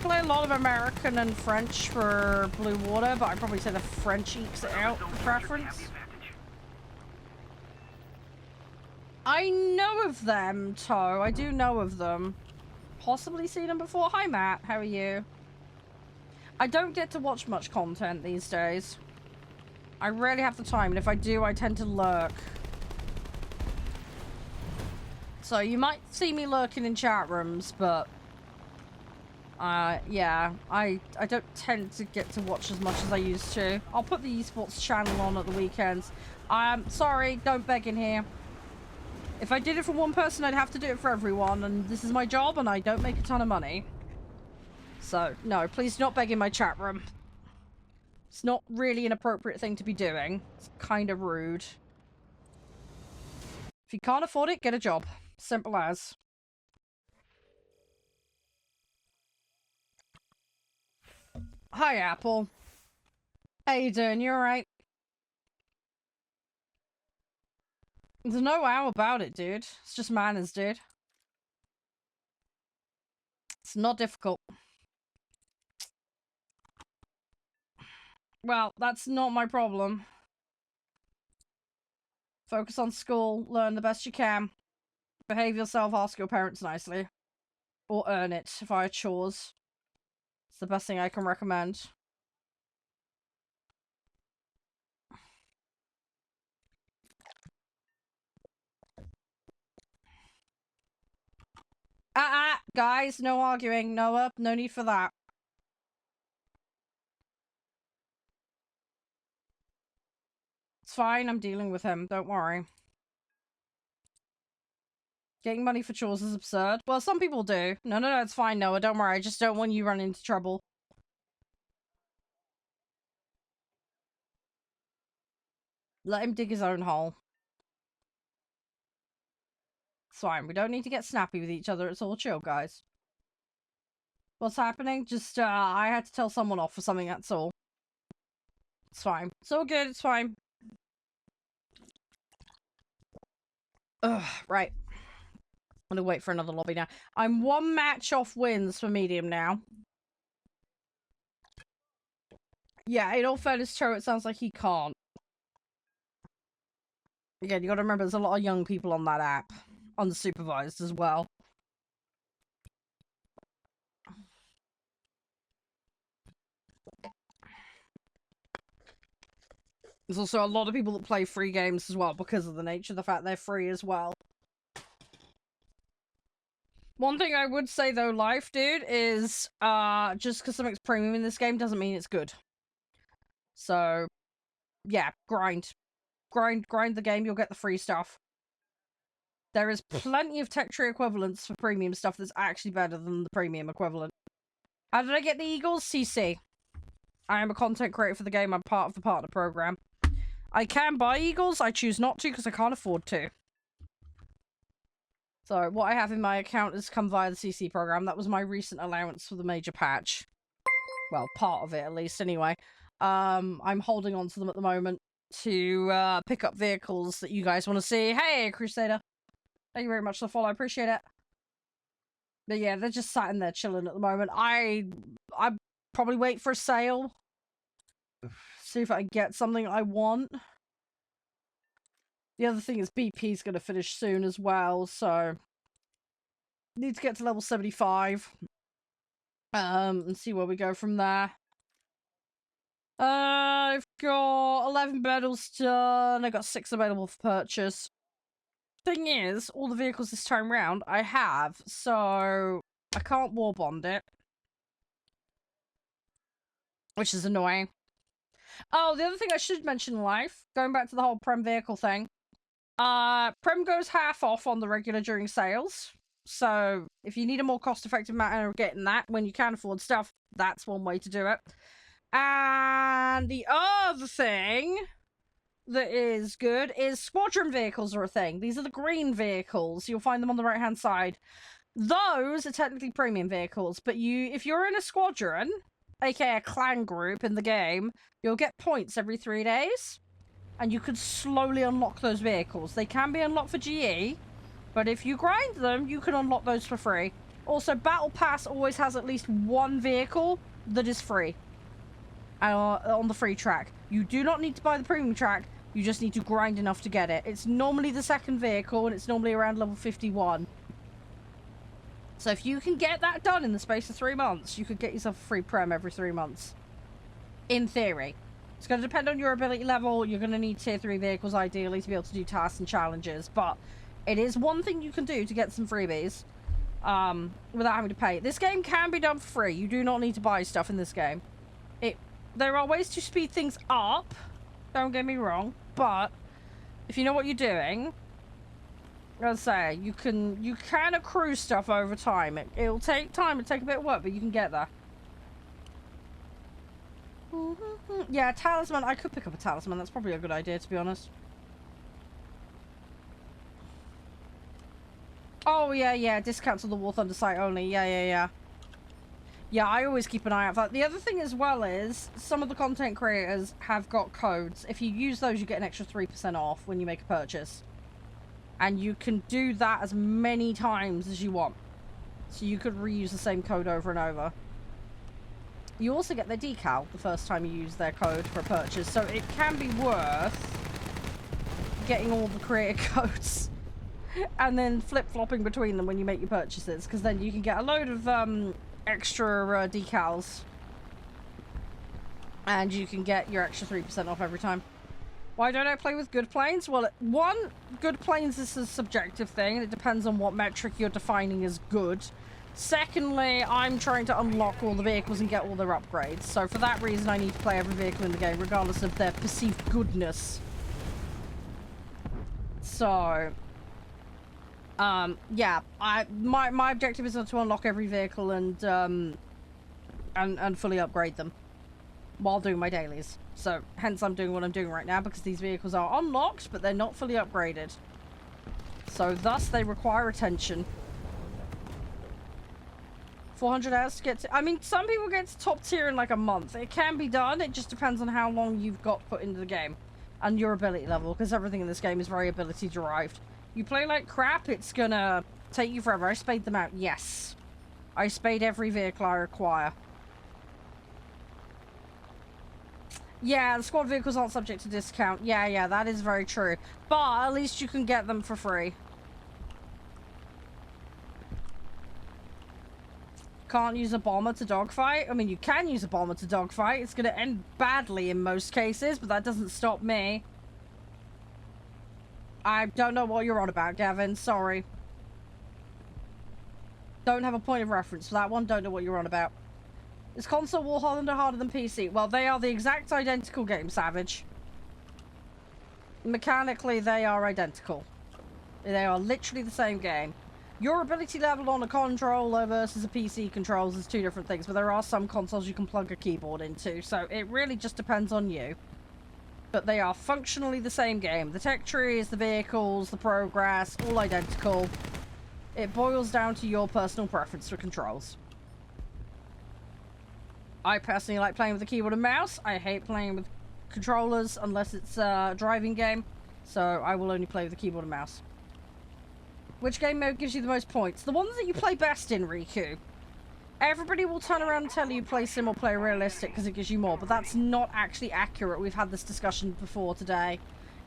play a lot of American and French for blue water, but I'd probably say the French ekes it out for preference. I know of them, Toe. I do know of them. Possibly seen them before. Hi, Matt. How are you? I don't get to watch much content these days. I rarely have the time, and if I do, I tend to lurk. So you might see me lurking in chat rooms, but yeah, I don't tend to get to watch as much as I used to. I'll put the esports channel on at the weekends. Sorry, don't beg in here. If I did it for one person, I'd have to do it for everyone, and this is my job, and I don't make a ton of money. So, no, please do not beg in my chat room. It's not really an appropriate thing to be doing. It's kind of rude. If you can't afford it, get a job. Simple as. Hi, Apple. How you doing? You alright? There's no how about it, dude. It's just manners, dude. It's not difficult. Well, that's not my problem. Focus on school, learn the best you can. Behave yourself, ask your parents nicely. Or earn it via chores. It's the best thing I can recommend. Guys, no arguing. No need for that. It's fine, I'm dealing with him, don't worry. Getting money for chores is absurd. Well, some people do. No, it's fine, Noah, don't worry. I just don't want you running into trouble. Let him dig his own hole. It's fine, we don't need to get snappy with each other. It's all chill, guys. What's happening? Just, I had to tell someone off for something, that's all. It's fine. It's all good, it's fine. Ugh, right. I'm gonna wait for another lobby now. I'm one match off wins for medium now. Yeah, in all fairness, Cho, it sounds like he can't. Again, you gotta remember there's a lot of young people on that app. Unsupervised as well. There's also a lot of people that play free games as well because of the nature of the fact they're free as well. One thing I would say though, life, dude, is just because something's premium in this game doesn't mean it's good. So, yeah, grind the game, you'll get the free stuff. There is plenty of tech tree equivalents for premium stuff that's actually better than the premium equivalent. How did I get the Eagles? CC. I am a content creator for the game. I'm part of the partner program. I can buy Eagles. I choose not to because I can't afford to. So what I have in my account has come via the CC program. That was my recent allowance for the major patch. Well, part of it at least anyway. I'm holding on to them at the moment to pick up vehicles that you guys want to see. Hey, Crusader. Thank you very much for the follow. I appreciate it. But yeah, they're just sat in there chilling at the moment. I probably wait for a sale. See if I can get something I want. The other thing is BP's going to finish soon as well, so need to get to level 75. And see where we go from there. I've got 11 medals done. I got 6 available for purchase. Thing is, all the vehicles this time round I have, so I can't war bond it. Which is annoying. Oh, the other thing I should mention live, going back to the whole Prem vehicle thing. Prem goes half off on the regular during sales. So, if you need a more cost-effective manner of getting that when you can afford stuff, that's one way to do it. And the other thing that is good is squadron vehicles are a thing. These are the green vehicles. You'll find them on the right-hand side. Those are technically premium vehicles, but if you're in a squadron, aka a clan group in the game, you'll get points every 3 days. And you can slowly unlock those vehicles. They can be unlocked for GE, but if you grind them, you can unlock those for free. Also, Battle Pass always has at least one vehicle that is free. On the free track. You do not need to buy the premium track, you just need to grind enough to get it. It's normally the second vehicle, and it's normally around level 51. So if you can get that done in the space of 3 months, you could get yourself a free Prem every 3 months. In theory. It's going to depend on your ability level. You're going to need tier 3 vehicles ideally to be able to do tasks and challenges, but it is one thing you can do to get some freebies without having to pay. This game can be done for free. You do not need to buy stuff in this game. There are ways to speed things up, don't get me wrong, but if you know what you're doing, as I say, you can accrue stuff over time. It'll take time, it'll take a bit of work, but you can get there. Yeah, talisman. I could pick up a talisman. That's probably a good idea, to be honest. Oh, yeah. Discounts on the warthunder site only. Yeah. Yeah, I always keep an eye out for that. The other thing as well is, some of the content creators have got codes. If you use those, you get an extra 3% off when you make a purchase. And you can do that as many times as you want. So you could reuse the same code over and over. You also get their decal the first time you use their code for a purchase. So it can be worth getting all the creator codes and then flip-flopping between them when you make your purchases. Because then you can get a load of extra decals. And you can get your extra 3% off every time. Why don't I play with good planes? Well, one, good planes is a subjective thing. And it depends on what metric you're defining as good. Secondly, I'm trying to unlock all the vehicles and get all their upgrades. So for that reason, I need to play every vehicle in the game, regardless of their perceived goodness. So, yeah, my objective is to unlock every vehicle and fully upgrade them while doing my dailies. So, hence I'm doing what I'm doing right now, because these vehicles are unlocked, but they're not fully upgraded. So, thus, they require attention. 400 hours to get to... I mean, some people get to top tier in like a month. It can be done. It just depends on how long you've got put into the game. And your ability level, because everything in this game is very ability derived. You play like crap, it's gonna take you forever. I spade them out. Yes. I spade every vehicle I require. Yeah, the squad vehicles aren't subject to discount. Yeah, that is very true. But at least you can get them for free. Can't use a bomber to dogfight. I mean, you can use a bomber to dogfight. It's going to end badly in most cases, but that doesn't stop me. I don't know what you're on about, Gavin. Sorry. Don't have a point of reference for that one. Don't know what you're on about. Is console warthunder harder than PC? Well, they are the exact identical game, Savage. Mechanically, they are identical. They are literally the same game. Your ability level on a controller versus a PC controls is two different things, but there are some consoles you can plug a keyboard into, so it really just depends on you. But they are functionally the same game. The tech trees, the vehicles, the progress, all identical. It boils down to your personal preference for controls. I personally like playing with the keyboard and mouse. I hate playing with controllers unless it's a driving game. So I will only play with the keyboard and mouse. Which game mode gives you the most points? The ones that you play best in, Riku. Everybody will turn around and tell you play sim or play realistic because it gives you more, but that's not actually accurate. We've had this discussion before today.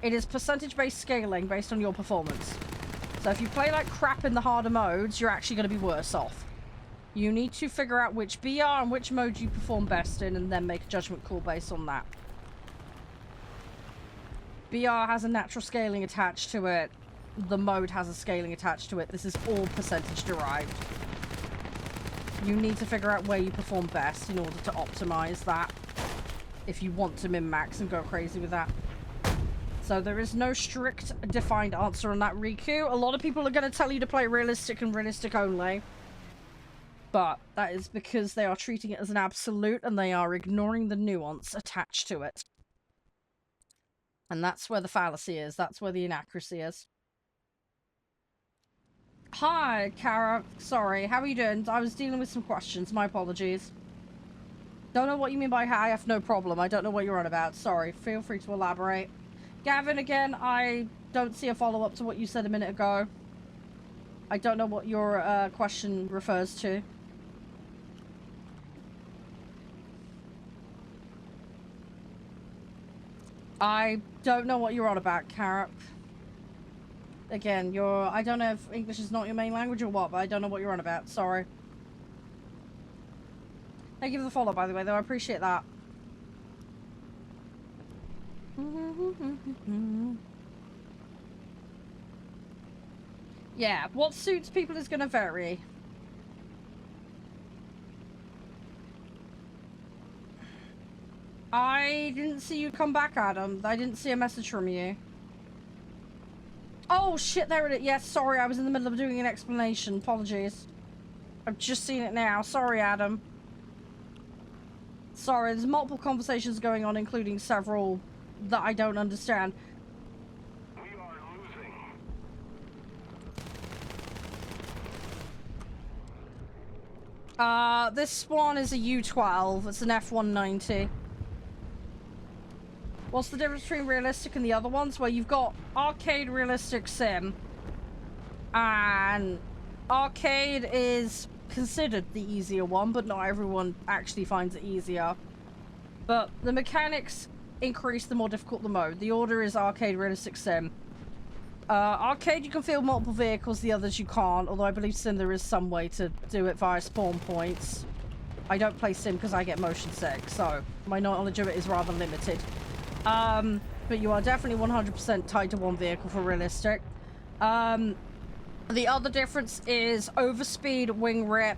It is percentage-based scaling based on your performance. So if you play like crap in the harder modes, you're actually going to be worse off. You need to figure out which BR and which mode you perform best in and then make a judgment call based on that. BR has a natural scaling attached to it. The mode has a scaling attached to it. This is all percentage derived. You need to figure out where you perform best in order to optimize that if you want to min-max and go crazy with that. So there is no strict defined answer on that, Riku. A lot of people are going to tell you to play realistic and realistic only. But that is because they are treating it as an absolute and they are ignoring the nuance attached to it. And that's where the fallacy is. That's where the inaccuracy is. Hi, Kara. Sorry, how are you doing? I was dealing with some questions. My apologies. Don't know what you mean by hi. I have no problem. I don't know what you're on about. Sorry. Feel free to elaborate. Gavin, again, I don't see a follow-up to what you said a minute ago. I don't know what your question refers to. I don't know what you're on about, Kara. Again, I don't know if English is not your main language or what, but I don't know what you're on about. Sorry. Thank you for the follow, by the way, though. I appreciate that. Yeah, what suits people is going to vary. I didn't see you come back, Adam. I didn't see a message from you. Oh, shit, there it is. Yes, sorry, I was in the middle of doing an explanation. Apologies. I've just seen it now. Sorry, Adam. Sorry, there's multiple conversations going on, including several that I don't understand. We are losing. This one is a U12. It's an F-190. What's the difference between realistic and the other ones? Well, you've got arcade realistic sim. And arcade is considered the easier one, but not everyone actually finds it easier. But the mechanics increase the more difficult the mode. The order is arcade realistic sim. Arcade you can field multiple vehicles, the others you can't, although I believe sim there is some way to do it via spawn points. I don't play sim because I get motion sick, so my knowledge of it is rather limited. But you are definitely 100% tied to one vehicle for realistic. The other difference is overspeed, wing rip,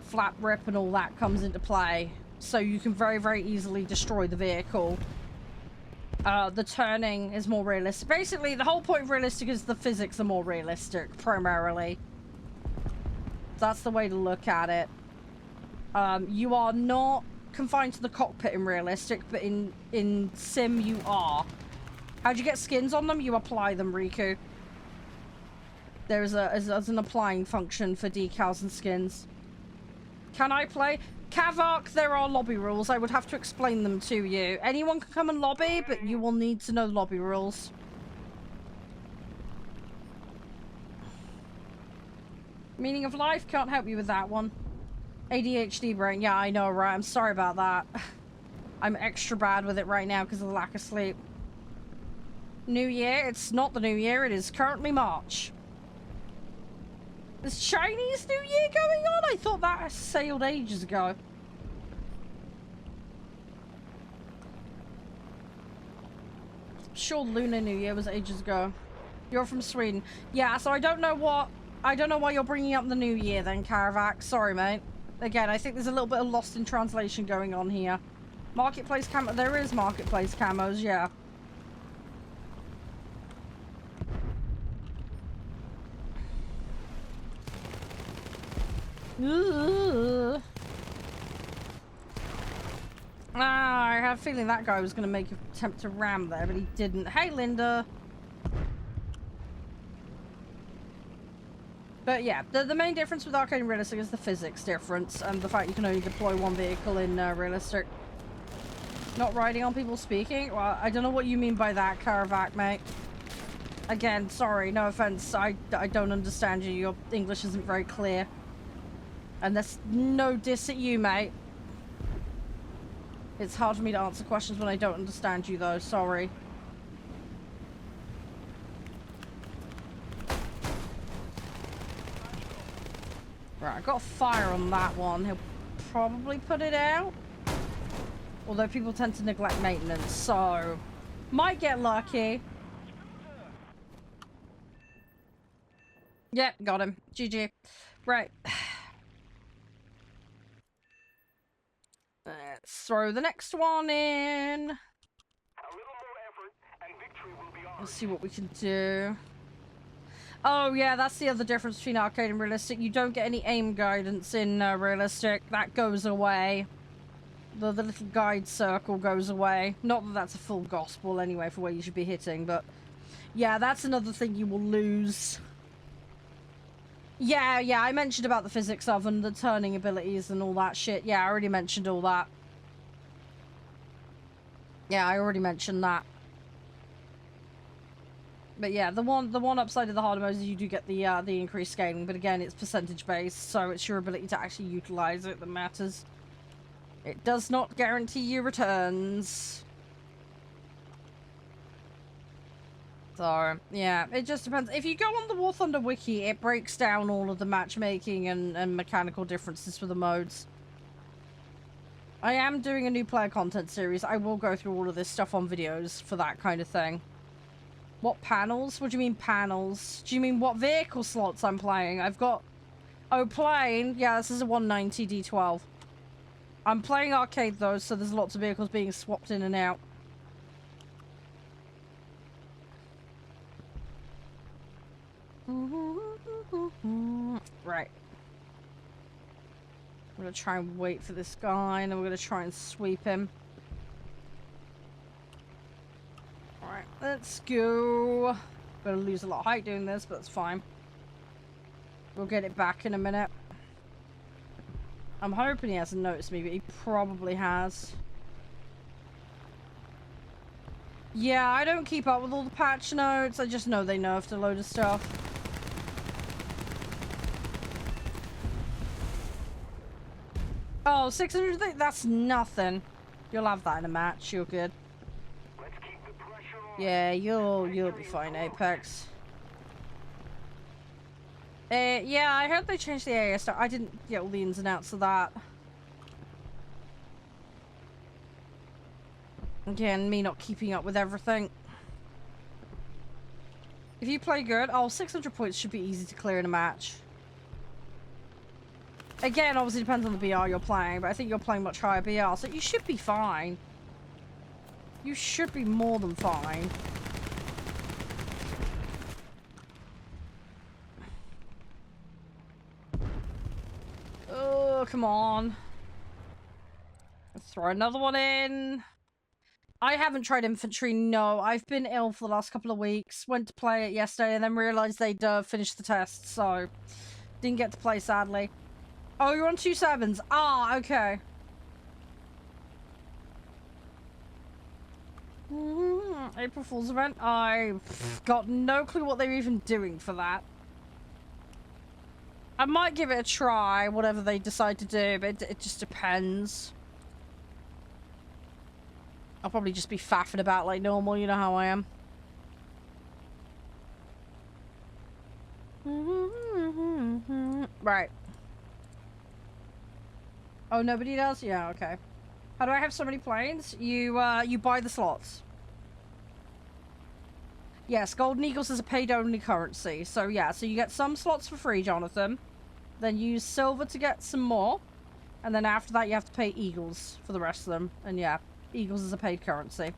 flap rip, and all that comes into play. So you can very, very easily destroy the vehicle. The turning is more realistic. Basically, the whole point of realistic is the physics are more realistic, primarily. That's the way to look at it. You are not confined to the cockpit in realistic, but in sim you are. How'd you get skins on them? You apply them, Riku. There's an applying function for decals and skins. Can I play? Kavak, there are lobby rules. I would have to explain them to you. Anyone can come and lobby, but you will need to know the lobby rules. Meaning of life? Can't help you with that one. ADHD brain. Yeah, I know, right? I'm sorry about that. I'm extra bad with it right now because of the lack of sleep. New Year? It's not the New Year. It is currently March. There's Chinese New Year going on? I thought that sailed ages ago. Sure, Lunar New Year was ages ago. You're from Sweden. Yeah, so I don't know why you're bringing up the New Year then, Karavac. Sorry, mate. Again, I think there's a little bit of lost in translation going on here. Marketplace camo. There is marketplace camos, yeah. I have a feeling that guy was going to make an attempt to ram there, but he didn't. Hey, Linda. But yeah, the main difference with arcade and realistic is the physics difference and the fact you can only deploy one vehicle in realistic. Not riding on people speaking? Well, I don't know what you mean by that, Karavac, mate. Again, sorry, no offense. I don't understand you. Your English isn't very clear. And there's no diss at you, mate. It's hard for me to answer questions when I don't understand you, though. Sorry. Right, I got fire on that one. He'll probably put it out. Although people tend to neglect maintenance, so... Might get lucky. Yep, got him. GG. Right. Let's throw the next one in. Let's see what we can do. Oh yeah, that's the other difference between arcade and realistic. You don't get any aim guidance in realistic. That goes away. The little guide circle goes away. Not that that's a full gospel anyway for where you should be hitting, but... Yeah, that's another thing you will lose. Yeah, I mentioned about the physics of and the turning abilities and all that shit. Yeah, I already mentioned all that. Yeah, I already mentioned that. But yeah, the one upside of the harder modes is you do get the increased scaling, but again, it's percentage based, so it's your ability to actually utilize it that matters. It does not guarantee you returns. So, yeah, it just depends. If you go on the warthunder wiki, it breaks down all of the matchmaking and mechanical differences for the modes. I am doing a new player content series. I will go through all of this stuff on videos for that kind of thing. What panels? What do you mean panels? Do you mean what vehicle slots I'm playing? I've got... Oh, plane. Yeah, this is a 190 D12. I'm playing arcade though, so there's lots of vehicles being swapped in and out. Right. I'm gonna try and wait for this guy, and then we're gonna try and sweep him. Alright, let's go. Gonna lose a lot of height doing this, but that's fine. We'll get it back in a minute. I'm hoping he hasn't noticed me, but he probably has. Yeah, I don't keep up with all the patch notes. I just know they nerfed a load of stuff. Oh, 600, that's nothing. You'll have that in a match. You're good. Yeah, you'll be fine, Apex. Yeah, I heard they changed the area stuff. I didn't get all the ins and outs of that. Again, me not keeping up with everything. If you play good, 600 points should be easy to clear in a match. Again, obviously depends on the BR you're playing, but I think you're playing much higher BR, so you should be fine. You should be more than fine. Oh, come on. Let's throw another one in. I haven't tried infantry, no. I've been ill for the last couple of weeks. Went to play it yesterday and then realised they'd finished the test, so... Didn't get to play, sadly. Oh, you're on 2.7s. Ah, okay. April Fool's event? I've got no clue what they're even doing for that. I might give it a try, whatever they decide to do, but it just depends. I'll probably just be faffing about like normal, you know how I am. Right. Oh, nobody does? Yeah, okay. How do I have so many planes? You buy the slots. Yes, Golden Eagles is a paid-only currency. So, yeah, so you get some slots for free, Jonathan. Then you use silver to get some more. And then after that, you have to pay Eagles for the rest of them. And, yeah, Eagles is a paid currency.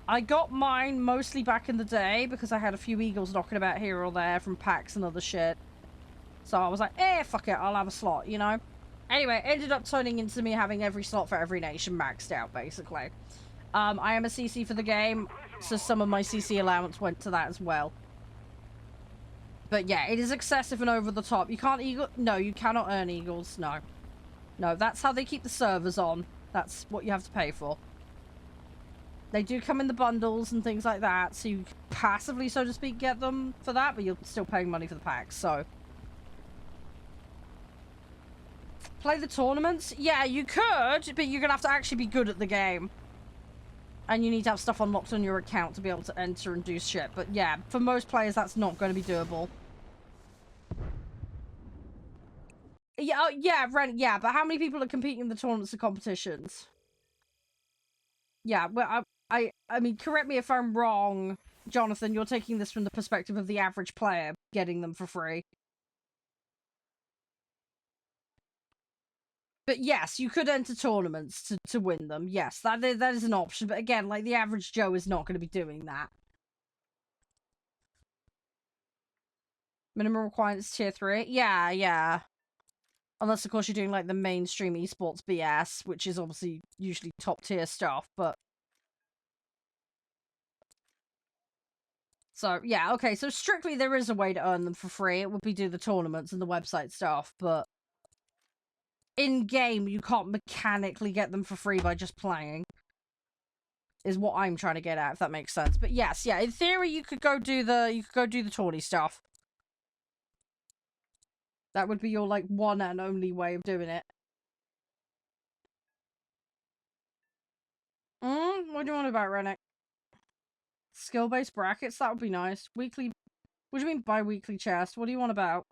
I got mine mostly back in the day because I had a few Eagles knocking about here or there from packs and other shit. So I was like, fuck it, I'll have a slot, you know? Anyway, it ended up turning into me having every slot for every nation maxed out, basically. I am a CC for the game, so some of my CC allowance went to that as well. But yeah, it is excessive and over the top. You can't eagle... No, you cannot earn eagles. No. No, that's how they keep the servers on. That's what you have to pay for. They do come in the bundles and things like that, so you passively, so to speak, get them for that, but you're still paying money for the packs, so... Play the tournaments? Yeah, you could, but you're gonna have to actually be good at the game. And you need to have stuff unlocked on your account to be able to enter and do shit. But yeah, for most players, that's not going to be doable. Yeah, yeah, Ren, yeah, but how many people are competing in the tournaments and competitions? Yeah, well, I mean, correct me if I'm wrong, Jonathan, you're taking this from the perspective of the average player getting them for free. But yes, you could enter tournaments to win them. Yes, that is an option. But again, like, the average Joe is not going to be doing that. Minimum requirements tier 3? Yeah, yeah. Unless, of course, you're doing, like, the mainstream esports BS, which is obviously usually top tier stuff, but... So, yeah, okay, so strictly there is a way to earn them for free. It would be do the tournaments and the website stuff, but... in-game, you can't mechanically get them for free by just playing. Is what I'm trying to get at, if that makes sense. But yes, yeah, in theory, you could go do the tourney stuff. That would be your, like, one and only way of doing it. What do you want about, Rennick? Skill-based brackets? That would be nice. Weekly... What do you mean bi-weekly chest? What do you want about?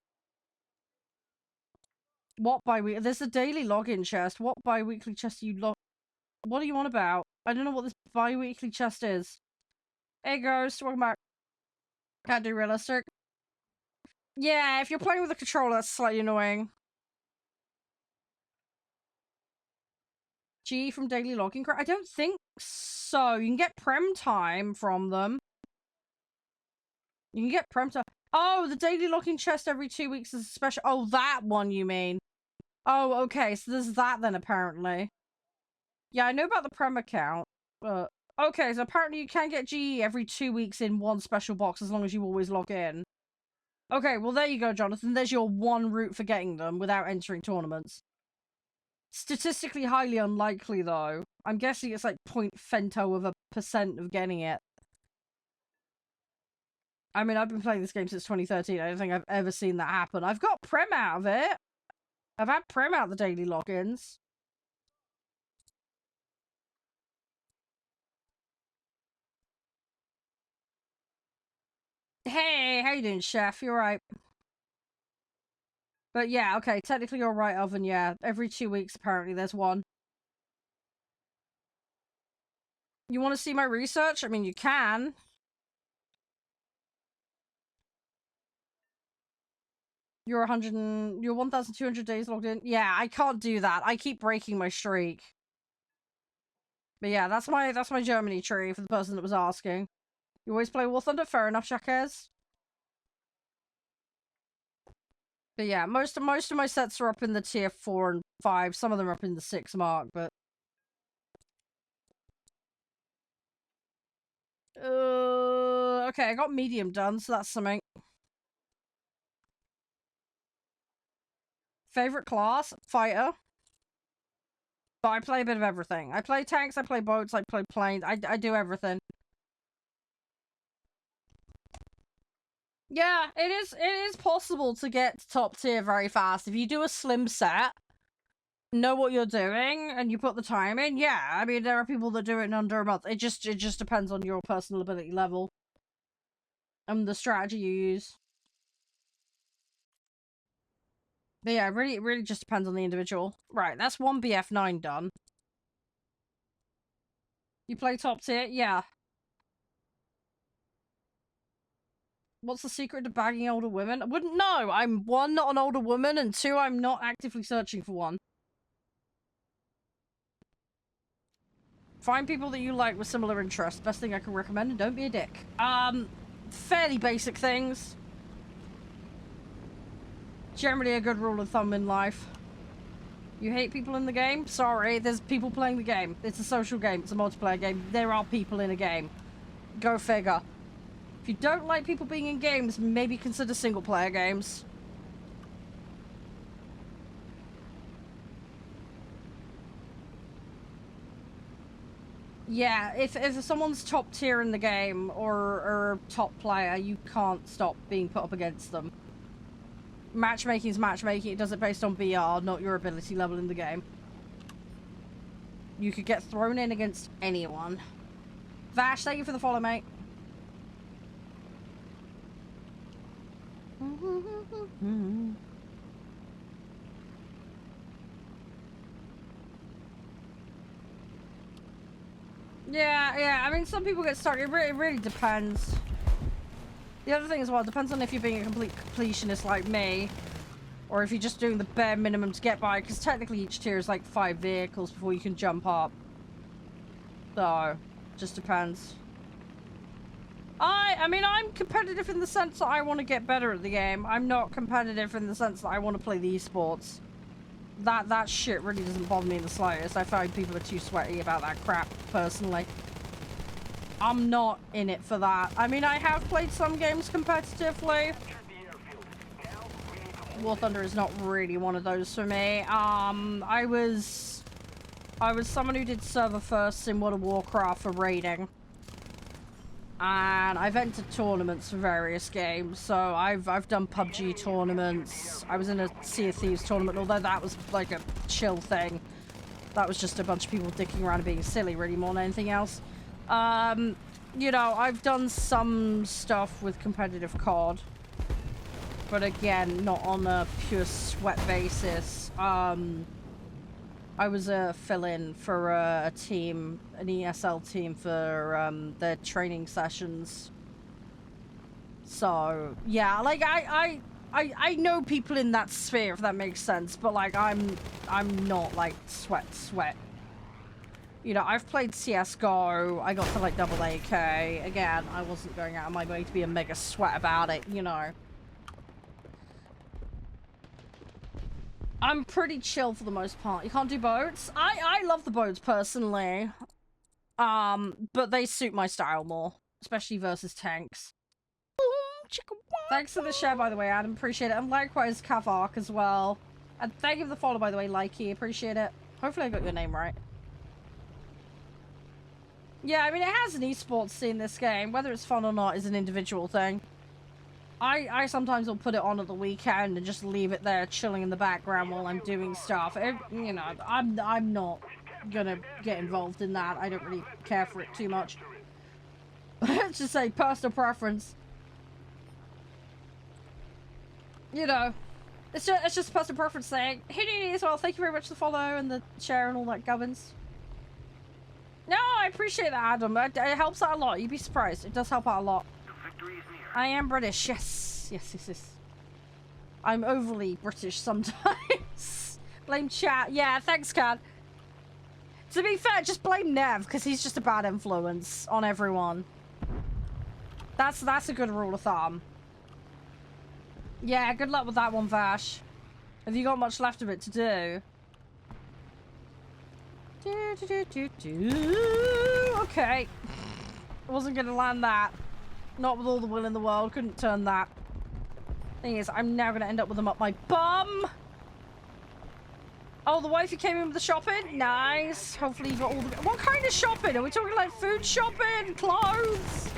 What bi-weekly? There's a daily login chest. What bi-weekly chest do you log... What do you want about? I don't know what this bi-weekly chest is. Hey, Ghost. Welcome back. Can't do realistic. Yeah, if you're playing with a controller, that's slightly annoying. G from daily login? I don't think so. You can get prem time from them. You can get prem time. Oh, the daily login chest every 2 weeks is a special... Oh, that one you mean. Oh, okay. So there's that then, apparently. Yeah, I know about the prem account, but... Okay, so apparently you can get GE every 2 weeks in one special box as long as you always log in. Okay, well there you go, Jonathan. There's your one route for getting them without entering tournaments. Statistically highly unlikely, though. I'm guessing it's like 0.femto% of getting it. I mean, I've been playing this game since 2013. I don't think I've ever seen that happen. I've got prem out of it. I've had prem out of the daily logins. Hey, how you doing, Chef? You alright? But yeah, okay, technically you're right, Oven, yeah. Every 2 weeks, apparently, there's one. You want to see my research? I mean, you can. You're 1,200 days logged in. Yeah, I can't do that. I keep breaking my streak. But yeah, that's my Germany tree for the person that was asking. You always play warthunder? Fair enough, Shakez. But yeah, most of my sets are up in the tier 4 and 5. Some of them are up in the 6 mark, but... Okay, I got medium done, so that's something. Favorite class? Fighter. But I play a bit of everything. I play tanks, I play boats, I play planes. I do everything. Yeah, it is possible to get top tier very fast. If you do a slim set, know what you're doing, and you put the time in, yeah. I mean, there are people that do it in under a month. It just depends on your personal ability level. And the strategy you use. But yeah, it really just depends on the individual. Right, that's one BF9 done. You play top tier? Yeah. What's the secret to bagging older women? I wouldn't know. I'm one, not an older woman, and two, I'm not actively searching for one. Find people that you like with similar interests. Best thing I can recommend, and don't be a dick. Fairly basic things. Generally a good rule of thumb in life. You hate people in the game? Sorry, there's people playing the game. It's a social game, it's a multiplayer game. There are people in a game. Go figure. If you don't like people being in games, maybe consider single-player games. Yeah, if someone's top tier in the game or top player, you can't stop being put up against them. Matchmaking is matchmaking. It does it based on BR, not your ability level in the game. You could get thrown in against anyone. Vash, thank you for the follow, mate. Yeah, I mean, some people get stuck. It really depends. The other thing as well, it depends on if you're being a complete completionist like me, or if you're just doing the bare minimum to get by, because technically each tier is like 5 vehicles before you can jump up. So, just depends. I mean, I'm competitive in the sense that I want to get better at the game. I'm not competitive in the sense that I want to play the esports. That shit really doesn't bother me in the slightest. I find people are too sweaty about that crap, personally. I'm not in it for that. I mean, I have played some games competitively. Warthunder is not really one of those for me. I was someone who did server firsts in World of Warcraft for raiding. And I've entered tournaments for various games, so I've done PUBG tournaments. I was in a Sea of Thieves tournament, although that was like a chill thing. That was just a bunch of people dicking around and being silly, really, more than anything else. You know, I've done some stuff with competitive COD, but again, not on a pure sweat basis. I was a fill-in for a team, an ESL team for their training sessions. So yeah, like I know people in that sphere, if that makes sense, but like I'm not like sweat. You know, I've played CS:GO. I got to like double AK. Again, I wasn't going out of my way to be a mega sweat about it, you know. I'm pretty chill for the most part. You can't do boats? I love the boats personally. But they suit my style more, especially versus tanks. Thanks for the share, by the way, Adam. Appreciate it. And likewise, Kavark as well. And thank you for the follow, by the way, Likey. Appreciate it. Hopefully I got your name right. Yeah, I mean, it has an esports scene, this game. Whether it's fun or not is an individual thing. I sometimes will put it on at the weekend and just leave it there chilling in the background while I'm doing stuff. You know, I'm not gonna get involved in that. I don't really care for it too much. Let's just say personal preference. You know, it's just a personal preference thing. Hey, as well, thank you very much for the follow and the share and all that gubbins. No, I appreciate that, Adam. It helps out a lot. You'd be surprised. It does help out a lot. I am British, yes. I'm overly British sometimes. Blame chat. Yeah, thanks, Cat. To be fair, just blame Nev, because he's just a bad influence on everyone. That's a good rule of thumb. Yeah, good luck with that one, Vash. Have you got much left of it to do? Okay. I wasn't gonna land that. Not with all the will in the world. Couldn't turn that. Thing is, I'm now going to end up with them up my bum. Oh, the wifey came in with the shopping? Nice. Hopefully you got all the... What kind of shopping? Are we talking like food shopping? Clothes?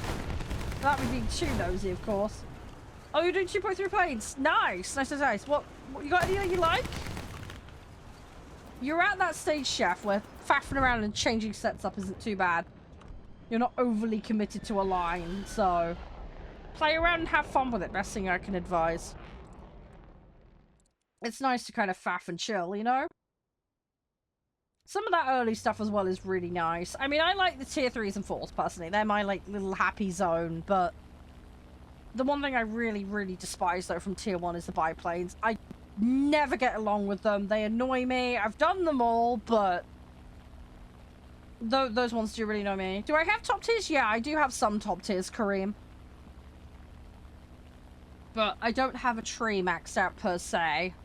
That would be too nosy, of course. Oh, you're doing 2.3 planes? Nice. Nice. What you got any that you like? You're at that stage, chef, where faffing around and changing sets up isn't too bad. You're not overly committed to a line, so play around and have fun with it. Best thing I can advise. It's nice to kind of faff and chill, you know? Some of that early stuff as well is really nice. I mean, I like the tier 3s and 4s, personally. They're my, like, little happy zone, but the one thing I really, really despise, though, from tier 1 is the biplanes. I never get along with them. They annoy me. I've done them all, but... Those ones do really annoy me. Do I have top tiers? Yeah, I do have some top tiers, Kareem. But I don't have a tree maxed out per se.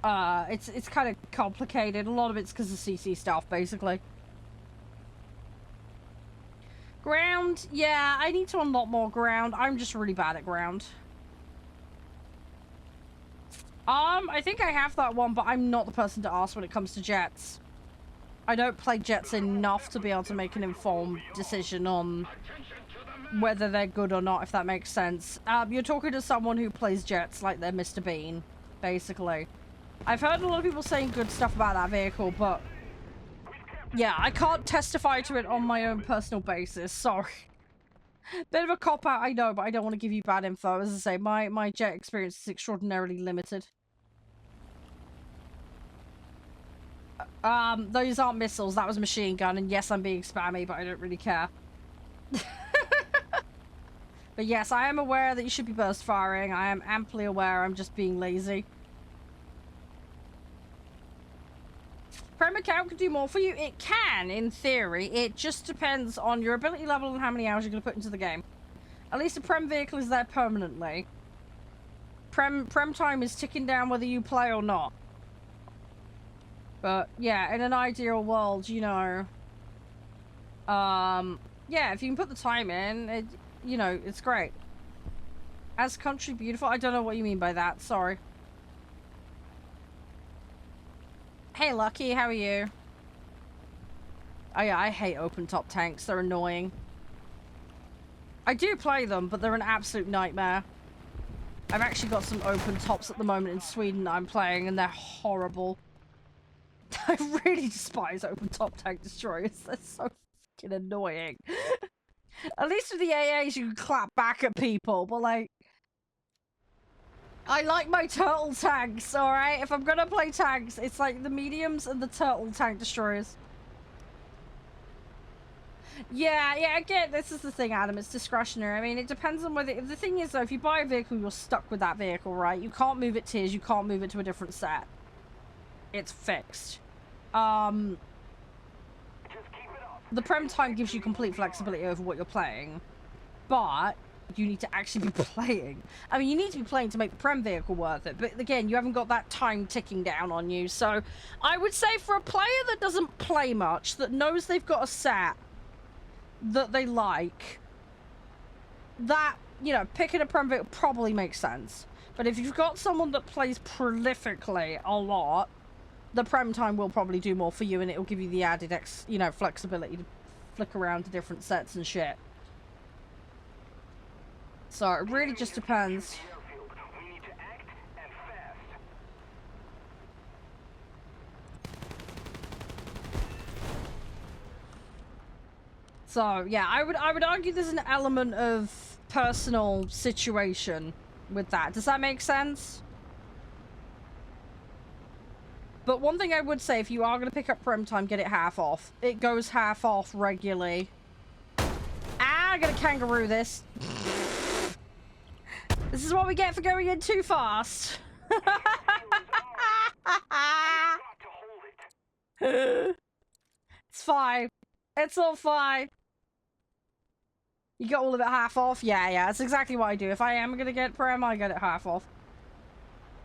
It's kind of complicated. A lot of it's because of CC stuff, basically. Ground, yeah, I need to unlock more ground. I'm just really bad at ground. I think I have that one, but I'm not the person to ask when it comes to jets. I don't play jets enough to be able to make an informed decision on whether they're good or not, if that makes sense. You're talking to someone who plays jets like they're Mr. Bean, basically. I've heard a lot of people saying good stuff about that vehicle, but yeah, I can't testify to it on my own personal basis. Sorry. Bit of a cop-out, I know, but I don't want to give you bad info. As I say, my jet experience is extraordinarily limited. Those aren't missiles. That was a machine gun, and yes, I'm being spammy, but I don't really care. But yes, I am aware that you should be burst firing. I am amply aware I'm just being lazy. Prem account can do more for you. It can, in theory. It just depends on your ability level and how many hours you're going to put into the game. At least a Prem vehicle is there permanently. Prem time is ticking down whether you play or not. But, yeah, in an ideal world, you know... yeah, if you can put the time in, you know, it's great. As country beautiful? I don't know what you mean by that. Sorry. Hey, Lucky, how are you? Oh, yeah, I hate open-top tanks. They're annoying. I do play them, but they're an absolute nightmare. I've actually got some open-tops at the moment in Sweden that I'm playing, and they're horrible. I really despise open-top tank destroyers. They're so fucking annoying. At least with the AAs, you can clap back at people, but, like... I like my turtle tanks, alright? If I'm gonna play tanks, it's like the mediums and the turtle tank destroyers. Yeah, again, this is the thing, Adam. It's discretionary. I mean, it depends on whether... The thing is, though, if you buy a vehicle, you're stuck with that vehicle, right? You can't move it tiers. You can't move it to a different set. It's fixed. The Prem time gives you complete flexibility over what you're playing. But... you need to actually be playing. I mean, you need to be playing to make the Prem vehicle worth it, but again, you haven't got that time ticking down on you, so I would say for a player that doesn't play much, that knows they've got a set that they like, that, you know, picking a Prem vehicle probably makes sense. But if you've got someone that plays prolifically a lot, the Prem time will probably do more for you, and it'll give you the added, you know, flexibility to flick around to different sets and shit. So it really just depends. So yeah, I would argue there's an element of personal situation with that. Does that make sense? But one thing I would say, if you are going to pick up Prem time, get it half off. It goes half off regularly. Ah, I'm going to kangaroo this. This is what we get for going in too fast. It's fine. It's all fine. You got all of it half off? Yeah, that's exactly what I do. If I am going to get Prem, I get it half off.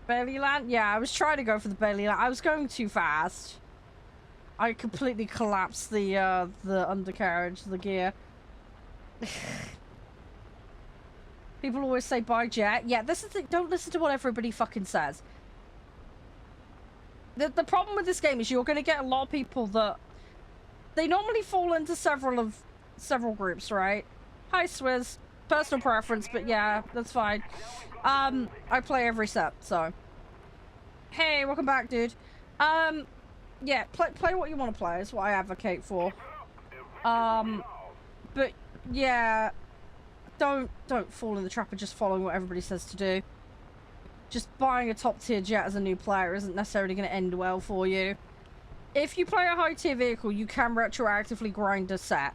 Bailey Land? Yeah, I was trying to go for the Bailey Land. I was going too fast. I completely collapsed the undercarriage, the gear. People always say buy jet. Yeah, this is the, don't listen to what everybody fucking says. The problem with this game is you're going to get a lot of people that they normally fall into several groups, right? Hi, Swizz. Personal preference, but yeah, that's fine. I play every set, so. Hey, welcome back, dude. Yeah, play what you want to play is what I advocate for. But yeah, don't fall in the trap of just following what everybody says to do. Just buying a top tier jet as a new player isn't necessarily going to end well for you. If you play a high tier vehicle, you can retroactively grind a set,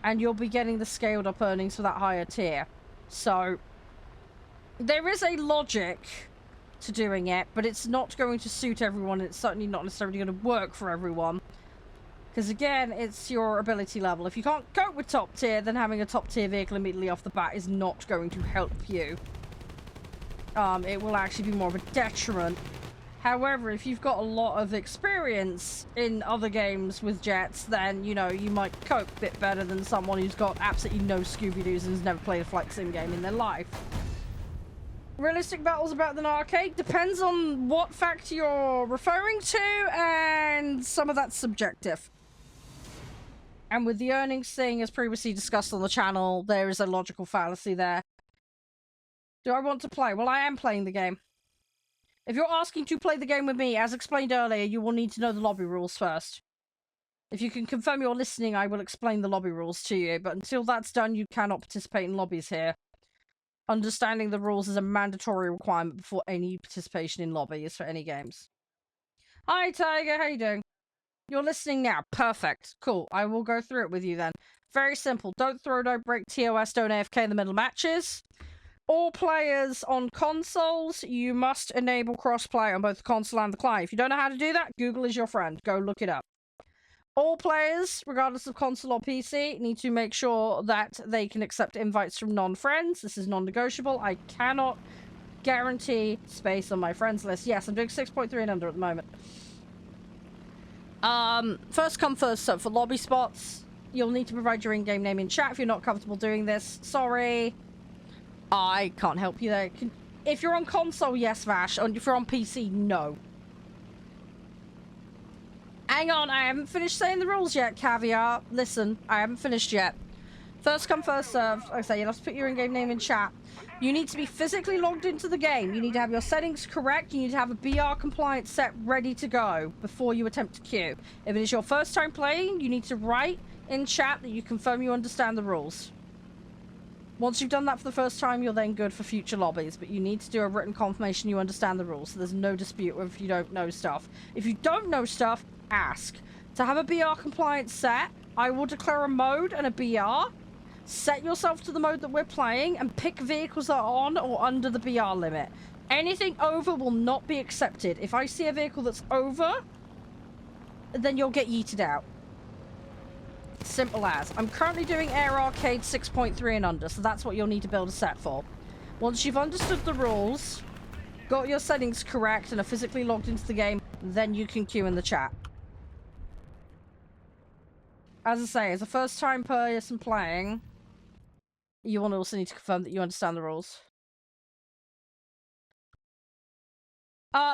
and you'll be getting the scaled up earnings for that higher tier. So there is a logic to doing it, but it's not going to suit everyone. It's certainly not necessarily going to work for everyone. Because again, it's your ability level. If you can't cope with top tier, then having a top tier vehicle immediately off the bat is not going to help you. It will actually be more of a detriment However, if you've got a lot of experience in other games with jets, then, you know, you might cope a bit better than someone who's got absolutely no Scooby-Doos and has never played a flight sim game in their life. Realistic battles are better than arcade? Depends on what factor you're referring to, and some of that's subjective. And with the earnings thing, as previously discussed on the channel, there is a logical fallacy there. Do I want to play? Well, I am playing the game. If you're asking to play the game with me, as explained earlier, you will need to know the lobby rules first. If you can confirm you're listening, I will explain the lobby rules to you, but until that's done, you cannot participate in lobbies here. Understanding the rules is a mandatory requirement before any participation in lobbies for any games. Hi, Tiger, how you doing? You're listening now. Perfect. Cool. I will go through it with you then. Very simple. Don't throw, don't break, TOS, don't AFK in the middle of matches. All players on consoles, you must enable crossplay on both the console and the client. If you don't know how to do that, Google is your friend. Go look it up. All players, regardless of console or PC, need to make sure that they can accept invites from non-friends. This is non-negotiable. I cannot guarantee space on my friends list. Yes, I'm doing 6.3 and under at the moment. First come, first serve for lobby spots. You'll need to provide your in-game name in chat if you're not comfortable doing this. Sorry. I can't help you there. If you're on console, yes, Vash. And if you're on PC, no. Hang on, I haven't finished saying the rules yet, Caviar. Listen, I haven't finished yet. First come, first serve. Like I say, you'll have to put your in-game name in chat. You need to be physically logged into the game. You need to have your settings correct. You need to have a BR compliant set ready to go before you attempt to queue. If it is your first time playing, you need to write in chat that you confirm you understand the rules. Once you've done that for the first time, you're then good for future lobbies, but you need to do a written confirmation you understand the rules, so there's no dispute if you don't know stuff. If you don't know stuff, ask. To have a BR compliant set, I will declare a mode and a BR. Set yourself to the mode that we're playing and pick vehicles that are on or under the BR limit. Anything over will not be accepted. If I see a vehicle that's over, then you'll get yeeted out. Simple as. I'm currently doing Air Arcade 6.3 and under, so that's what you'll need to build a set for. Once you've understood the rules, got your settings correct, and are physically logged into the game, then you can queue in the chat. As I say, as a first-time person playing, you will also need to confirm that you understand the rules.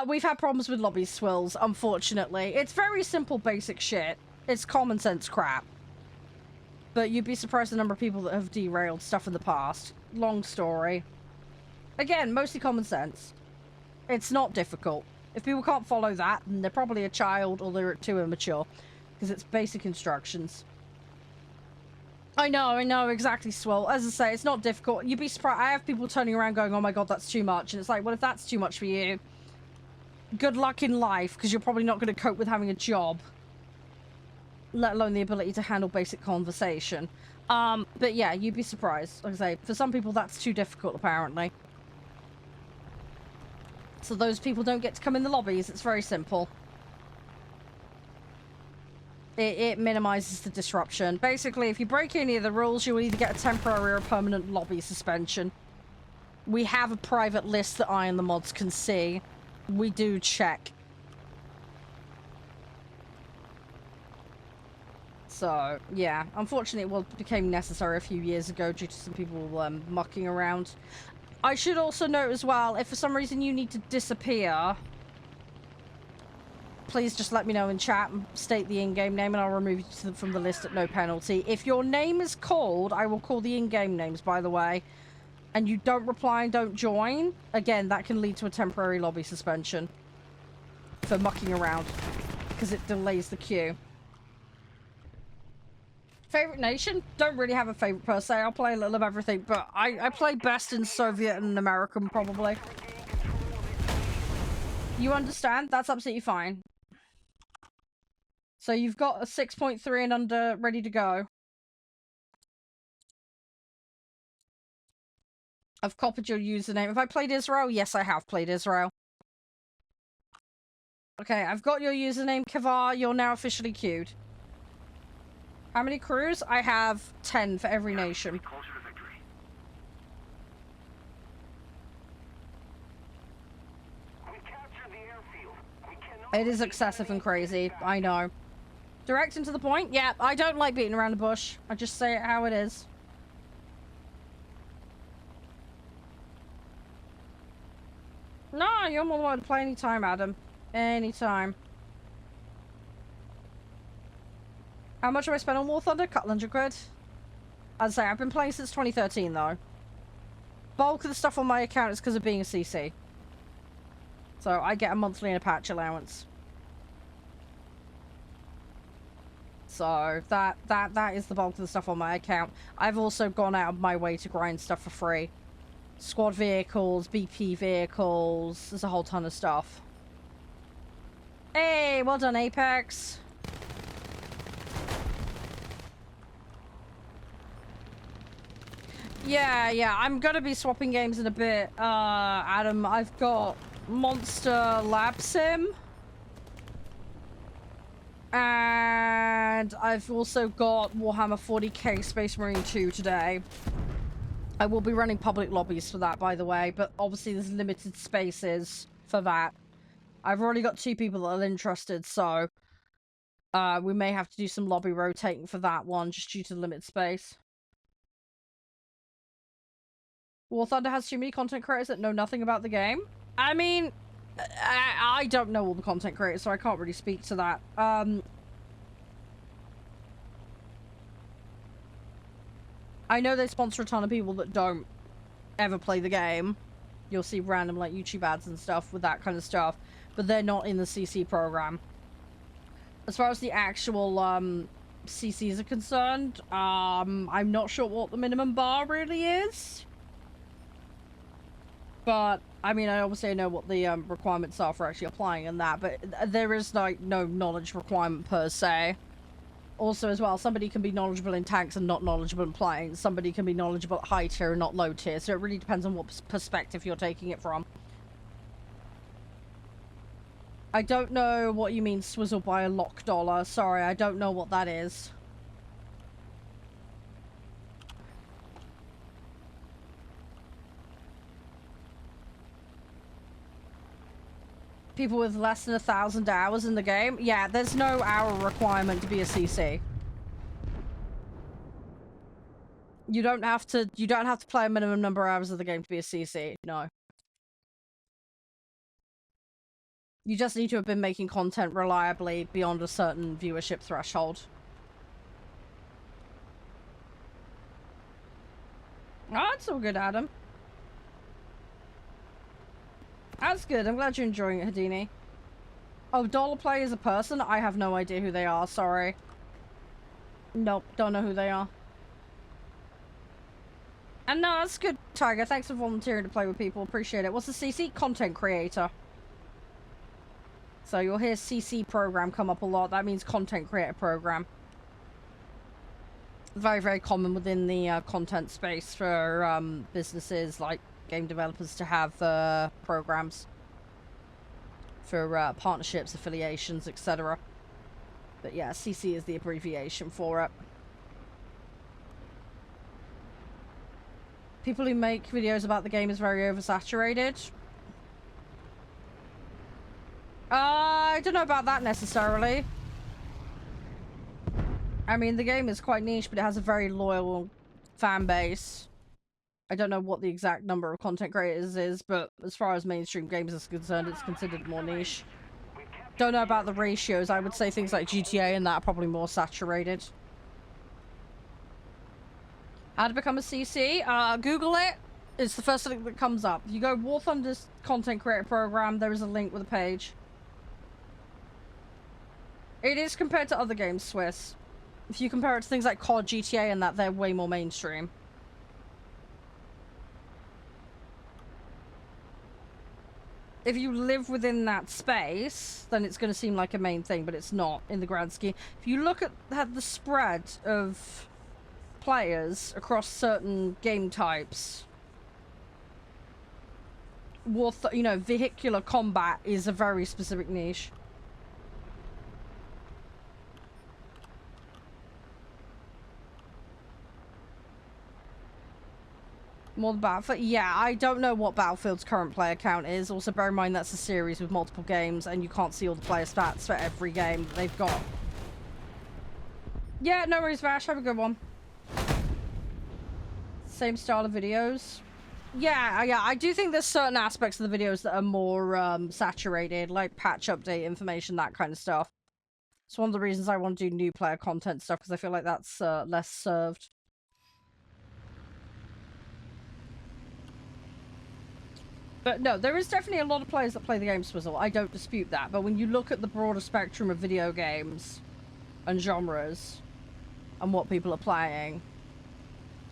We've had problems with lobby swills, unfortunately. It's very simple, basic shit. It's common sense crap. But you'd be surprised the number of people that have derailed stuff in the past. Long story. Again, mostly common sense. It's not difficult. If people can't follow that, then they're probably a child or they're too immature. Because it's basic instructions. I know, exactly, Swell. As I say, it's not difficult. You'd be surprised. I have people turning around going, oh my god, that's too much. And it's like, well, if that's too much for you, good luck in life, because you're probably not going to cope with having a job. Let alone the ability to handle basic conversation. But yeah, you'd be surprised. Like I say, for some people that's too difficult, apparently. So those people don't get to come in the lobbies. It's very simple. It minimizes the disruption. Basically, if you break any of the rules, you will either get a temporary or a permanent lobby suspension. We have a private list that I and the mods can see. We do check. So, yeah. Unfortunately, it became necessary a few years ago due to some people mucking around. I should also note as well, if for some reason you need to disappear, please just let me know in chat and state the in-game name and I'll remove you from the list at no penalty. If your name is called, I will call the in-game names, by the way, and you don't reply and don't join, again, that can lead to a temporary lobby suspension for mucking around because it delays the queue. Favorite nation? Don't really have a favorite per se. I'll play a little of everything, but I play best in Soviet and American, probably. You understand? That's absolutely fine. So you've got a 6.3 and under ready to go. I've copied your username. Have I played Israel? Yes, I have played Israel. Okay, I've got your username, Kavar. You're now officially queued. How many crews? I have 10 for every nation. It is excessive and crazy, I know. Direct and to the point? Yeah, I don't like beating around the bush. I just say it how it is. No, you're more than welcome to play anytime, Adam. Anytime. How much have I spent on War Thunder? Couple £100. I'd say I've been playing since 2013, though. Bulk of the stuff on my account is because of being a CC. So I get a monthly and a patch allowance. So that is the bulk of the stuff on my account. I've also gone out of my way to grind stuff for free. Squad vehicles, BP vehicles, there's a whole ton of stuff. Hey, well done, Apex. Yeah, I'm gonna be swapping games in a bit. Adam, I've got Monster Lab Sim. And I've also got Warhammer 40k Space Marine 2 today. I will be running public lobbies for that, by the way, but obviously there's limited spaces for that. I've already got 2 people that are interested, so we may have to do some lobby rotating for that one, just due to the limited space. War Thunder has too many content creators that know nothing about the game. I mean, I don't know all the content creators, so I can't really speak to that. I know they sponsor a ton of people that don't ever play the game. You'll see random like YouTube ads and stuff with that kind of stuff, but they're not in the CC program. As far as the actual CCs are concerned, I'm not sure what the minimum bar really is. But, I mean, I obviously know what the requirements are for actually applying in that, but there is, like, no knowledge requirement per se. Also, as well, somebody can be knowledgeable in tanks and not knowledgeable in planes. Somebody can be knowledgeable at high tier and not low tier, so it really depends on what perspective you're taking it from. I don't know what you mean swizzle by a lock dollar. Sorry, I don't know what that is. People with less than 1,000 hours in the game? Yeah, there's no hour requirement to be a CC. You don't have to play a minimum number of hours of the game to be a CC, no. You just need to have been making content reliably beyond a certain viewership threshold. Oh, that's all good, Adam. That's good. I'm glad you're enjoying it, Houdini. Oh, Dollar Play is a person? I have no idea who they are, sorry. Nope, don't know who they are. And no, that's good, Tiger. Thanks for volunteering to play with people. Appreciate it. What's the CC? Content creator. So you'll hear CC program come up a lot. That means content creator program. Very, very common within the content space for businesses like game developers to have programs for partnerships, affiliations, etc. But yeah, CC is the abbreviation for it. People who make videos about the game is very oversaturated. I don't know about that necessarily. I mean, the game is quite niche, but it has a very loyal fan base. I don't know what the exact number of content creators is, but as far as mainstream games is concerned, it's considered more niche. Don't know about the ratios. I would say things like GTA and that are probably more saturated. How to become a CC? Google it. It's the first thing that comes up. If you go War Thunder's content creator program, there is a link with a page. It is compared to other games, Swiss. If you compare it to things like COD, GTA and that, they're way more mainstream. If you live within that space, then it's going to seem like a main thing, but it's not in the grand scheme. If you look at the spread of players across certain game types, vehicular combat is a very specific niche. More than Battlefield? Yeah, I don't know what Battlefield's current player count is. Also, bear in mind that's a series with multiple games, and you can't see all the player stats for every game they've got. Yeah, no worries, Vash. Have a good one. Same style of videos. Yeah, I do think there's certain aspects of the videos that are more saturated, like patch update information, that kind of stuff. It's one of the reasons I want to do new player content stuff, because I feel like that's less served. But no, there is definitely a lot of players that play the game, Swizzle. I don't dispute that. But when you look at the broader spectrum of video games and genres and what people are playing,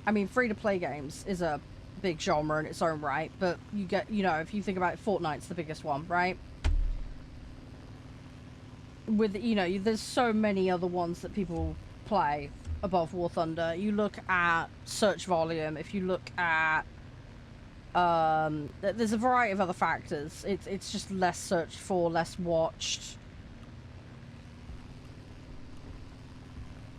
I mean, free-to-play games is a big genre in its own right. But you get, you know, if you think about it, Fortnite's the biggest one, right? With, you know, there's so many other ones that people play above War Thunder. You look at search volume, if you look at there's a variety of other factors. It's just less searched for, less watched.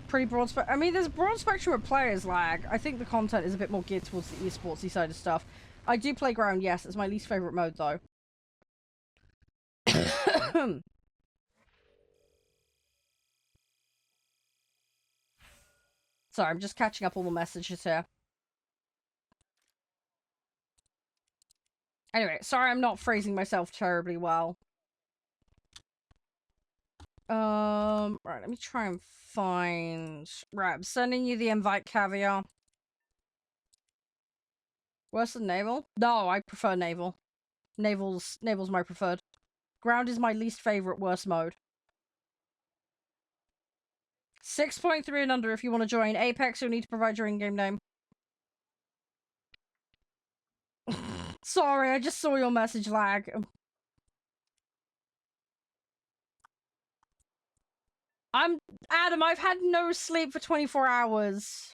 Pretty broad spectrum. I mean, there's a broad spectrum of players, lag. I think the content is a bit more geared towards the esportsy side of stuff. I do play ground, yes. It's my least favorite mode, though. Sorry, I'm just catching up all the messages here. Anyway, sorry I'm not phrasing myself terribly well. Right, let me try and find... Right, I'm sending you the invite, Caviar. Worse than Naval? No, I prefer Naval. Naval's my preferred. Ground is my least favorite worst mode. 6.3 and under if you want to join. Apex, you'll need to provide your in-game name. Sorry, I just saw your message, lag. Adam, I've had no sleep for 24 hours.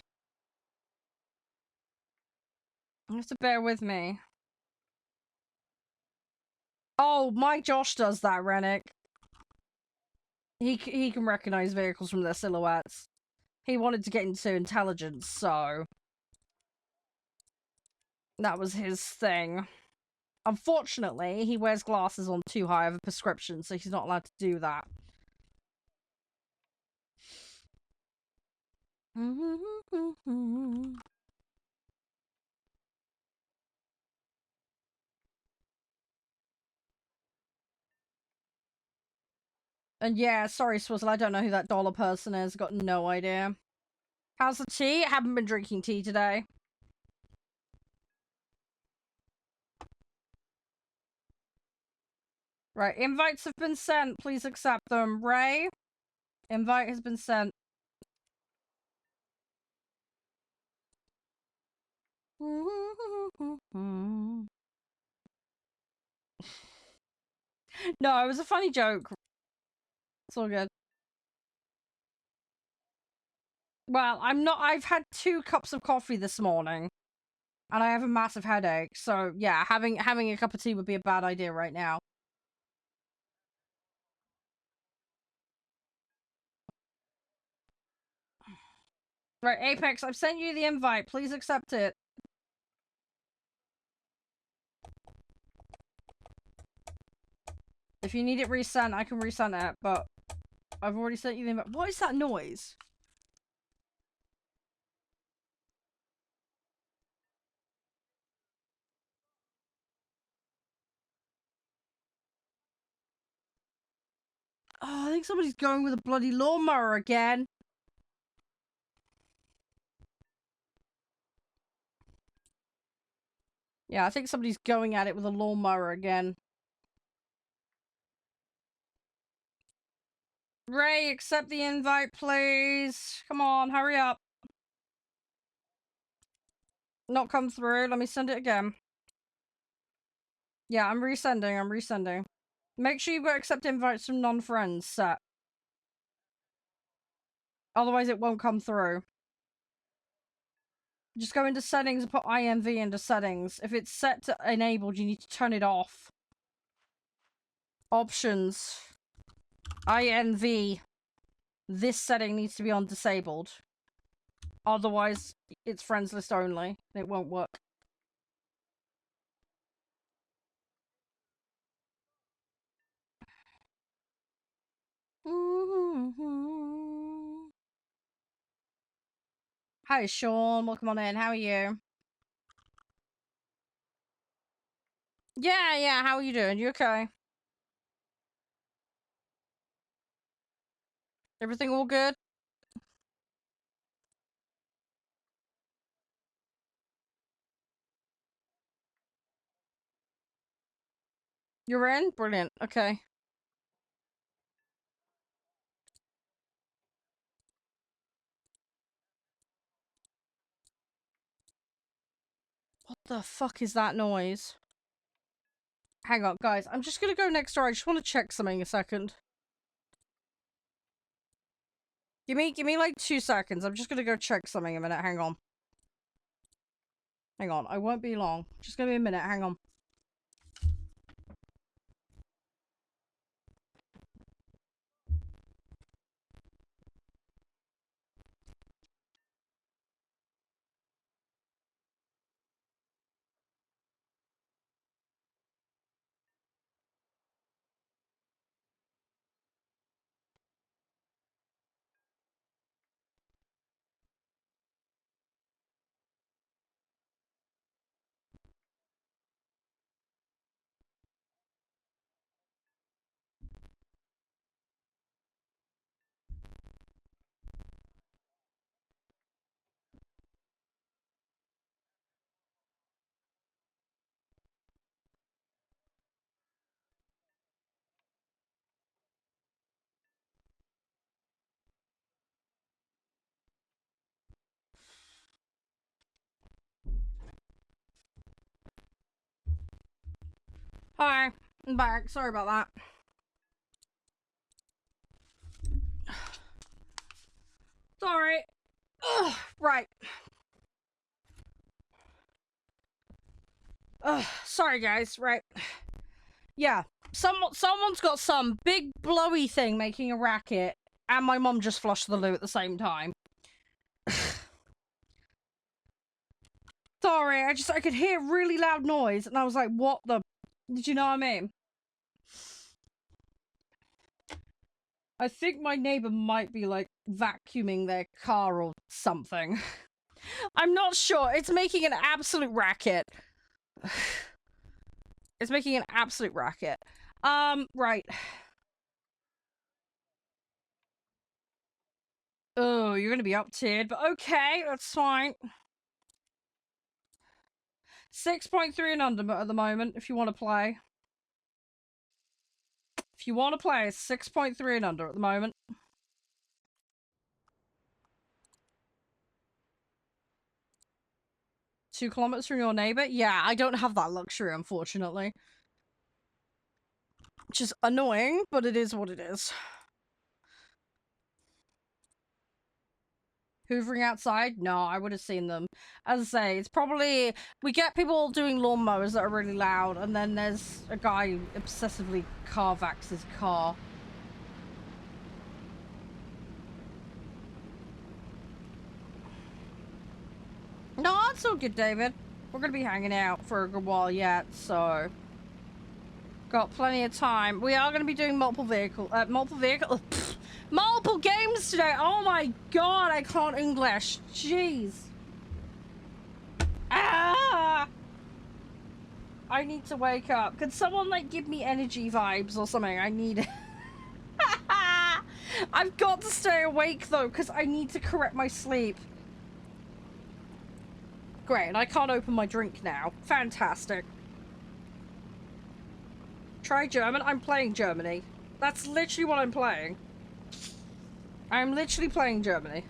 You have to bear with me. Oh, my Josh does that, Rennick. He can recognize vehicles from their silhouettes. He wanted to get into intelligence, so... that was his thing. Unfortunately, he wears glasses on too high of a prescription, so he's not allowed to do that. And yeah, sorry, Swizzle, I don't know who that dollar person is. Got no idea. How's the tea? I haven't been drinking tea today. Right, invites have been sent. Please accept them. Ray, invite has been sent. No, it was a funny joke. It's all good. Well, I've had 2 cups of coffee this morning. And I have a massive headache. So, yeah, having a cup of tea would be a bad idea right now. Right, Apex, I've sent you the invite. Please accept it. If you need it resent, I can resend it, but I've already sent you the invite. What is that noise? Oh, I think somebody's going with a bloody lawnmower again. Yeah, I think somebody's going at it with a lawnmower again. Ray, accept the invite, please. Come on, hurry up. Not come through. Let me send it again. Yeah, I'm resending. Make sure you've got accept invites from non-friends set. Otherwise it won't come through. Just go into settings and put INV into settings. If it's set to enabled, you need to turn it off. Options. INV. This setting needs to be on disabled. Otherwise, it's friends list only. It won't work. Hi, Sean. Welcome on in. How are you? Yeah. How are you doing? You okay? Everything all good? You're in? Brilliant. Okay. What the fuck is that noise? Hang on, guys. I'm just gonna go next door. I just want to check something a second. Give me like 2 seconds. I'm just gonna go check something a minute. Hang on. Hang on. I won't be long. Just gonna be a minute. Hang on. Hi. I'm back. Sorry about that. Sorry. Ugh, right. Sorry guys. Right. Yeah. Someone's got some big blowy thing making a racket, and my mom just flushed the loo at the same time. Sorry, I could hear really loud noise, and I was like, what the... Did you know what I mean? I think my neighbor might be, like, vacuuming their car or something. I'm not sure. It's making an absolute racket. It's making an absolute racket. Right. Oh, you're gonna be up-tiered, but okay, that's fine. 6.3 and under at the moment, if you want to play. If you want to play, 6.3 and under at the moment. Two kilometers from your neighbor? Yeah, I don't have that luxury, unfortunately. Which is annoying, but it is what it is. Hoovering outside? No, I would have seen them. As I say, it's probably... We get people doing lawnmowers that are really loud, and then there's a guy who obsessively car-vacs his car. No, it's all good, David. We're gonna be hanging out for a good while yet, so... Got plenty of time. We are gonna be doing multiple multiple games today! Oh my god, I can't English! Jeez! Ah! I need to wake up. Could someone, like, give me energy vibes or something? I need it. I've got to stay awake, though, because I need to correct my sleep. Great, and I can't open my drink now. Fantastic. Try German? I'm playing Germany. That's literally what I'm playing. I'm literally playing Germany.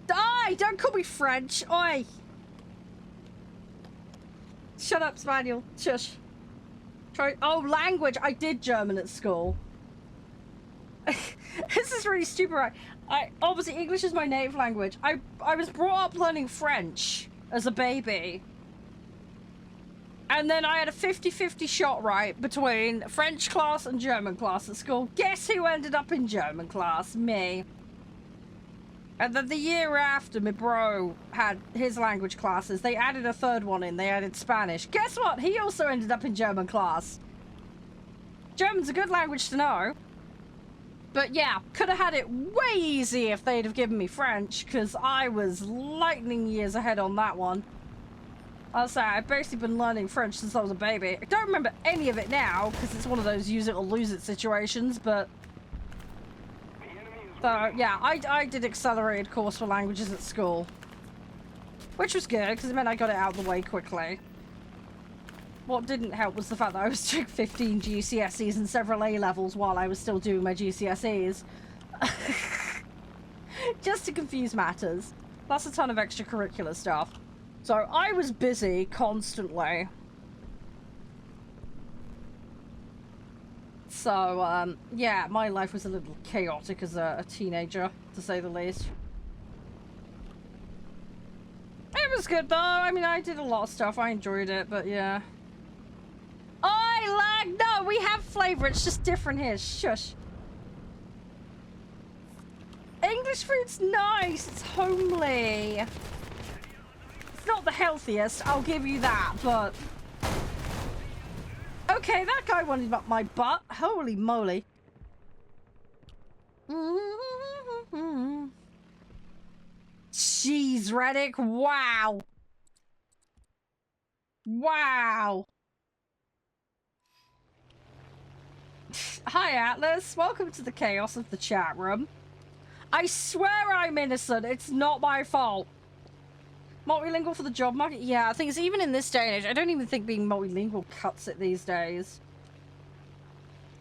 Die! Don't call me French! Oi! Shut up, Spaniel. Shush. Try. Oh, language! I did German at school. This is really stupid, right? Obviously, English is my native language. I was brought up learning French as a baby. And then I had a 50-50 shot, right, between French class and German class at school. Guess who ended up in German class? Me. And then the year after, my bro had his language classes. They added a third one in. They added Spanish. Guess what? He also ended up in German class. German's a good language to know. But yeah, could have had it way easier if they'd have given me French, because I was lightning years ahead on that one. I'll say I've basically been learning French since I was a baby. I don't remember any of it now, because it's one of those use it or lose it situations, but... yeah, I did accelerated course for languages at school. Which was good, because it meant I got it out of the way quickly. What didn't help was the fact that I was doing 15 GCSEs and several A-levels while I was still doing my GCSEs. Just to confuse matters. That's a ton of extracurricular stuff. So I was busy constantly. So, yeah, my life was a little chaotic as a teenager, to say the least. It was good, though. I mean, I did a lot of stuff. I enjoyed it, but yeah. I like... No, we have flavor. It's just different here. Shush. English food's nice. It's homely. It's not the healthiest, I'll give you that, but... Okay, that guy wanted up my butt. Holy moly. Jeez, Reddick. Wow. Wow. Hi, Atlas. Welcome to the chaos of the chat room. I swear I'm innocent. It's not my fault. Multilingual for the job market? Yeah, I think it's even in this day and age. I don't even think being multilingual cuts it these days.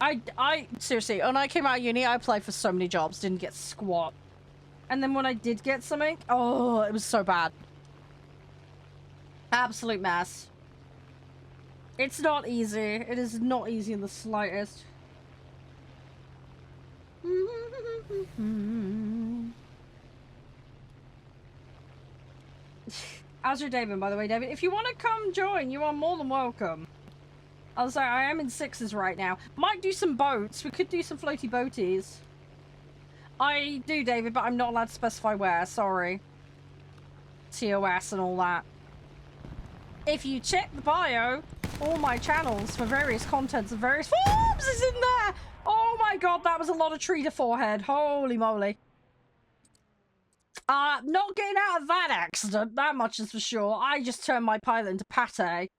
I seriously, when I came out of uni, I applied for so many jobs, didn't get squat. And then when I did get something, oh, it was so bad. Absolute mess. It's not easy. It is not easy in the slightest. How's your day been, by the way, David? If you want to come join, you are more than welcome. I'll say I am in 6s right now. Might do some boats. We could do some floaty boaties. I do, David, but I'm not allowed to specify where. Sorry. TOS and all that. If you check the bio, all my channels for various contents of various forms is in there. Oh my god, that was a lot of tree to forehead. Holy moly. Not getting out of that accident, that much is for sure. I just turned my pilot into pate.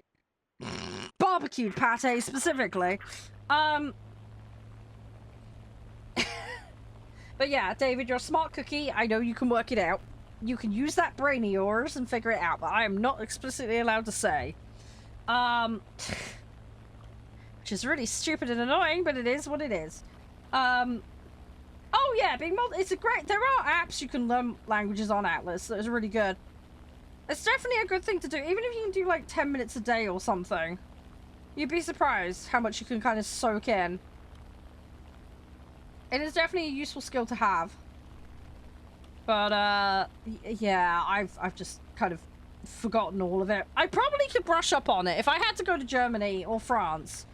Barbecued pate, specifically. But yeah, David, you're a smart cookie. I know you can work it out. You can use that brain of yours and figure it out, but I am not explicitly allowed to say. Which is really stupid and annoying, but it is what it is. Oh yeah, it's a great... There are apps you can learn languages on Atlas that is really good. It's definitely a good thing to do, even if you can do like 10 minutes a day or something. You'd be surprised how much you can kind of soak in. It is definitely a useful skill to have. But, yeah, I've just kind of forgotten all of it. I probably could brush up on it. If I had to go to Germany or France,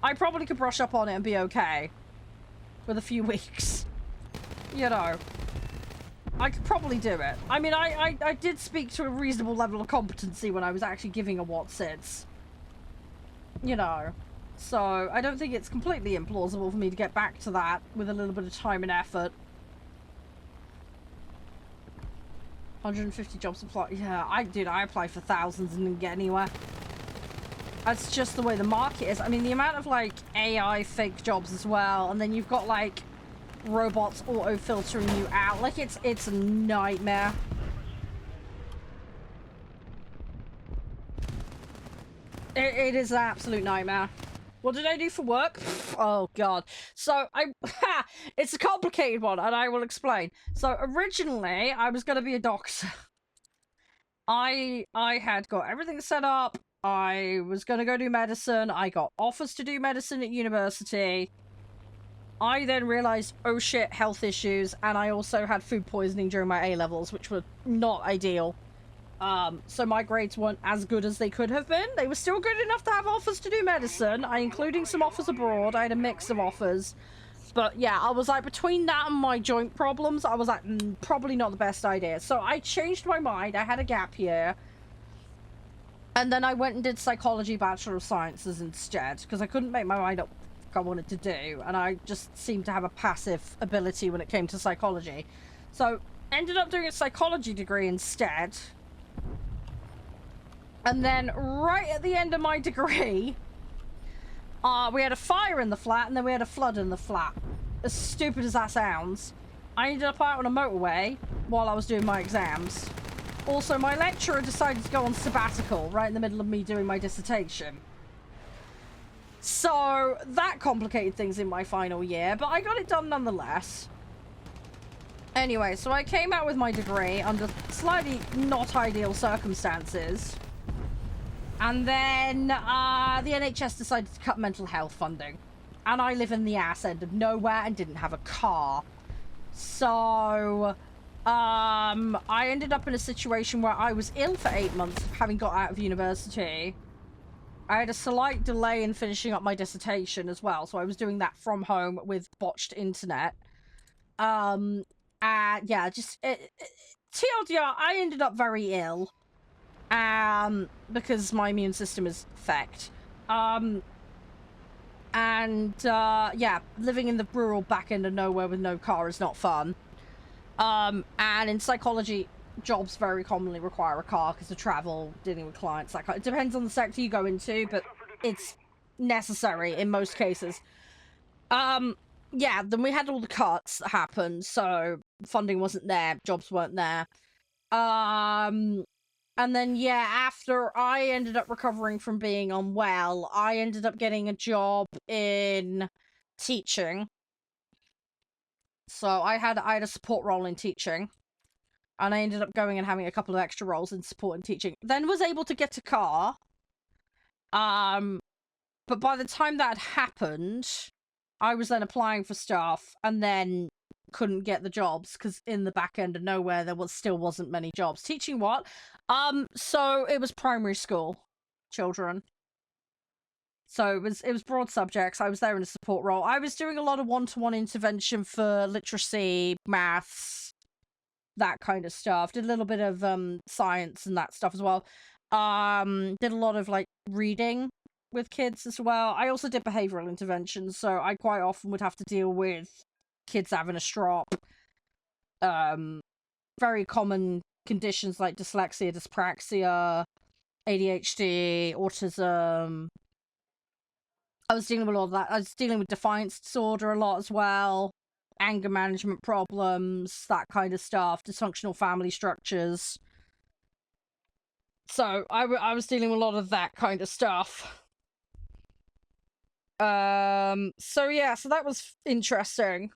I probably could brush up on it and be okay. With a few weeks. You know. I could probably do it. I mean, I did speak to a reasonable level of competency when I was actually giving a what's-its. You know. So, I don't think it's completely implausible for me to get back to that with a little bit of time and effort. 150 jobs applied. Yeah, I apply for thousands and didn't get anywhere. That's just the way the market is. I mean, the amount of, like, AI fake jobs as well, and then you've got, like, robots auto-filtering you out. Like, it's a nightmare. It is an absolute nightmare. What did I do for work? Oh, God. So, it's a complicated one, and I will explain. So, originally, I was going to be a doctor. I had got everything set up. I was going to go do medicine. I got offers to do medicine at university. I then realized, oh shit, health issues. And I also had food poisoning during my A-levels, which were not ideal. So my grades weren't as good as they could have been. They were still good enough to have offers to do medicine. Including some offers abroad. I had a mix of offers. But yeah, I was like, between that and my joint problems, I was like, probably not the best idea. So I changed my mind. I had a gap year. And then I went and did psychology, Bachelor of Sciences instead. Because I couldn't make my mind up I wanted to do, and I just seemed to have a passive ability when it came to psychology. So, ended up doing a psychology degree instead. And then, right at the end of my degree, we had a fire in the flat, and then we had a flood in the flat. As stupid as that sounds, I ended up out on a motorway while I was doing my exams. Also, my lecturer decided to go on sabbatical right in the middle of me doing my dissertation. So, that complicated things in my final year, but I got it done nonetheless. Anyway, so I came out with my degree under slightly not ideal circumstances. And then, the NHS decided to cut mental health funding. And I live in the ass end of nowhere and didn't have a car. So, I ended up in a situation where I was ill for 8 months, having got out of university. I had a slight delay in finishing up my dissertation as well, so I was doing that from home with botched internet. Yeah, just TLDR, I ended up very ill, because my immune system is fecked. Yeah, living in the rural back end of nowhere with no car is not fun. And in psychology, jobs very commonly require a car because of travel, dealing with clients, that kind. It depends on the sector you go into, but it's necessary in most cases. Yeah, then we had all the cuts that happened, so funding wasn't there, jobs weren't there. And then, yeah, after I ended up recovering from being unwell, I ended up getting a job in teaching. So I had a support role in teaching. And I ended up going and having a couple of extra roles in support and teaching. Then was able to get a car. But by the time that happened, I was then applying for stuff and then couldn't get the jobs because in the back end of nowhere there still wasn't many jobs. Teaching what? So it was primary school children. So it was broad subjects. I was there in a support role. I was doing a lot of one-to-one intervention for literacy, maths, that kind of stuff. Did a little bit of science and that stuff as well. Did a lot of like reading with kids as well. I also did behavioral interventions, so I quite often would have to deal with kids having a strop. Very common conditions like dyslexia, dyspraxia, ADHD, autism. I was dealing with all of that. I was dealing with defiance disorder a lot as well. Anger management problems, that kind of stuff. Dysfunctional family structures. So, I was dealing with a lot of that kind of stuff. So yeah, so that was interesting.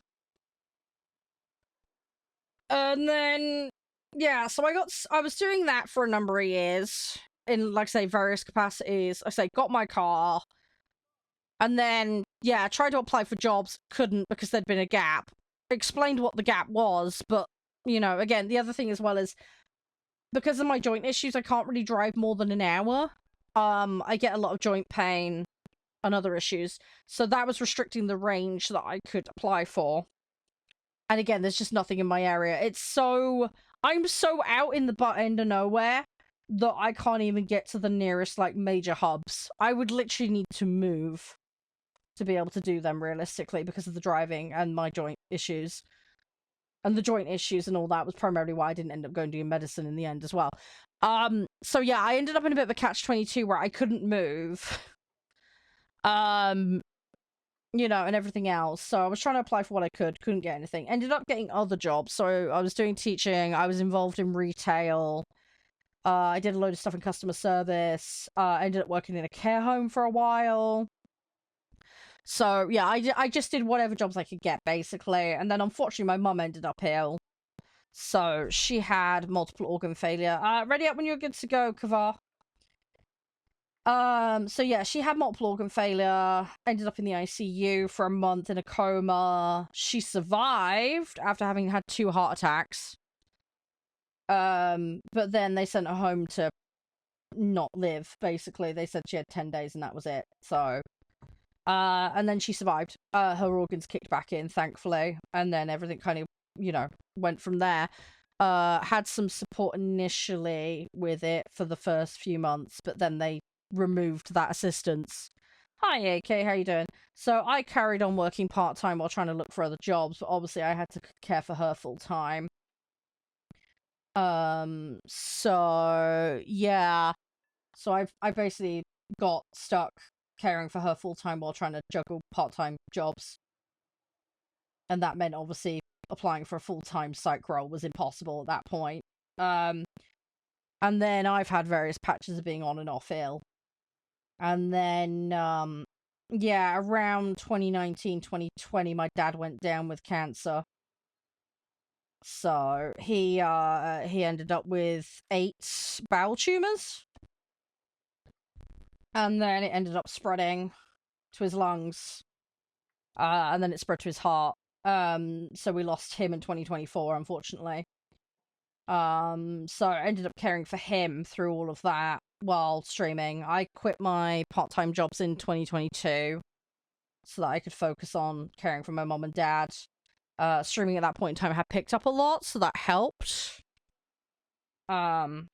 And then, yeah, so I was doing that for a number of years. In, like I say, various capacities. Got my car. And then, yeah, tried to apply for jobs, couldn't because there'd been a gap. Explained what the gap was, but, you know, again, the other thing as well is, because of my joint issues, I can't really drive more than an hour. I get a lot of joint pain and other issues, so that was restricting the range that I could apply for. And again, there's just nothing in my area. I'm so out in the butt end of nowhere that I can't even get to the nearest, like, major hubs. I would literally need to move to be able to do them realistically because of the driving and my joint issues. And the joint issues and all that was primarily why I didn't end up going to do medicine in the end as well. So yeah, I ended up in a bit of a catch-22 where I couldn't move. You know, and everything else. So I was trying to apply for what I couldn't get anything. Ended up getting other jobs. So I was doing teaching, I was involved in retail. I did a load of stuff in customer service. I ended up working in a care home for a while. So, yeah, I just did whatever jobs I could get, basically. And then, unfortunately, my mum ended up ill. So, she had multiple organ failure. Ready up when you're good to go, Kavar. So, yeah, she had multiple organ failure. Ended up in the ICU for a month in a coma. She survived after having had 2 heart attacks. But then they sent her home to not live, basically. They said she had 10 days and that was it. So... and then she survived. Her organs kicked back in, thankfully. And then everything kind of, you know, went from there. Had some support initially with it for the first few months, but then they removed that assistance. Hi, AK, how you doing? So I carried on working part-time while trying to look for other jobs, but obviously I had to care for her full-time. So yeah. So I basically got stuck caring for her full-time while trying to juggle part-time jobs. And that meant obviously applying for a full-time psych role was impossible at that point. And then I've had various patches of being on and off ill. And then yeah, around 2019, 2020, my dad went down with cancer. So he ended up with 8 bowel tumors. And then it ended up spreading to his lungs. And then it spread to his heart. So we lost him in 2024, unfortunately. So I ended up caring for him through all of that while streaming. I quit my part-time jobs in 2022 so that I could focus on caring for my mom and dad. Streaming at that point in time had picked up a lot, so that helped. But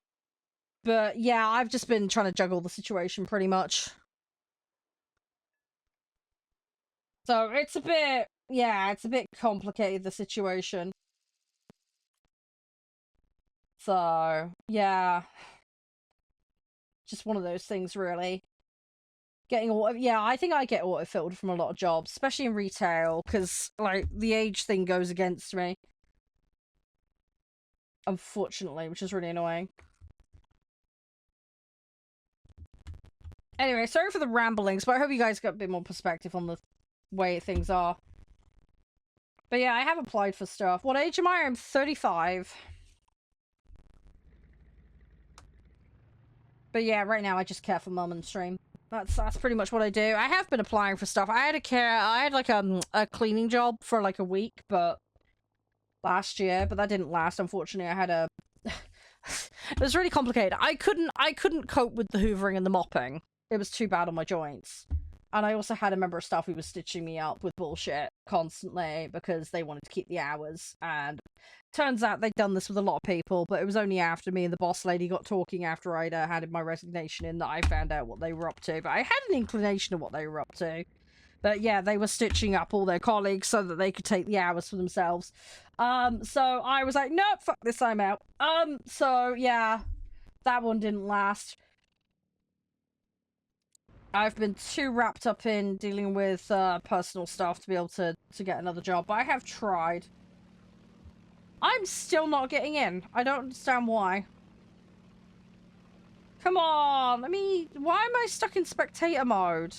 yeah, I've just been trying to juggle the situation pretty much. So it's a bit, yeah, it's a bit complicated, the situation. So, yeah. Just one of those things, really. Getting auto, yeah, I think I get auto-filled from a lot of jobs, especially in retail, because, like, the age thing goes against me. Unfortunately, which is really annoying. Anyway, sorry for the ramblings, but I hope you guys got a bit more perspective on the way things are. But yeah, I have applied for stuff. What age am I? I'm 35. But yeah, right now I just care for mum and stream. That's pretty much what I do. I have been applying for stuff. I had like a cleaning job for like a week, but last year, but that didn't last. Unfortunately, I had a it was really complicated. I couldn't cope with the hoovering and the mopping. It was too bad on my joints. And I also had a member of staff who was stitching me up with bullshit constantly because they wanted to keep the hours. And turns out they'd done this with a lot of people, but it was only after me and the boss lady got talking after I'd handed my resignation in that I found out what they were up to. But I had an inclination of what they were up to. But yeah, they were stitching up all their colleagues so that they could take the hours for themselves. So I was like, nope, fuck this, I'm out. So yeah, that one didn't last. I've been too wrapped up in dealing with personal stuff to be able to get another job, but I have tried. I'm still not getting in. I don't understand why. Come on, why am I stuck in spectator mode?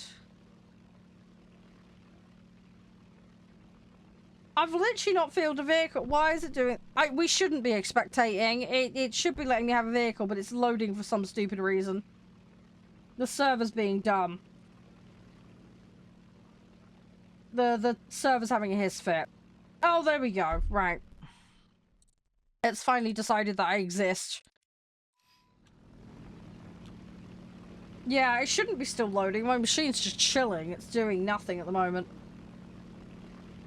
I've literally not filled a vehicle. Why is it doing... we shouldn't be spectating. It should be letting me have a vehicle, but it's loading for some stupid reason. The server's being dumb. The server's having a hiss fit. Oh, there we go. Right. It's finally decided that I exist. Yeah, it shouldn't be still loading. My machine's just chilling. It's doing nothing at the moment.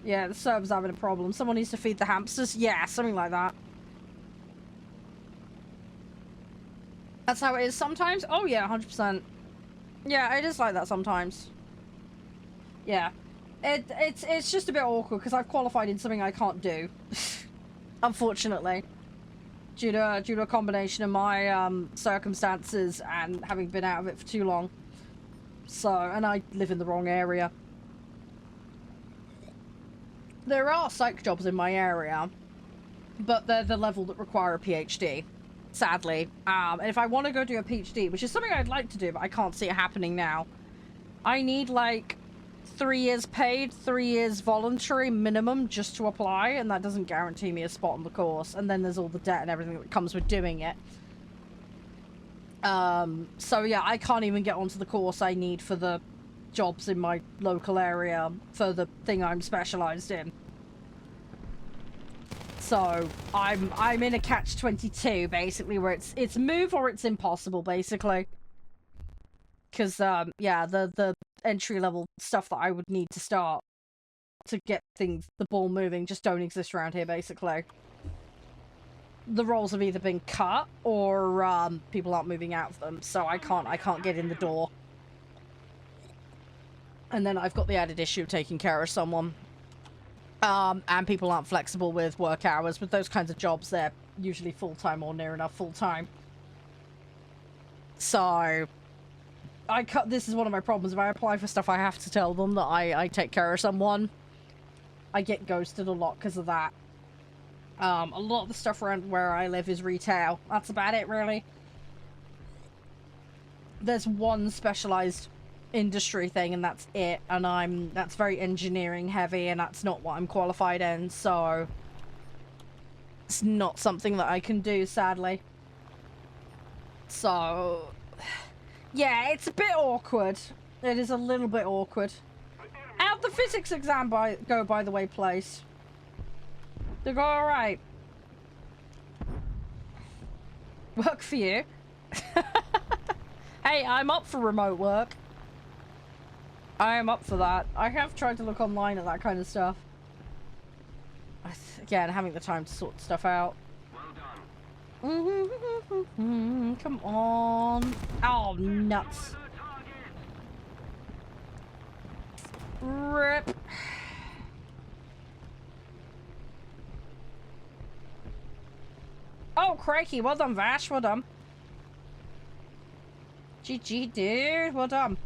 Yeah, the server's having a problem. Someone needs to feed the hamsters. Yeah, something like that. That's how it is sometimes? Oh yeah, 100%. Yeah, it is like that sometimes. Yeah. It's just a bit awkward because I've qualified in something I can't do. Unfortunately. Due to a combination of my circumstances and having been out of it for too long. So, and I live in the wrong area. There are psych jobs in my area, but they're the level that require a PhD, sadly. And if I want to go do a PhD, which is something I'd like to do, but I can't see it happening now, I need like 3 years paid, 3 years voluntary minimum just to apply, and that doesn't guarantee me a spot on the course. And then there's all the debt and everything that comes with doing it. So yeah, I can't even get onto the course I need for the jobs in my local area for the thing I'm specialized in. So I'm in a catch-22 basically, where it's move or it's impossible basically. Because yeah, the entry-level stuff that I would need to start to get the ball moving just don't exist around here basically. The roles have either been cut or people aren't moving out of them, so I can't get in the door. And then I've got the added issue of taking care of someone. And people aren't flexible with work hours. With those kinds of jobs, they're usually full-time or near enough full-time. So, this is one of my problems. If I apply for stuff, I have to tell them that I take care of someone. I get ghosted a lot because of that. A lot of the stuff around where I live is retail. That's about it, really. There's one specialized industry thing, and that's it. And that's very engineering heavy, and that's not what I'm qualified in, so it's not something that I can do, sadly. So, yeah, it's a bit awkward. It is a little bit awkward. How'd the physics exam go, by the way, place? They go alright. Work for you. Hey, I'm up for remote work. I am up for that. I have tried to look online at that kind of stuff. Again, having the time to sort stuff out. Well done. Come on. Oh, nuts. Rip. Oh, crikey. Well done, Vash. Well done. GG, dude. Well done.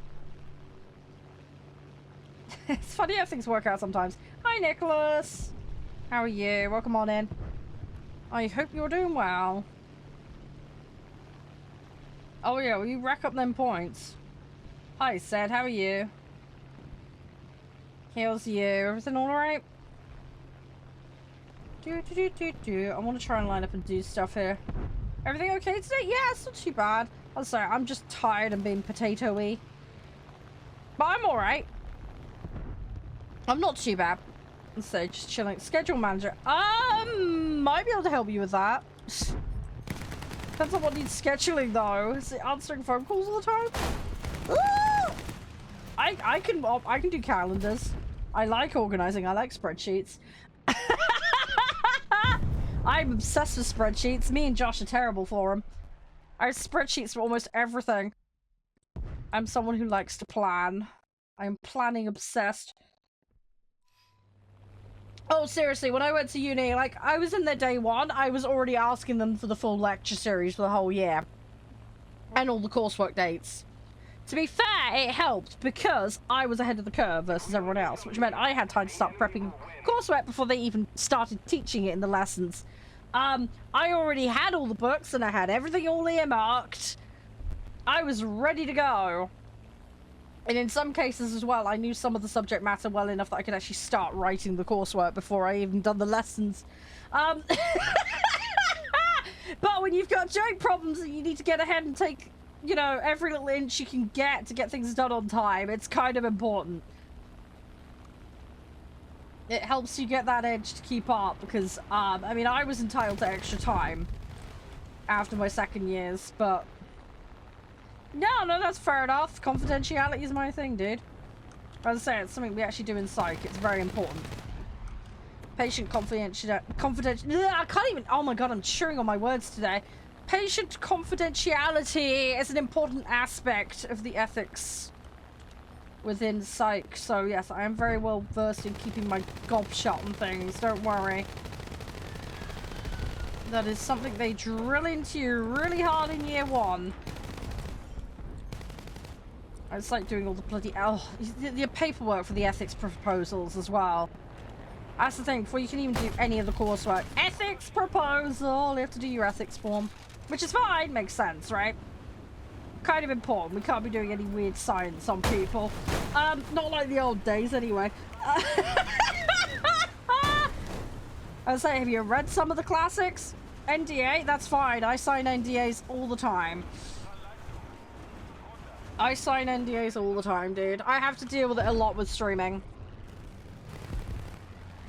It's funny how things work out sometimes. Hi, Nicholas. How are you? Welcome on in. I hope you're doing well. Oh, yeah. Will you rack up them points? Hi, Sed. How are you? How's you? Everything alright? I want to try and line up and do stuff here. Everything okay today? Yeah, it's not too bad. I'm sorry, I'm just tired and being potato-y. But I'm alright. I'm not too bad. So, just chilling. Schedule manager. Might be able to help you with that. Depends on what needs scheduling, though. Is it answering phone calls all the time? Ooh! I can do calendars. I like organizing. I like spreadsheets. I'm obsessed with spreadsheets. Me and Josh are terrible for them. I have spreadsheets for almost everything. I'm someone who likes to plan. I'm planning obsessed. Oh, seriously, when I went to uni, like, I was in there day one, I was already asking them for the full lecture series for the whole year. And all the coursework dates. To be fair, it helped because I was ahead of the curve versus everyone else, which meant I had time to start prepping coursework before they even started teaching it in the lessons. I already had all the books and I had everything all earmarked. I was ready to go. And in some cases as well, I knew some of the subject matter well enough that I could actually start writing the coursework before I even done the lessons. But when you've got giant problems and you need to get ahead and take, you know, every little inch you can get to get things done on time, it's kind of important. It helps you get that edge to keep up because, I mean, I was entitled to extra time after my second years, but... No, that's fair enough. Confidentiality is my thing, dude. As I say, it's something we actually do in psych. It's very important. Patient confidentiality. I can't even... Oh my god, I'm chewing on my words today. Patient confidentiality is an important aspect of the ethics within psych. So yes, I am very well versed in keeping my gob shut on things. Don't worry. That is something they drill into you really hard in year one. It's like doing all the bloody... Oh, the paperwork for the ethics proposals as well. That's the thing, before you can even do any of the coursework. Ethics proposal! You have to do your ethics form. Which is fine, makes sense, right? Kind of important. We can't be doing any weird science on people. Not like the old days, anyway. I was saying, have you read some of the classics? NDA? That's fine. I sign NDAs all the time. I sign NDAs all the time, dude. I have to deal with it a lot with streaming.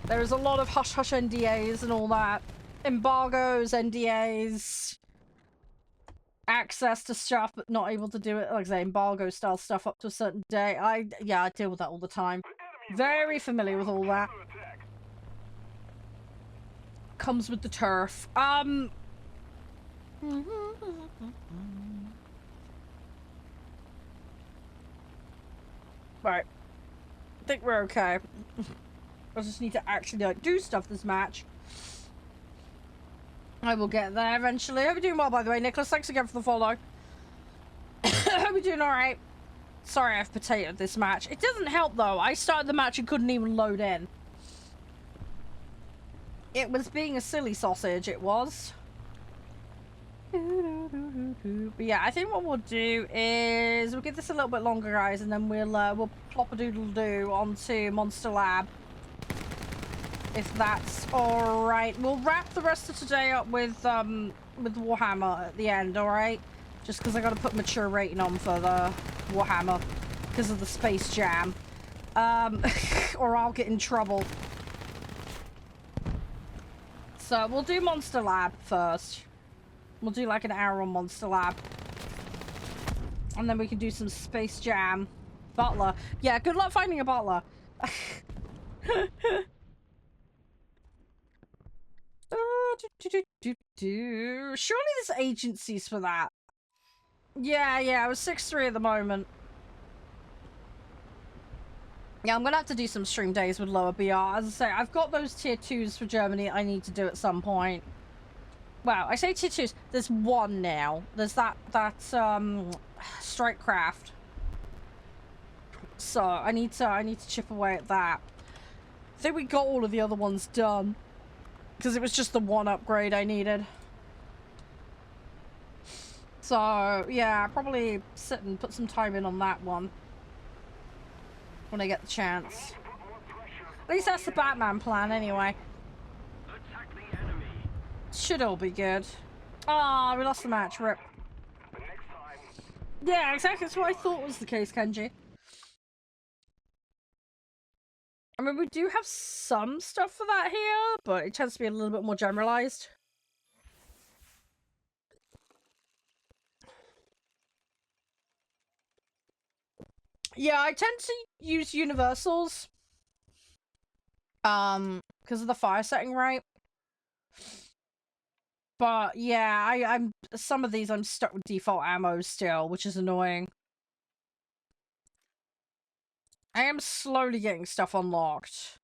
There's a lot of hush-hush NDAs and all that. Embargoes, NDAs. Access to stuff, but not able to do it. Like I say, embargo-style stuff up to a certain day. Yeah, I deal with that all the time. Very familiar with all that. Comes with the turf. Right. think we're okay. I just need to actually like do stuff this match. I will get there eventually. Hope you're doing well, by the way, Nicholas. Thanks again for the follow. Hope you're doing alright. Sorry I've potatoed this match. It doesn't help though. I started the match and couldn't even load in. It was being a silly sausage, it was. But yeah, I think what we'll do is we'll give this a little bit longer, guys, and then we'll plop a doodle do onto Monster Lab. If that's alright. We'll wrap the rest of today up with Warhammer at the end, alright? Just because I gotta put mature rating on for the Warhammer because of the Space Jam. Or I'll get in trouble. So we'll do Monster Lab first. We'll do like an hour on Monster Lab. And then we can do some Space Jam. Butler. Yeah, good luck finding a butler. Surely there's agencies for that. Yeah, I was 6-3 at the moment. Yeah, I'm gonna have to do some stream days with lower BR. As I say, I've got those tier 2s for Germany I need to do at some point. Well, I say tier 2s. There's one now. There's that Strikecraft. So I need to chip away at that. I think we got all of the other ones done. Because it was just the one upgrade I needed. So, yeah, probably sit and put some time in on that one. When I get the chance. At least that's the Batman plan, anyway. Should all be good. Ah, we lost the match, rip. Yeah, exactly. That's what I thought was the case, Kenji. I mean, we do have some stuff for that here, but it tends to be a little bit more generalized. Yeah, I tend to use universals. Because of the fire setting, right? But yeah, I'm some of these I'm stuck with default ammo still, which is annoying. I am slowly getting stuff unlocked.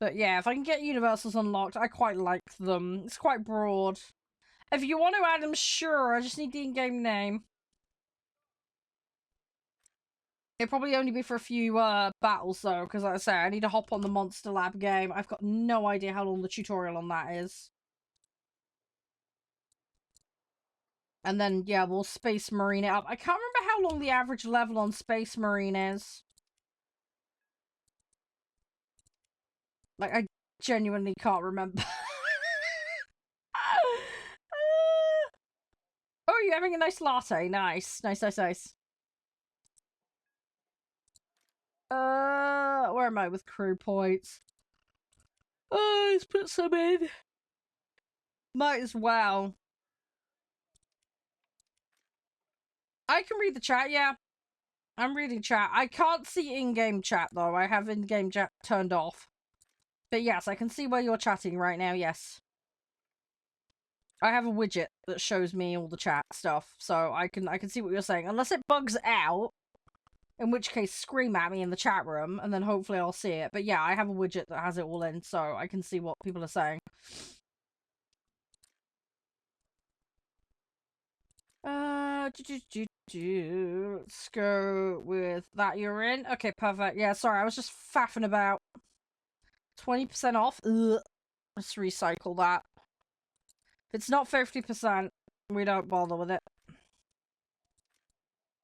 But yeah, if I can get universals unlocked, I quite like them. It's quite broad. If you want to add them, sure. I just need the in-game name. It'll probably only be for a few battles though, because like I say, I need to hop on the Monster Lab game. I've got no idea how long the tutorial on that is. And then, yeah, we'll Space Marine it up. I can't remember how long the average level on Space Marine is. Like, I genuinely can't remember. Oh, you're having a nice latte. Nice. Nice. Where am I with crew points? Oh, let's put some in. Might as well. I can read the chat, yeah. I'm reading chat. I can't see in-game chat, though. I have in-game chat turned off. But yes, I can see where you're chatting right now, yes. I have a widget that shows me all the chat stuff, so I can see what you're saying. Unless it bugs out, in which case scream at me in the chat room, and then hopefully I'll see it. But yeah, I have a widget that has it all in, so I can see what people are saying. Let's go with that you're in. Okay, perfect. Yeah, sorry, I was just faffing about. 20% off? Ugh. Let's recycle that. If it's not 50%, we don't bother with it.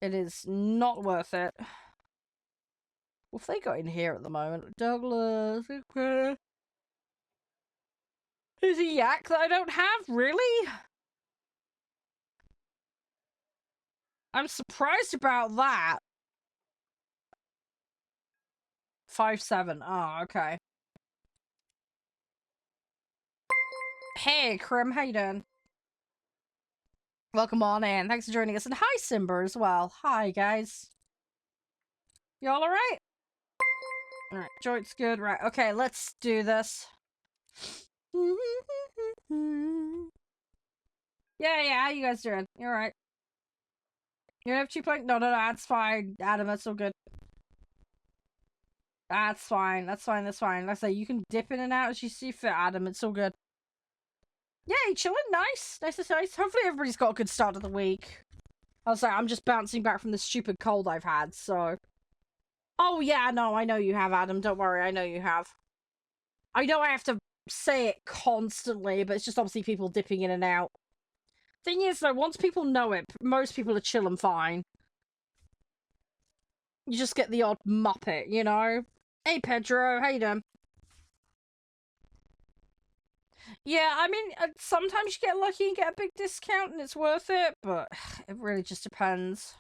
It is not worth it. What have they got in here at the moment? Douglas. There's a yak that I don't have? Really? I'm surprised about that. 5-7. Oh, okay. Hey, Krim, how you doing? Welcome on in. Thanks for joining us. And hi, Simba, as well. Hi, guys. Y'all alright? Alright, joint's good. Right, okay, let's do this. Yeah, how you guys doing? You alright? You have 2 point? No, that's fine. Adam, that's so good. That's fine. That's fine. That's fine. Like I say, you can dip in and out as you see fit, Adam. It's all good. Yay, chilling. Nice. Nice. Hopefully everybody's got a good start of the week. I was like, I'm just bouncing back from the stupid cold I've had, so... Oh, yeah, no, I know you have, Adam. Don't worry, I know you have. I know I have to say it constantly, but it's just obviously people dipping in and out. Thing is, though, once people know it, most people are chill and fine. You just get the odd muppet, you know? Hey, Pedro, how you doing? Yeah, I mean, sometimes you get lucky and get a big discount and it's worth it, but it really just depends.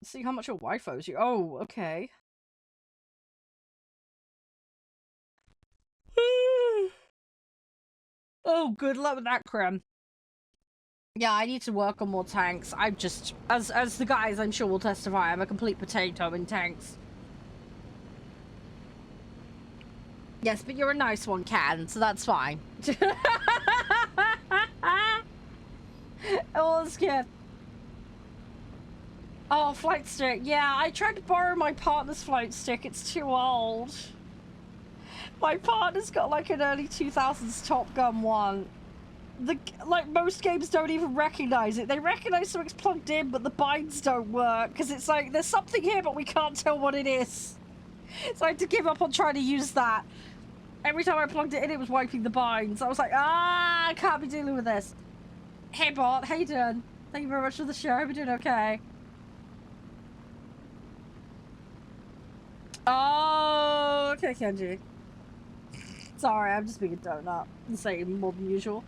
See how much your wife owes you. Oh, okay. Oh, good luck with that, Creme. Yeah, I need to work on more tanks. I'm just, as the guys I'm sure will testify, I'm a complete potato in tanks. Yes, but you're a nice one, Cat, so that's fine. Oh, that's good. Oh, flight stick. Yeah, I tried to borrow my partner's flight stick. It's too old. My partner's got like an early 2000s Top Gun one. Like most games don't even recognize it. They recognize something's plugged in, but the binds don't work because it's like there's something here, but we can't tell what it is. So I had to give up on trying to use that. Every time I plugged it in, it was wiping the binds. I was like, I can't be dealing with this. Hey, bot, how you doing? Thank you very much for the show. We're doing okay. Oh, okay, Kenji. Sorry, I'm just being a donut. I'm saying more than usual.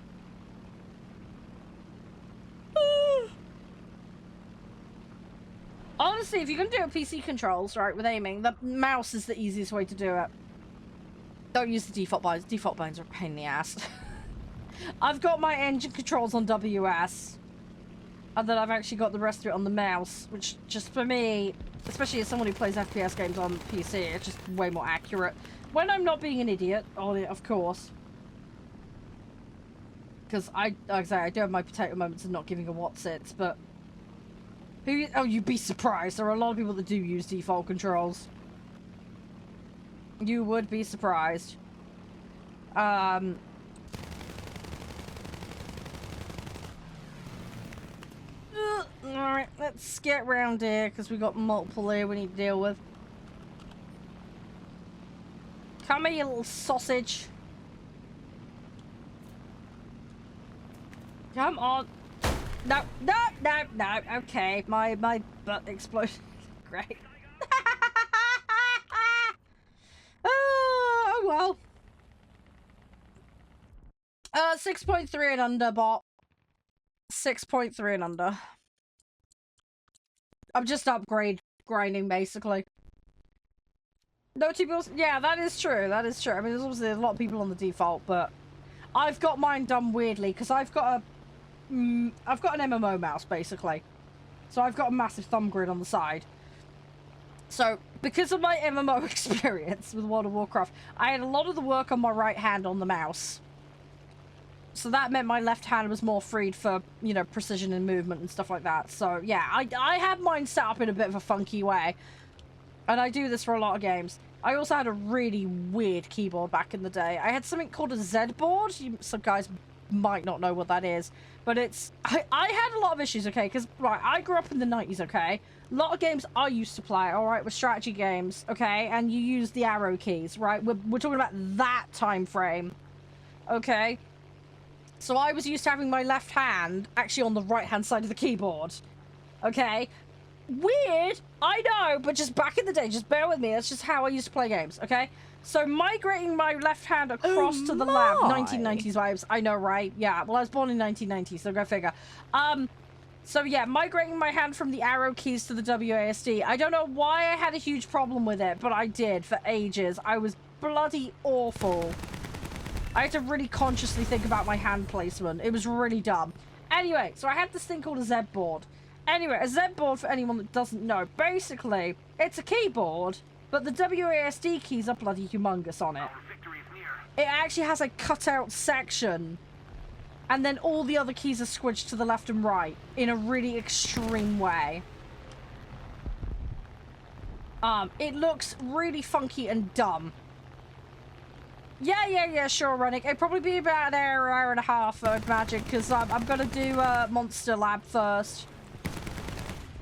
Honestly, if you're gonna do it PC controls, right, with aiming, the mouse is the easiest way to do it. Don't use the default binds. Default binds are a pain in the ass. I've got my engine controls on WS. And then I've actually got the rest of it on the mouse, which just for me, especially as someone who plays FPS games on PC, it's just way more accurate. When I'm not being an idiot on it, of course. Because like I say, I do have my potato moments of not giving a what's-its, but... Oh, you'd be surprised. There are a lot of people that do use default controls. You would be surprised. Alright, let's get round here, because we got multiple here we need to deal with. Come here, you little sausage. Come on. No, no, no, no. Okay, my butt exploded. Great. Oh, well. 6.3 and under, bot. 6.3 and under. I'm just grinding, basically. No two people. Yeah, that is true. That is true. I mean, there's obviously a lot of people on the default, but I've got mine done weirdly because I've got an MMO mouse basically, so I've got a massive thumb grid on the side. So because of my MMO experience with World of Warcraft, I had a lot of the work on my right hand on the mouse. So that meant my left hand was more freed for, you know, precision and movement and stuff like that. So yeah, I have mine set up in a bit of a funky way. And I do this for a lot of games. I also had a really weird keyboard back in the day. I had something called a Z board. Some guys might not know what that is. But it's... I had a lot of issues, okay? Because, right, I grew up in the 90s, okay? A lot of games I used to play, alright, were strategy games, okay? And you use the arrow keys, right? We're talking about that time frame, okay? So I was used to having my left hand actually on the right-hand side of the keyboard, okay? Weird, I know, but just back in the day, just bear with me. That's just how I used to play games, okay? So migrating my left hand across to the lab, 1990s vibes. I know, right? Yeah, well, I was born in 1990, so go figure. So yeah, migrating my hand from the arrow keys to the WASD. I don't know why I had a huge problem with it, but I did for ages. I was bloody awful. I had to really consciously think about my hand placement. It was really dumb. Anyway, so I had this thing called a Z board. Anyway, a Z board, for anyone that doesn't know, basically, it's a keyboard, but the WASD keys are bloody humongous on it. It actually has a cutout section, and then all the other keys are squidged to the left and right in a really extreme way. It looks really funky and dumb. Yeah, sure, Rennick. It'd probably be about an hour and a half, I'd imagine, because I'm gonna do Monster Lab first.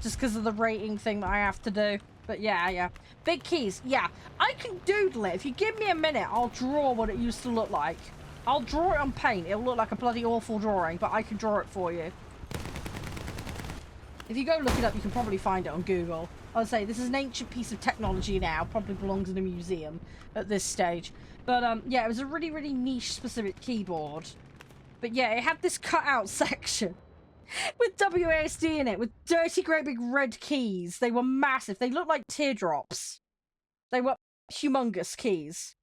Just because of the rating thing that I have to do. But yeah. Big keys, yeah. I can doodle it. If you give me a minute, I'll draw what it used to look like. I'll draw it on paint. It'll look like a bloody awful drawing, but I can draw it for you. If you go look it up, you can probably find it on Google. I'll say this is an ancient piece of technology now. Probably belongs in a museum at this stage. But yeah, it was a really, really niche specific keyboard. But yeah, it had this cutout section with WASD in it, with dirty great big red keys. They were massive. They looked like teardrops. They were humongous keys.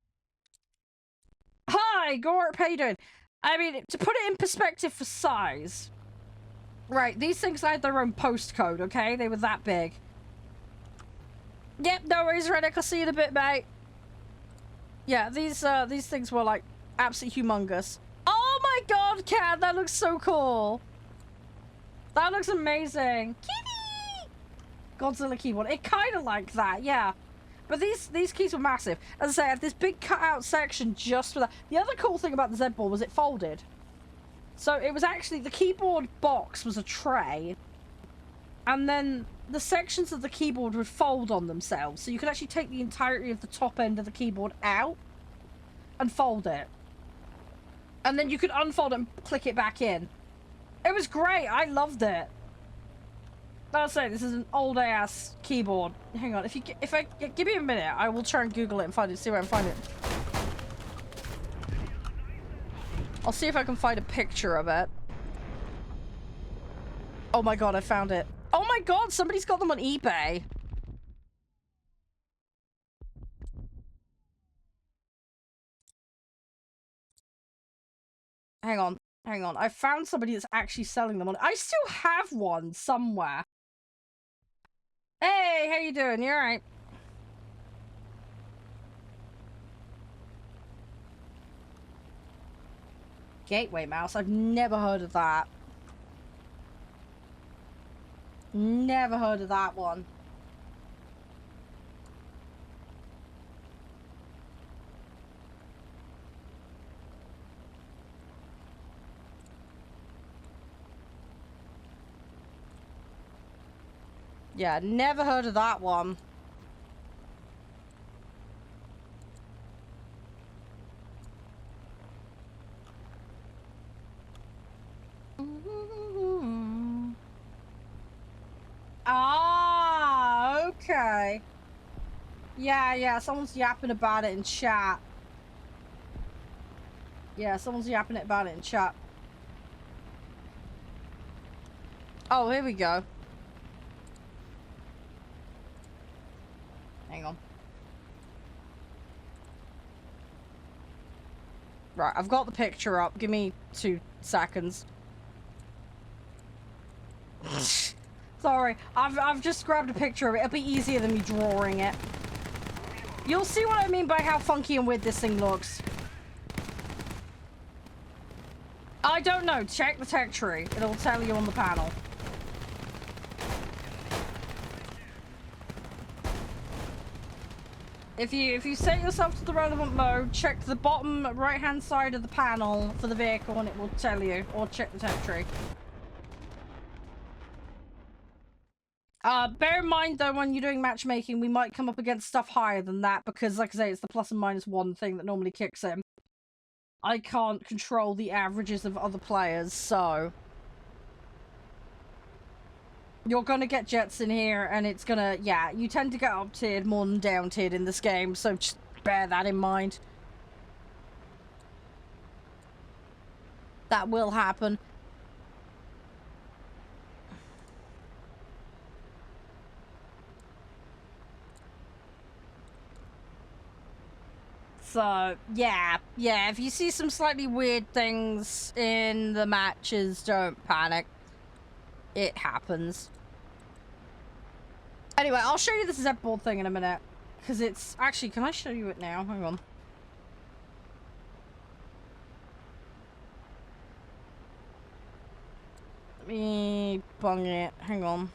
Hi, Gorp, how you doing? I mean, to put it in perspective for size. Right, these things had their own postcode, okay? They were that big. Yep, no worries, Reddick. I'll see you in a bit, mate. Yeah, these things were, like, absolutely humongous. Oh my god, Cat! That looks so cool! That looks amazing! Kitty! Godzilla keyboard. It kind of like that, yeah. But these keys were massive. As I say, I had this big cutout section just for that. The other cool thing about the Z-Board was it folded. So it was actually, the keyboard box was a tray. And then the sections of the keyboard would fold on themselves. So you could actually take the entirety of the top end of the keyboard out and fold it. And then you could unfold it and click it back in. It was great. I loved it. I'll say this is an old ass keyboard. Hang on, if I give me a minute, I will try and Google it and find it. See where I can find it. I'll see if I can find a picture of it. Oh my god, I found it. Oh my god, somebody's got them on eBay. Hang on. I found somebody that's actually selling them on. I still have one somewhere. Hey, how you doing? You alright? Gateway mouse? I've never heard of that. Never heard of that one. Yeah, never heard of that one. Ah, okay. Yeah, someone's yapping about it in chat. Yeah, someone's yapping about it in chat. Oh, here we go. Hang on. Right, I've got the picture up. Give me 2 seconds. Sorry, I've just grabbed a picture of it. It'll be easier than me drawing it. You'll see what I mean by how funky and weird this thing looks. I don't know. Check the tech tree. It'll tell you on the panel. If you set yourself to the relevant mode, check the bottom right-hand side of the panel for the vehicle and it will tell you. Or check the tech tree. Bear in mind though, when you're doing matchmaking, we might come up against stuff higher than that because, like I say, it's the plus and minus 1 thing that normally kicks in. I can't control the averages of other players, so... You're gonna get jets in here, and it's gonna... Yeah, you tend to get up-tiered more than down-tiered in this game, so just bear that in mind. That will happen. So, yeah, if you see some slightly weird things in the matches, don't panic. It happens. Anyway, I'll show you this Z-board thing in a minute. Because it's... Actually, can I show you it now? Hang on. Let me bung it. Hang on.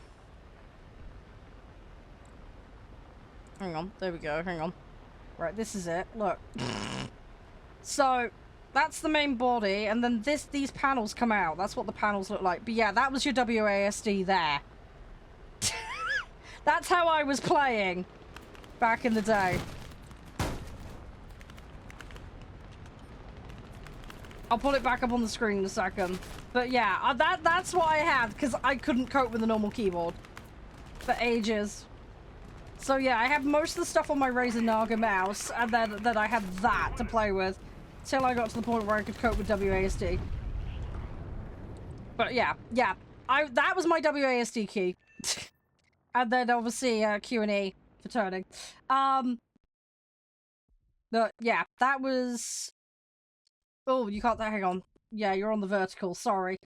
Hang on. There we go. Hang on. Right, this is it. Look. So, that's the main body, and then these panels come out. That's what the panels look like. But yeah, that was your WASD there. That's how I was playing back in the day. I'll put it back up on the screen in a second. But yeah, that's what I had, because I couldn't cope with the normal keyboard for ages. So yeah, I had most of the stuff on my Razer Naga mouse, and then I had that to play with. Till I got to the point where I could cope with WASD. But yeah, that was my WASD key. And then obviously Q and E for turning. But yeah, that was... Oh, you can't... Hang on. Yeah, you're on the vertical, sorry.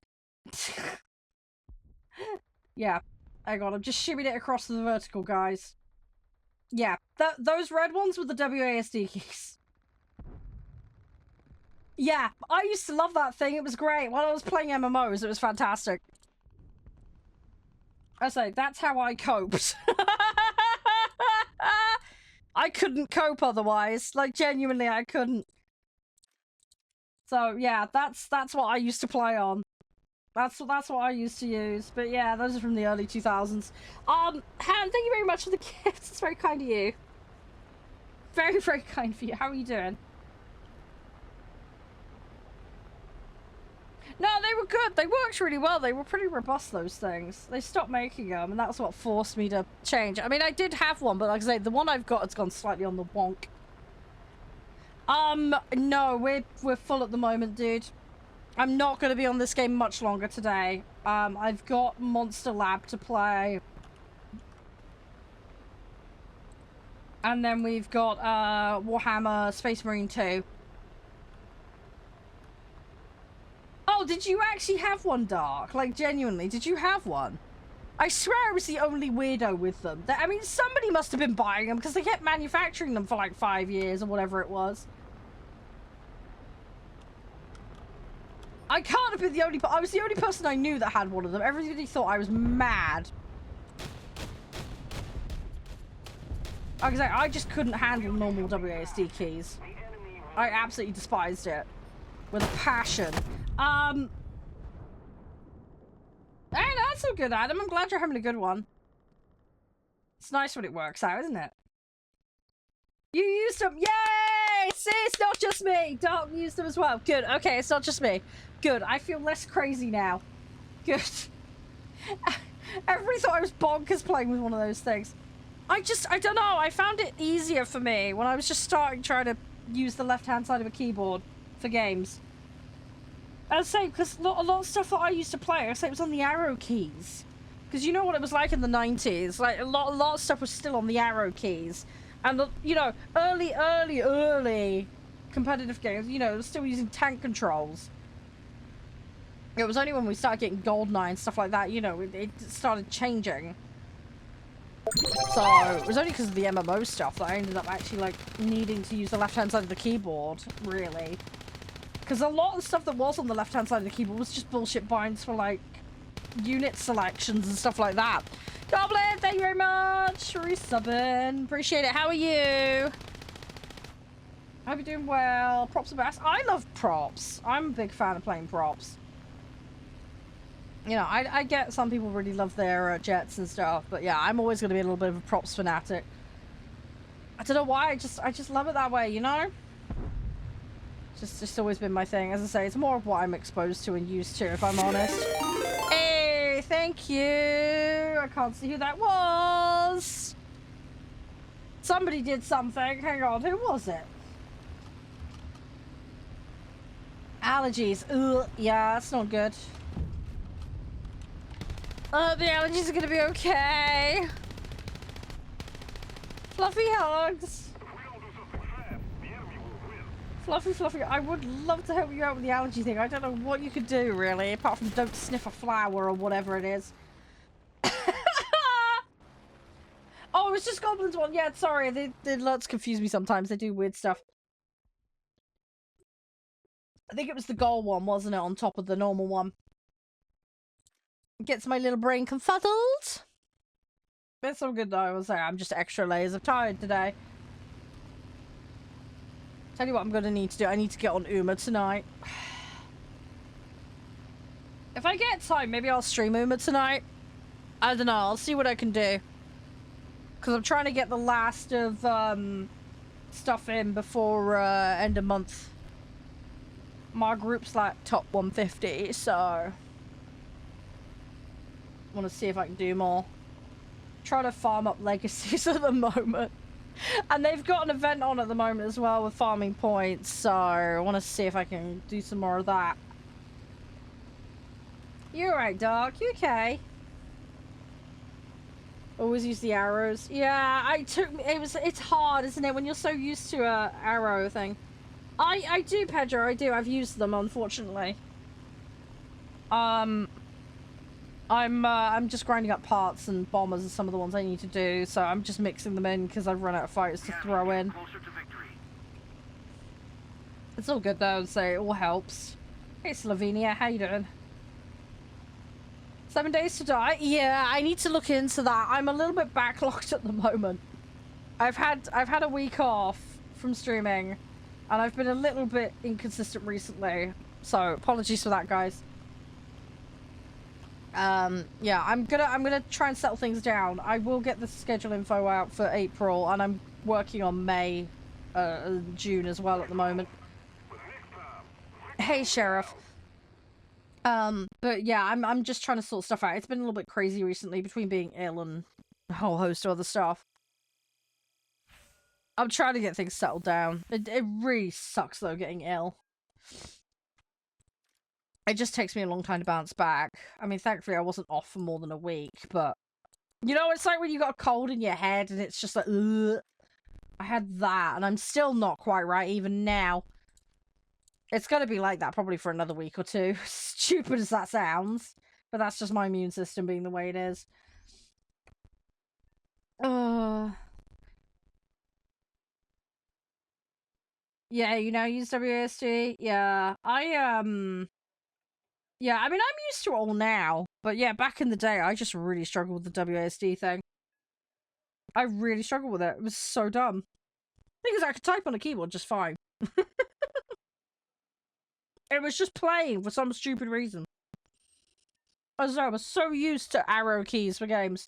Yeah, hang on, I'm just shimming it across to the vertical, guys. Yeah, those red ones with the WASD keys. Yeah, I used to love that thing. It was great. While I was playing MMOs, it was fantastic. I say, that's how I coped. I couldn't cope otherwise. Like, genuinely, I couldn't. So, yeah, that's what I used to play on. That's what I used to use. But yeah, those are from the early 2000s. Han, thank you very much for the gifts. It's very kind of you. Very, very kind for you. How are you doing? No, they were good. They worked really well. They were pretty robust, those things. They stopped making them, and that's what forced me to change. I mean, I did have one, but like I say, the one I've got has gone slightly on the wonk. No, we're full at the moment, dude. I'm not going to be on this game much longer today. I've got Monster Lab to play. And then we've got, Warhammer Space Marine 2. Oh, did you actually have one, Dark? Like, genuinely, did you have one? I swear I was the only weirdo with them. I mean, somebody must have been buying them, because they kept manufacturing them for like 5 years or whatever it was. I can't have been the only... I was the only person I knew that had one of them. Everybody thought I was mad. Like I say, I just couldn't handle normal WASD keys. I absolutely despised it. With a passion. Hey, that's so good, Adam. I'm glad you're having a good one. It's nice when it works out, isn't it? You used them. Yay! See, it's not just me. Dalton used them as well. Good. Okay, it's not just me. Good. I feel less crazy now. Good. Everybody thought I was bonkers playing with one of those things. I don't know. I found it easier for me when I was just trying to use the left-hand side of a keyboard for games. I say, because a lot of stuff that I used to play, I say it was on the arrow keys. Because you know what it was like in the 90s? Like, a lot of stuff was still on the arrow keys. And, you know, early competitive games, you know, still using tank controls. It was only when we started getting GoldenEye and stuff like that, you know, it started changing. So, it was only because of the MMO stuff that I ended up actually, like, needing to use the left-hand side of the keyboard, really. Because a lot of stuff that was on the left-hand side of the keyboard was just bullshit binds for, like, unit selections and stuff like that. Goblin, thank you very much for resubbing. Appreciate it. How are you? Hope you're doing well. Props are best. I love props. I'm a big fan of playing props. You know, I get some people really love their jets and stuff, but yeah, I'm always going to be a little bit of a props fanatic. I don't know why, I just love it that way, you know? Just always been my thing. As I say, it's more of what I'm exposed to and used to, if I'm honest. Hey, thank you. I can't see who that was. Somebody did something. Hang on, who was it? Allergies. Ugh, yeah, that's not good. The allergies are gonna be okay. Fluffy hugs. Fluffy, I would love to help you out with the allergy thing. I don't know what you could do, really, apart from don't sniff a flower or whatever it is. Oh, it's just Goblin's one. Yeah, sorry, the alerts confuse me sometimes. They do weird stuff. I think it was the gold one, wasn't it, on top of the normal one. Gets my little brain confuddled. It's all good though. I was like, I'm just extra layers of tired today. Tell you what I'm gonna need to do. I need to get on Uma tonight. If I get time, maybe I'll stream Uma tonight. I don't know. I'll see what I can do. Because I'm trying to get the last of stuff in before end of month. My group's like top 150, so I want to see if I can do more. Try to farm up legacies at the moment. And they've got an event on at the moment as well with farming points, so I want to see if I can do some more of that. You alright, dog? You okay? Always use the arrows. Yeah, it's hard, isn't it, when you're so used to a arrow thing. I do, Pedro, I do. I've used them, unfortunately. I'm just grinding up parts and bombers are some of the ones I need to do, so I'm just mixing them in because I've run out of fighters to throw in. It's all good though, so it all helps. Hey Slovenia, how you doing? 7 days to die? Yeah, I need to look into that. I'm a little bit backlogged at the moment. I've had a week off from streaming, and I've been a little bit inconsistent recently. So apologies for that, guys. Yeah, I'm gonna try and settle things down. I will get the schedule info out for April, and I'm working on May, June as well at the moment. Hey, Sheriff. But yeah, I'm just trying to sort stuff out. It's been a little bit crazy recently between being ill and a whole host of other stuff. I'm trying to get things settled down. It really sucks though, getting ill. It just takes me a long time to bounce back. I mean, thankfully I wasn't off for more than a week, but you know, it's like when you got a cold in your head and it's just like, ugh. I had that, and I'm still not quite right even now. It's gonna be like that probably for another week or two. Stupid as that sounds, but that's just my immune system being the way it is. Yeah, you know, use WASD. Yeah, yeah, I mean, I'm used to it all now, but yeah, back in the day, I just really struggled with the WASD thing. I really struggled with it. It was so dumb. Because I could type on a keyboard just fine. It was just playing for some stupid reason. I was so used to arrow keys for games.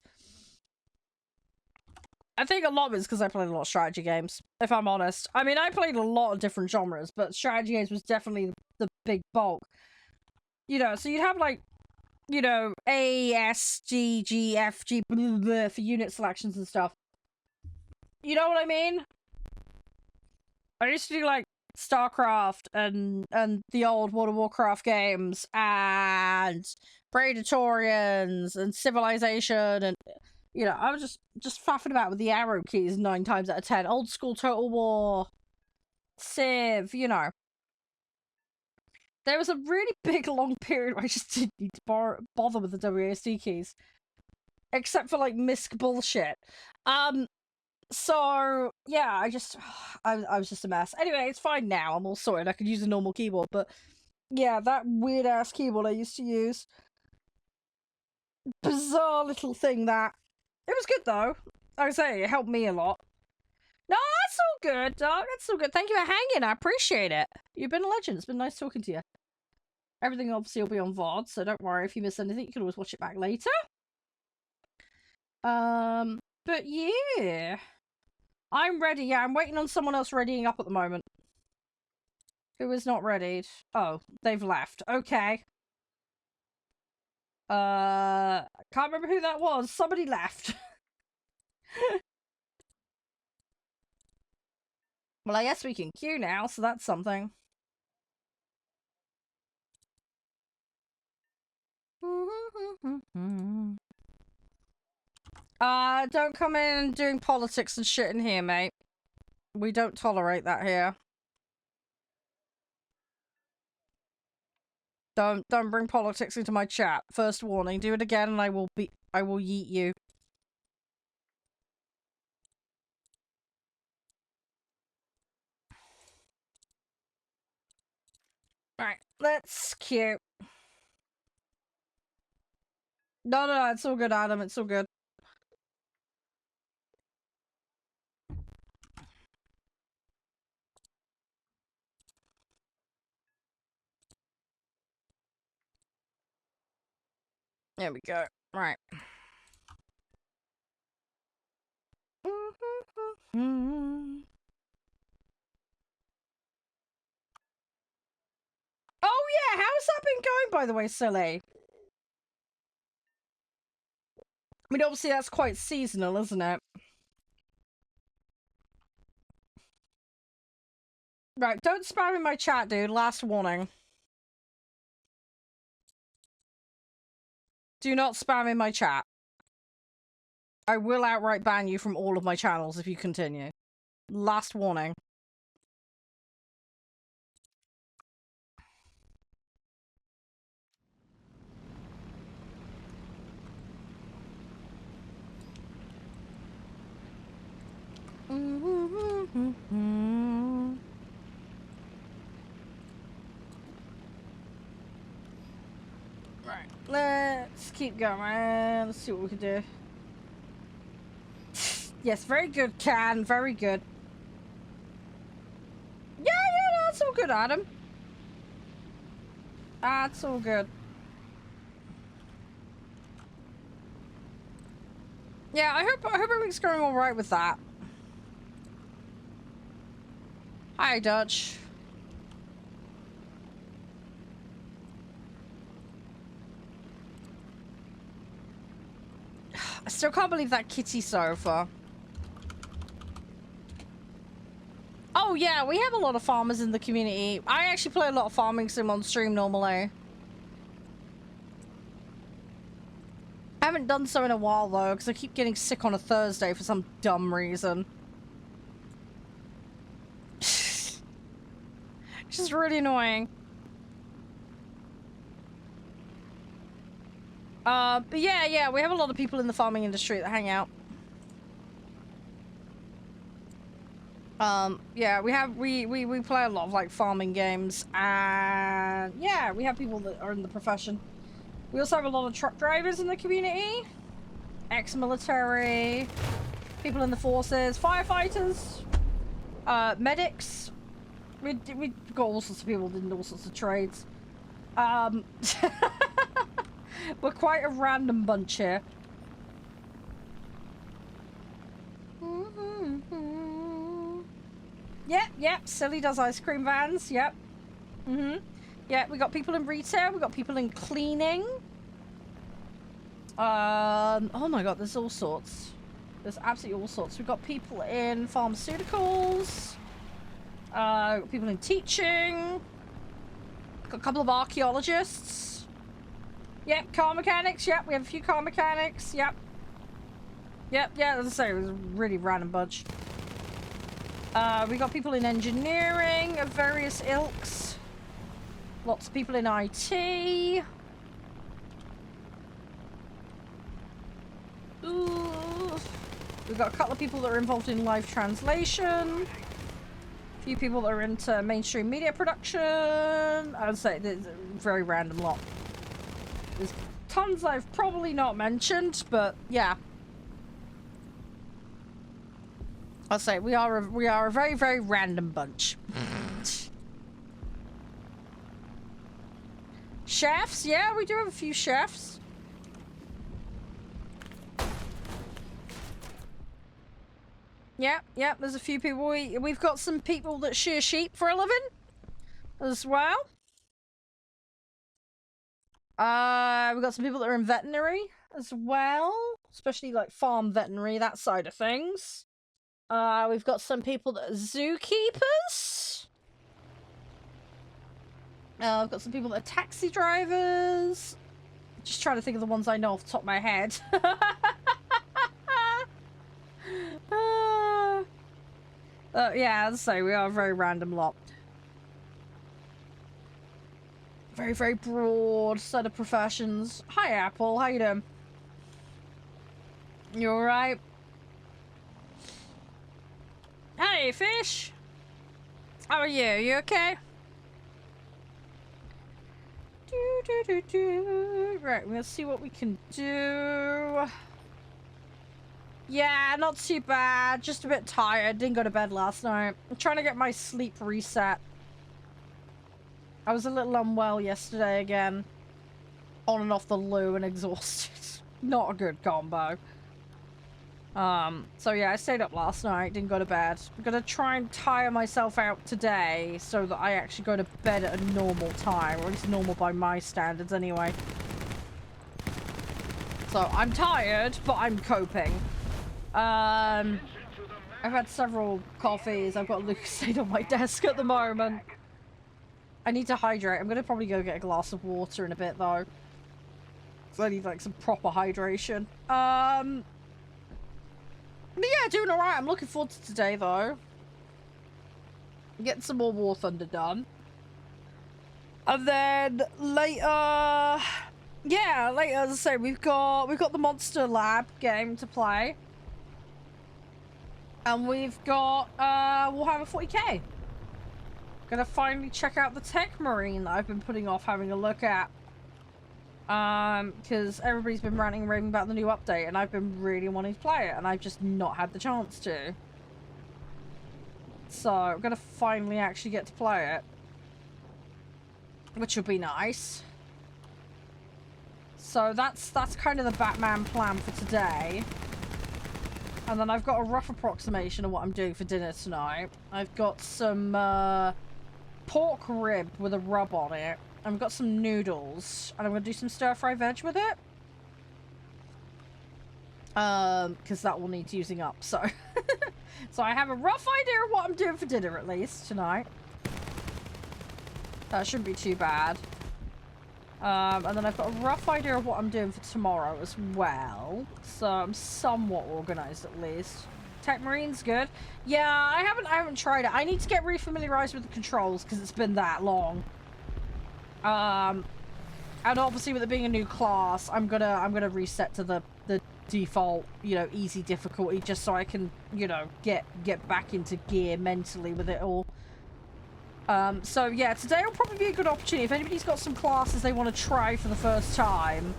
I think a lot of it's because I played a lot of strategy games, if I'm honest. I mean, I played a lot of different genres, but strategy games was definitely the big bulk. You know, so you'd have like, you know, A, S, G, G, F, G, blah, blah, for unit selections and stuff. You know what I mean? I used to do like StarCraft and the old World of Warcraft games and Predatorians and Civilization, and you know, I was just faffing about with the arrow keys 9 times out of 10. Old school Total War, Civ, you know. There was a really big long period where I just didn't need to bother with the WASD keys. Except for like MISC bullshit. So yeah, I was just a mess. Anyway, it's fine now. I'm all sorted. I could use a normal keyboard, but yeah, that weird ass keyboard I used to use. Bizarre little thing that. It was good though. Like I say, it helped me a lot. No, that's all good, dog. That's all good. Thank you for hanging. I appreciate it. You've been a legend. It's been nice talking to you. Everything obviously will be on VOD, so don't worry if you miss anything. You can always watch it back later. But yeah. I'm ready. Yeah, I'm waiting on someone else readying up at the moment. Who is not readied? Oh, they've left. Okay. Can't remember who that was. Somebody left. Well, I guess we can queue now, so that's something. Don't come in doing politics and shit in here, mate. We don't tolerate that here. Don't bring politics into my chat. First warning. Do it again and I will yeet you. Alright, let's queue. No, it's all good, Adam. It's all good. There we go. Right. Oh yeah, how's that been going, by the way, silly? I mean, obviously that's quite seasonal, isn't it? Right, don't spam in my chat, dude. Last warning. Do not spam in my chat. I will outright ban you from all of my channels if you continue. Last warning. Right, let's keep going. Let's see what we can do. Yes, very good, Can. Very good. Yeah, no, that's all good, Adam. That's all good. Yeah, I hope everything's going all right with that. Hi, Dutch. I still can't believe that kitty sofa. Oh yeah, we have a lot of farmers in the community. I actually play a lot of farming sim on stream normally. I haven't done so in a while though, because I keep getting sick on a Thursday for some dumb reason. It's just really annoying. But yeah, we have a lot of people in the farming industry that hang out. Yeah, we play a lot of like farming games, and yeah, we have people that are in the profession. We also have a lot of truck drivers in the community, ex-military, people in the forces, firefighters, medics. We got all sorts of people in all sorts of trades. We're quite a random bunch here. Yep, Silly does ice cream vans, yep. Yeah, we got people in retail, we got people in cleaning. Oh my god, there's all sorts. There's absolutely all sorts. We've got people in pharmaceuticals. Got people in teaching. Got a couple of archaeologists. Yep, car mechanics, yep, we have a few car mechanics, yep. Yep, yeah, as I say, it was a really random bunch. We got people in engineering of various ilks. Lots of people in IT. Ooh. We've got a couple of people that are involved in live translation. A few people that are into mainstream media production. I'd say there's a very random lot. There's tons I've probably not mentioned, but yeah. I'll say we are a very, very random bunch. Chefs, yeah, we do have a few chefs. Yep, there's a few people. We've got some people that shear sheep for a living as well. We've got some people that are in veterinary as well, especially like farm veterinary, that side of things. We've got some people that are zookeepers. I've got some people that are taxi drivers. Just trying to think of the ones I know off the top of my head. Yeah, as I say, we are a very random lot. Very, very broad set of professions. Hi, Apple. How you doing? You alright? Hey, Fish! How are you? You okay? Right, we'll see what we can do. Yeah, not too bad. Just a bit tired. Didn't go to bed last night. I'm trying to get my sleep reset. I was a little unwell yesterday again. on and off the loo and exhausted. Not a good combo. So yeah, I stayed up last night, didn't go to bed. I'm gonna try and tire myself out today so that I actually go to bed at a normal time, or at least normal by my standards anyway. So I'm tired, but I'm coping. I've had several coffees. I've got Lucasade on my desk at the moment. I need to hydrate. I'm gonna probably go get a glass of water in a bit though. So I need like some proper hydration. But yeah, doing alright. I'm looking forward to today though. Getting some more War Thunder done. And then later, yeah, later, as I say, we've got the Monster Lab game to play. And we've got Warhammer 40k. Gonna finally check out the Tech Marine that I've been putting off having a look at. Because everybody's been ranting and raving about the new update, and I've been really wanting to play it, and I've just not had the chance to. So, I'm gonna finally actually get to play it. Which will be nice. So, that's kind of the Batman plan for today. And then I've got a rough approximation of what I'm doing for dinner tonight. I've got some, pork rib with a rub on it. I've got some noodles, and I'm going to do some stir-fry veg with it. Because that will need using up, so. So I have a rough idea of what I'm doing for dinner, at least, tonight. That shouldn't be too bad. And then I've got a rough idea of what I'm doing for tomorrow as well. So I'm somewhat organised, at least. Tech Marine's good. Yeah, I haven't tried it. I need to get refamiliarised with the controls, because it's been that long. And obviously with it being a new class, I'm gonna reset to the default, you know, easy difficulty, just so I can, you know, get back into gear mentally with it all. So yeah, today will probably be a good opportunity. If anybody's got some classes they want to try for the first time,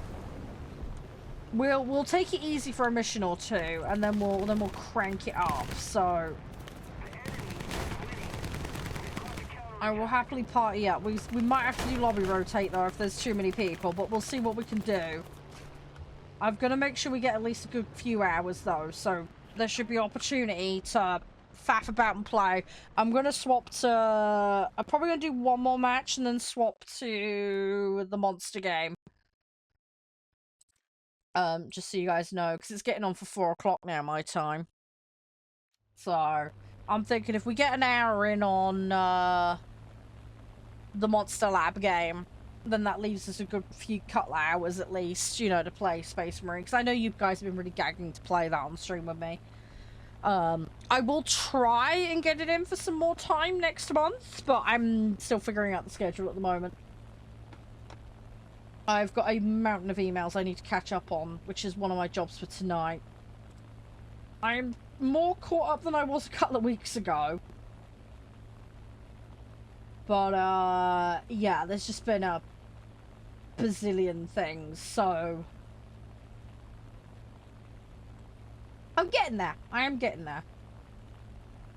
we'll take it easy for a mission or two, and then we'll crank it up. So I will happily party up. We might have to do lobby rotate though if there's too many people, but we'll see what we can do. I'm gonna make sure we get at least a good few hours though, so there should be opportunity to faff about and play. I'm gonna swap to... I'm probably gonna do one more match and then swap to the monster game. Just so you guys know, because it's getting on for 4 o'clock now, my time. So, I'm thinking if we get an hour in on, the Monster Lab game, then that leaves us a good few couple hours at least, you know, to play Space Marine. Because I know you guys have been really gagging to play that on stream with me. I will try and get it in for some more time next month, but I'm still figuring out the schedule at the moment. I've got a mountain of emails I need to catch up on, which is one of my jobs for tonight. I'm more caught up than I was a couple of weeks ago. But, yeah, there's just been a bazillion things, so... I'm getting there. I am getting there.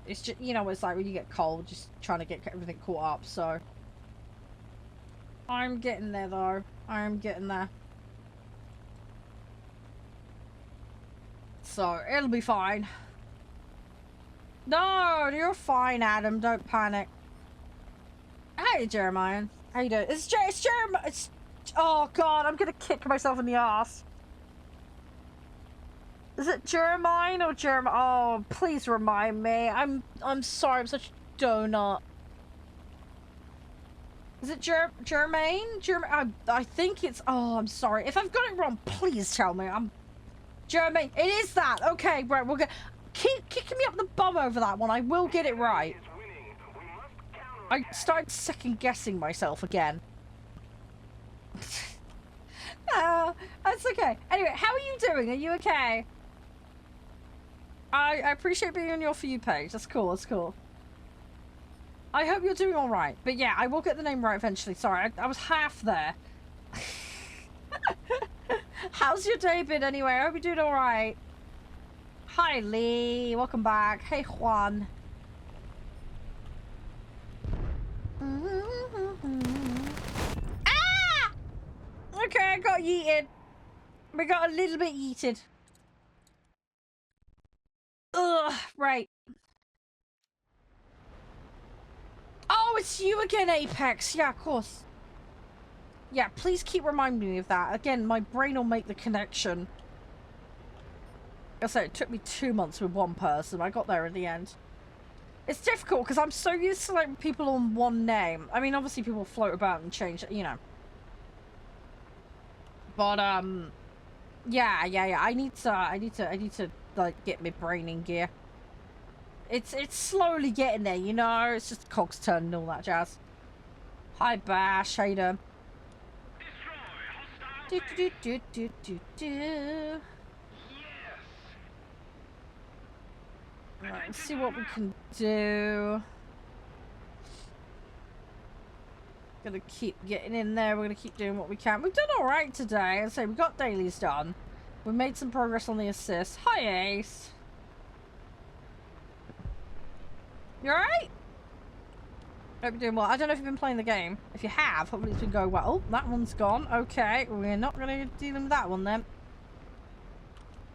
It's just, you know, it's like when you get cold, just trying to get everything caught up, so... I'm getting there, though. I am getting there. So, it'll be fine. No, you're fine, Adam. Don't panic. Hey, Jeremiah. How you doing? It's Jeremiah. Oh, God. I'm gonna kick myself in the ass. Is it Jeremiah or Jeremiah? Oh, please remind me. I'm sorry. I'm such a donut. Is it Jermaine? I think it's... Oh, I'm sorry. If I've got it wrong, please tell me. Jermaine. It is that. Okay, right. We'll get... Keep kicking me up the bum over that one. I will get it right. I started second-guessing myself again. That's okay. Anyway, how are you doing? Are you okay? I appreciate being on your For You page. That's cool. That's cool. I hope you're doing all right. But yeah, I will get the name right eventually. Sorry, I was half there. How's your day been anyway? I hope you're doing all right. Hi, Lee. Welcome back. Hey, Juan. Ah! Okay, I got yeeted. We got a little bit yeeted. Ugh, right. Oh, it's you again, Apex. Yeah, of course. Yeah, please keep reminding me of that. Again, my brain will make the connection. I said it took me 2 months with one person. I got there in the end. It's difficult because I'm so used to like people on one name. I mean, obviously people float about and change, you know. But yeah. I need to like get my brain in gear. It's slowly getting there, you know. It's just cogs turning and all that jazz. Hi, Bash. How you doing? Do. Right, let's see what we can do. Gonna keep getting in there. We're gonna keep doing what we can. We've done all right today. I'd say we got dailies done. We made some progress on the assist. Hi, Ace. You all right? Hope you're doing well. I don't know if you've been playing the game. If you have, hopefully it's been going well. Oh, that one's gone. Okay, we're not gonna deal with that one then.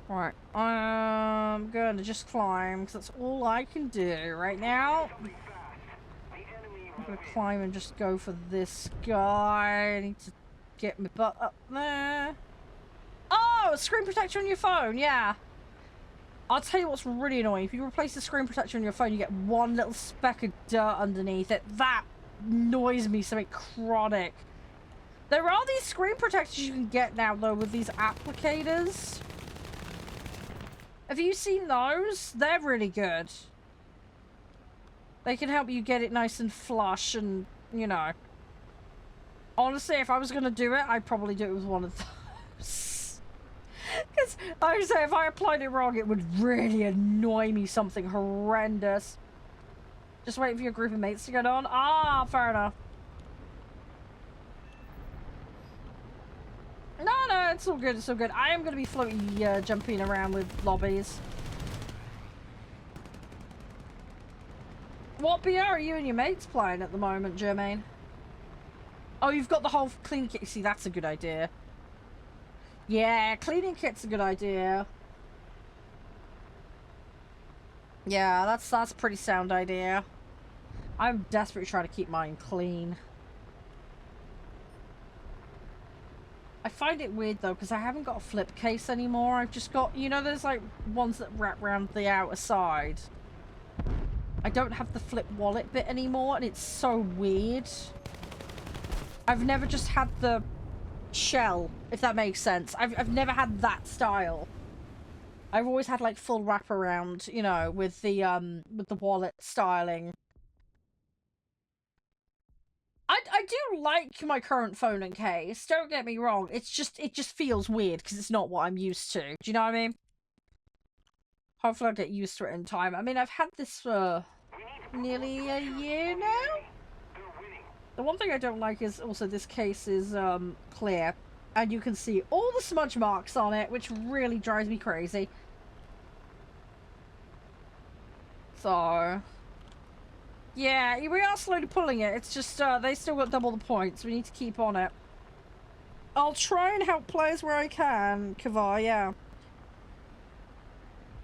Right, I'm gonna just climb because that's all I can do right now. I'm gonna climb and just go for this guy. I need to get my butt up there. Oh, screen protector on your phone, yeah. I'll tell you what's really annoying. If you replace the screen protector on your phone, you get one little speck of dirt underneath it. That annoys me something chronic. There are these screen protectors you can get now, though, with these applicators. Have you seen those? They're really good. They can help you get it nice and flush and, you know. Honestly, if I was going to do it, I'd probably do it with one of those. Because, I would say, if I applied it wrong, it would really annoy me something horrendous. Just waiting for your group of mates to get on. Ah, fair enough. No, it's all good, it's all good. I am going to be floaty jumping around with lobbies. What BR are you and your mates playing at the moment, Jermaine? Oh, you've got the whole cleaning kit. See, that's a good idea. Yeah, cleaning kit's a good idea. Yeah, that's a pretty sound idea. I'm desperately trying to keep mine clean. I find it weird though, because I haven't got a flip case anymore. I've just got, you know, there's like ones that wrap around the outer side. I don't have the flip wallet bit anymore, and it's so weird. I've never just had the shell, if that makes sense. I've never had that style. I've always had like full wraparound, you know, with the wallet styling. I do like my current phone and case, don't get me wrong. It just feels weird because it's not what I'm used to. Do you know what I mean? Hopefully I'll get used to it in time. I mean, I've had this for nearly a year now. The one thing I don't like is also this case is clear. And you can see all the smudge marks on it, which really drives me crazy. So... yeah, we are slowly pulling it. It's just, they still got double the points. We need to keep on it. I'll try and help players where I can, Kavar, yeah.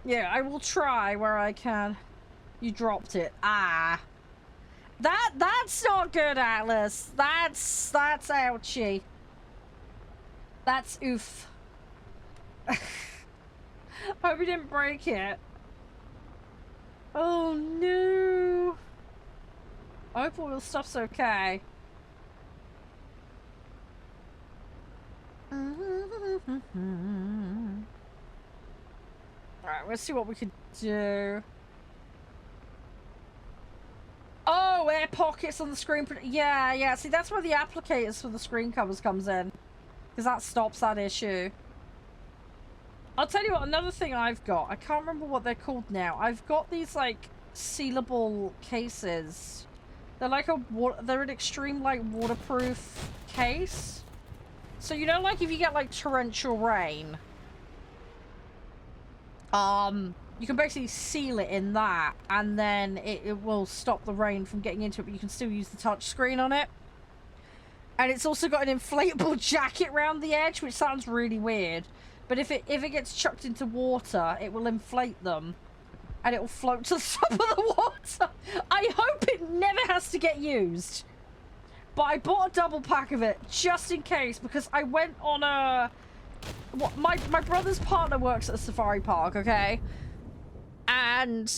Yeah, I will try where I can. You dropped it. Ah. That's not good, Atlas. That's ouchy. That's oof. Hope you didn't break it. Oh no. I hope all your stuff's okay. Alright, let's see what we can do. Oh, air pockets on the screen. Yeah. See, that's where the applicators for the screen covers comes in. Because that stops that issue. I'll tell you what, another thing I've got. I can't remember what they're called now. I've got these, like, sealable cases. They're like they're an extreme, like, waterproof case. So, you know, like, if you get, like, torrential rain. You can basically seal it in that. And then it will stop the rain from getting into it. But you can still use the touch screen on it. And it's also got an inflatable jacket around the edge, which sounds really weird. But if it gets chucked into water, it will inflate them. And it will float to the top of the water. I hope it never has to get used. But I bought a double pack of it just in case, because I went on a... My brother's partner works at a safari park, okay? And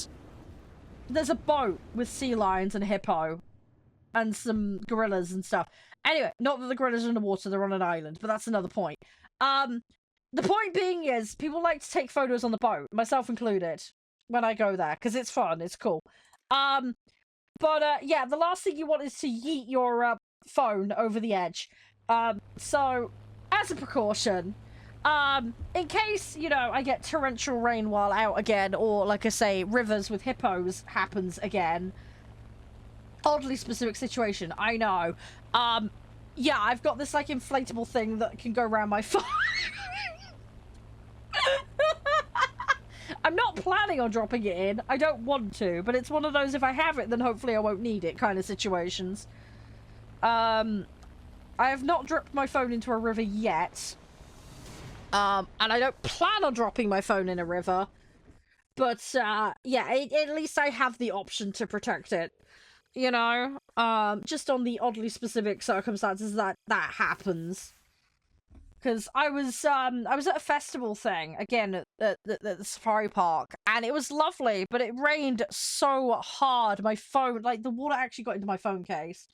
there's a boat with sea lions and a hippo and some gorillas and stuff. Anyway, not that the gorillas are in the water, they're on an island, but that's another point. The point being is, people like to take photos on the boat, myself included, when I go there, because it's fun, it's cool. Yeah, the last thing you want is to yeet your phone over the edge. So, as a precaution, in case, you know, I get torrential rain while out again, or, like I say, rivers with hippos happens again. Oddly specific situation, I know. Yeah, I've got this, like, inflatable thing that can go around my phone. I'm not planning on dropping it in. I don't want to, but it's one of those, if I have it, then hopefully I won't need it kind of situations. I have not dropped my phone into a river yet. And I don't plan on dropping my phone in a river. But, yeah, at least I have the option to protect it. You know? Just on the oddly specific circumstances that happens. Because I was at a festival thing, again, at the safari park, and it was lovely, but it rained so hard, my phone, like, the water actually got into my phone case.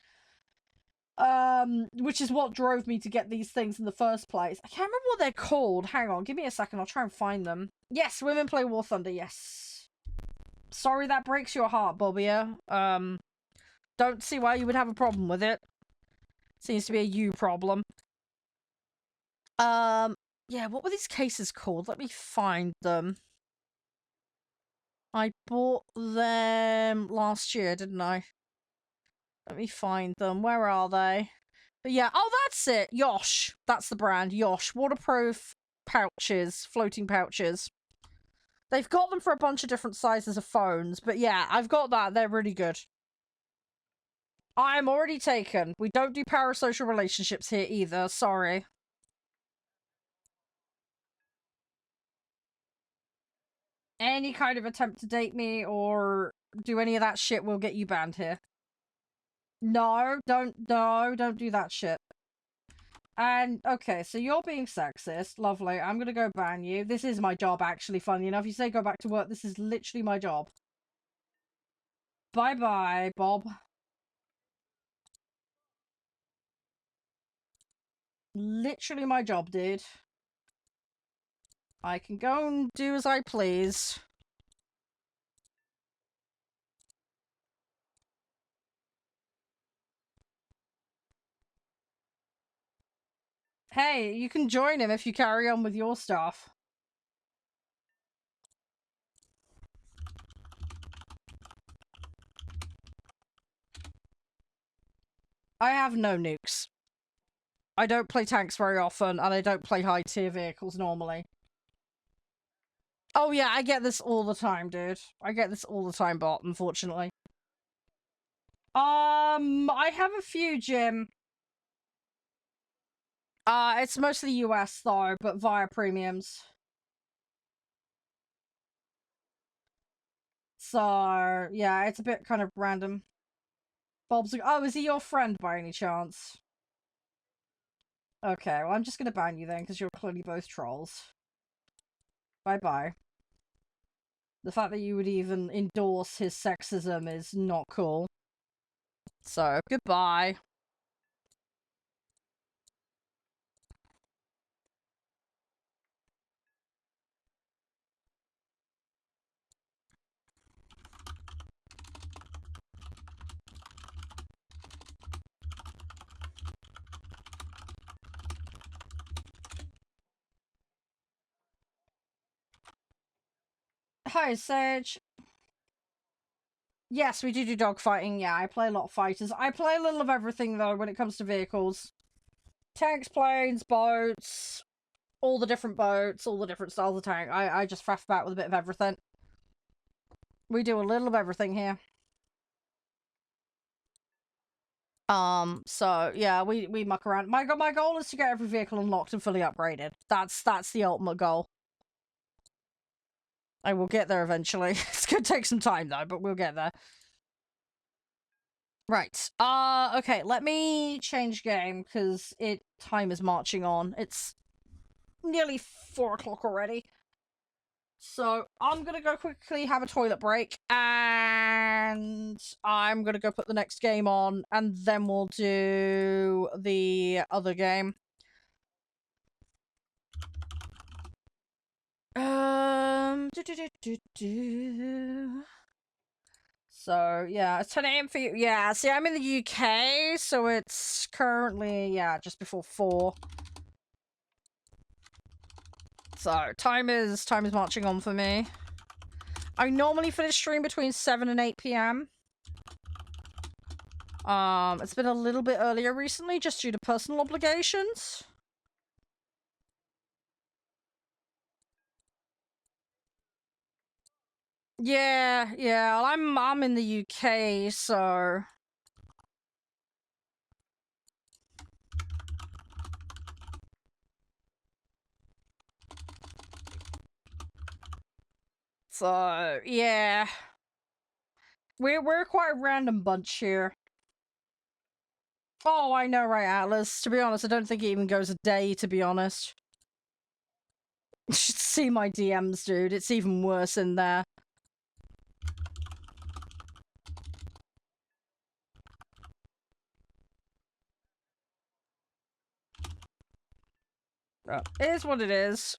Which is what drove me to get these things in the first place. I can't remember what they're called. Hang on, give me a second, I'll try and find them. Yes, women play War Thunder, yes. Sorry that breaks your heart, Bobbia. Don't see why you would have a problem with it. Seems to be a you problem. Yeah, what were these cases called? Let me find them. I bought them last year, didn't I? Let me find them. Where are they? But yeah, oh, that's it. Yosh. That's the brand. Yosh. Waterproof pouches. Floating pouches. They've got them for a bunch of different sizes of phones. But yeah, I've got that. They're really good. I'm already taken. We don't do parasocial relationships here either. Sorry. Any kind of attempt to date me or do any of that shit will get you banned here. No, don't do that shit. And, okay, so you're being sexist. Lovely. I'm gonna go ban you. This is my job, actually, funny enough. You say go back to work, this is literally my job. Bye-bye, Bob. Literally my job, dude. I can go and do as I please. Hey, you can join him if you carry on with your stuff. I have no nukes. I don't play tanks very often, and I don't play high-tier vehicles normally. Oh yeah, I get this all the time, dude. I get this all the time, bot, unfortunately. I have a few, Jim. It's mostly US, though, but via premiums. So, yeah, it's a bit kind of random. Bob's like, oh, is he your friend by any chance? Okay, well, I'm just gonna ban you then, because you're clearly both trolls. Bye-bye. The fact that you would even endorse his sexism is not cool. So, goodbye. Hi, Sage. Yes, we do dogfighting. Yeah, I play a lot of fighters. I play a little of everything, though, when it comes to vehicles. Tanks, planes, boats, all the different boats, all the different styles of tank. I just faff about with a bit of everything. We do a little of everything here. So yeah, we muck around. My goal is to get every vehicle unlocked and fully upgraded. That's the ultimate goal. I will get there eventually. It's gonna take some time though, but we'll get there. Right. Okay, let me change game because time is marching on. It's nearly 4 o'clock already. So I'm gonna go quickly have a toilet break, and I'm gonna go put the next game on, and then we'll do the other game. So yeah, it's 10 a.m. for you. Yeah, see, I'm in the UK, so it's currently just before 4. So time is marching on for me. I normally finish stream between 7 and 8 p.m. It's been a little bit earlier recently, just due to personal obligations. Yeah, I'm in the UK, so... So, yeah. We're quite a random bunch here. Oh, I know, right, Atlas? To be honest, I don't think it even goes a day, to be honest. You should see my DMs, dude. It's even worse in there. It is what it is.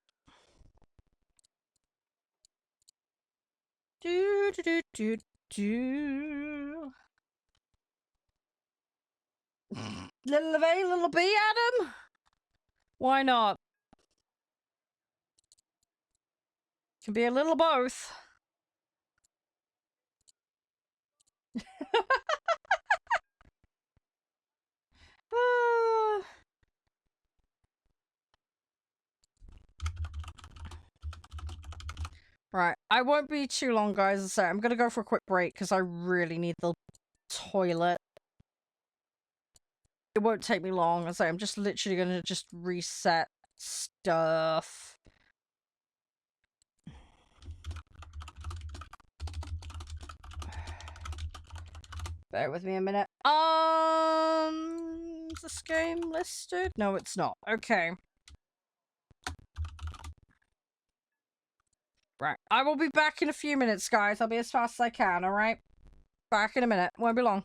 Do do do do do. Little A, little B, Adam? Why not? Can be a little of both. Right, I won't be too long, guys. As I say, I'm gonna go for a quick break because I really need the toilet. It won't take me long. As I say, I'm just literally gonna just reset stuff. Bear with me a minute. Is this game listed? No, it's not. Okay. Right. I will be back in a few minutes, guys. I'll be as fast as I can, alright? Back in a minute. Won't be long.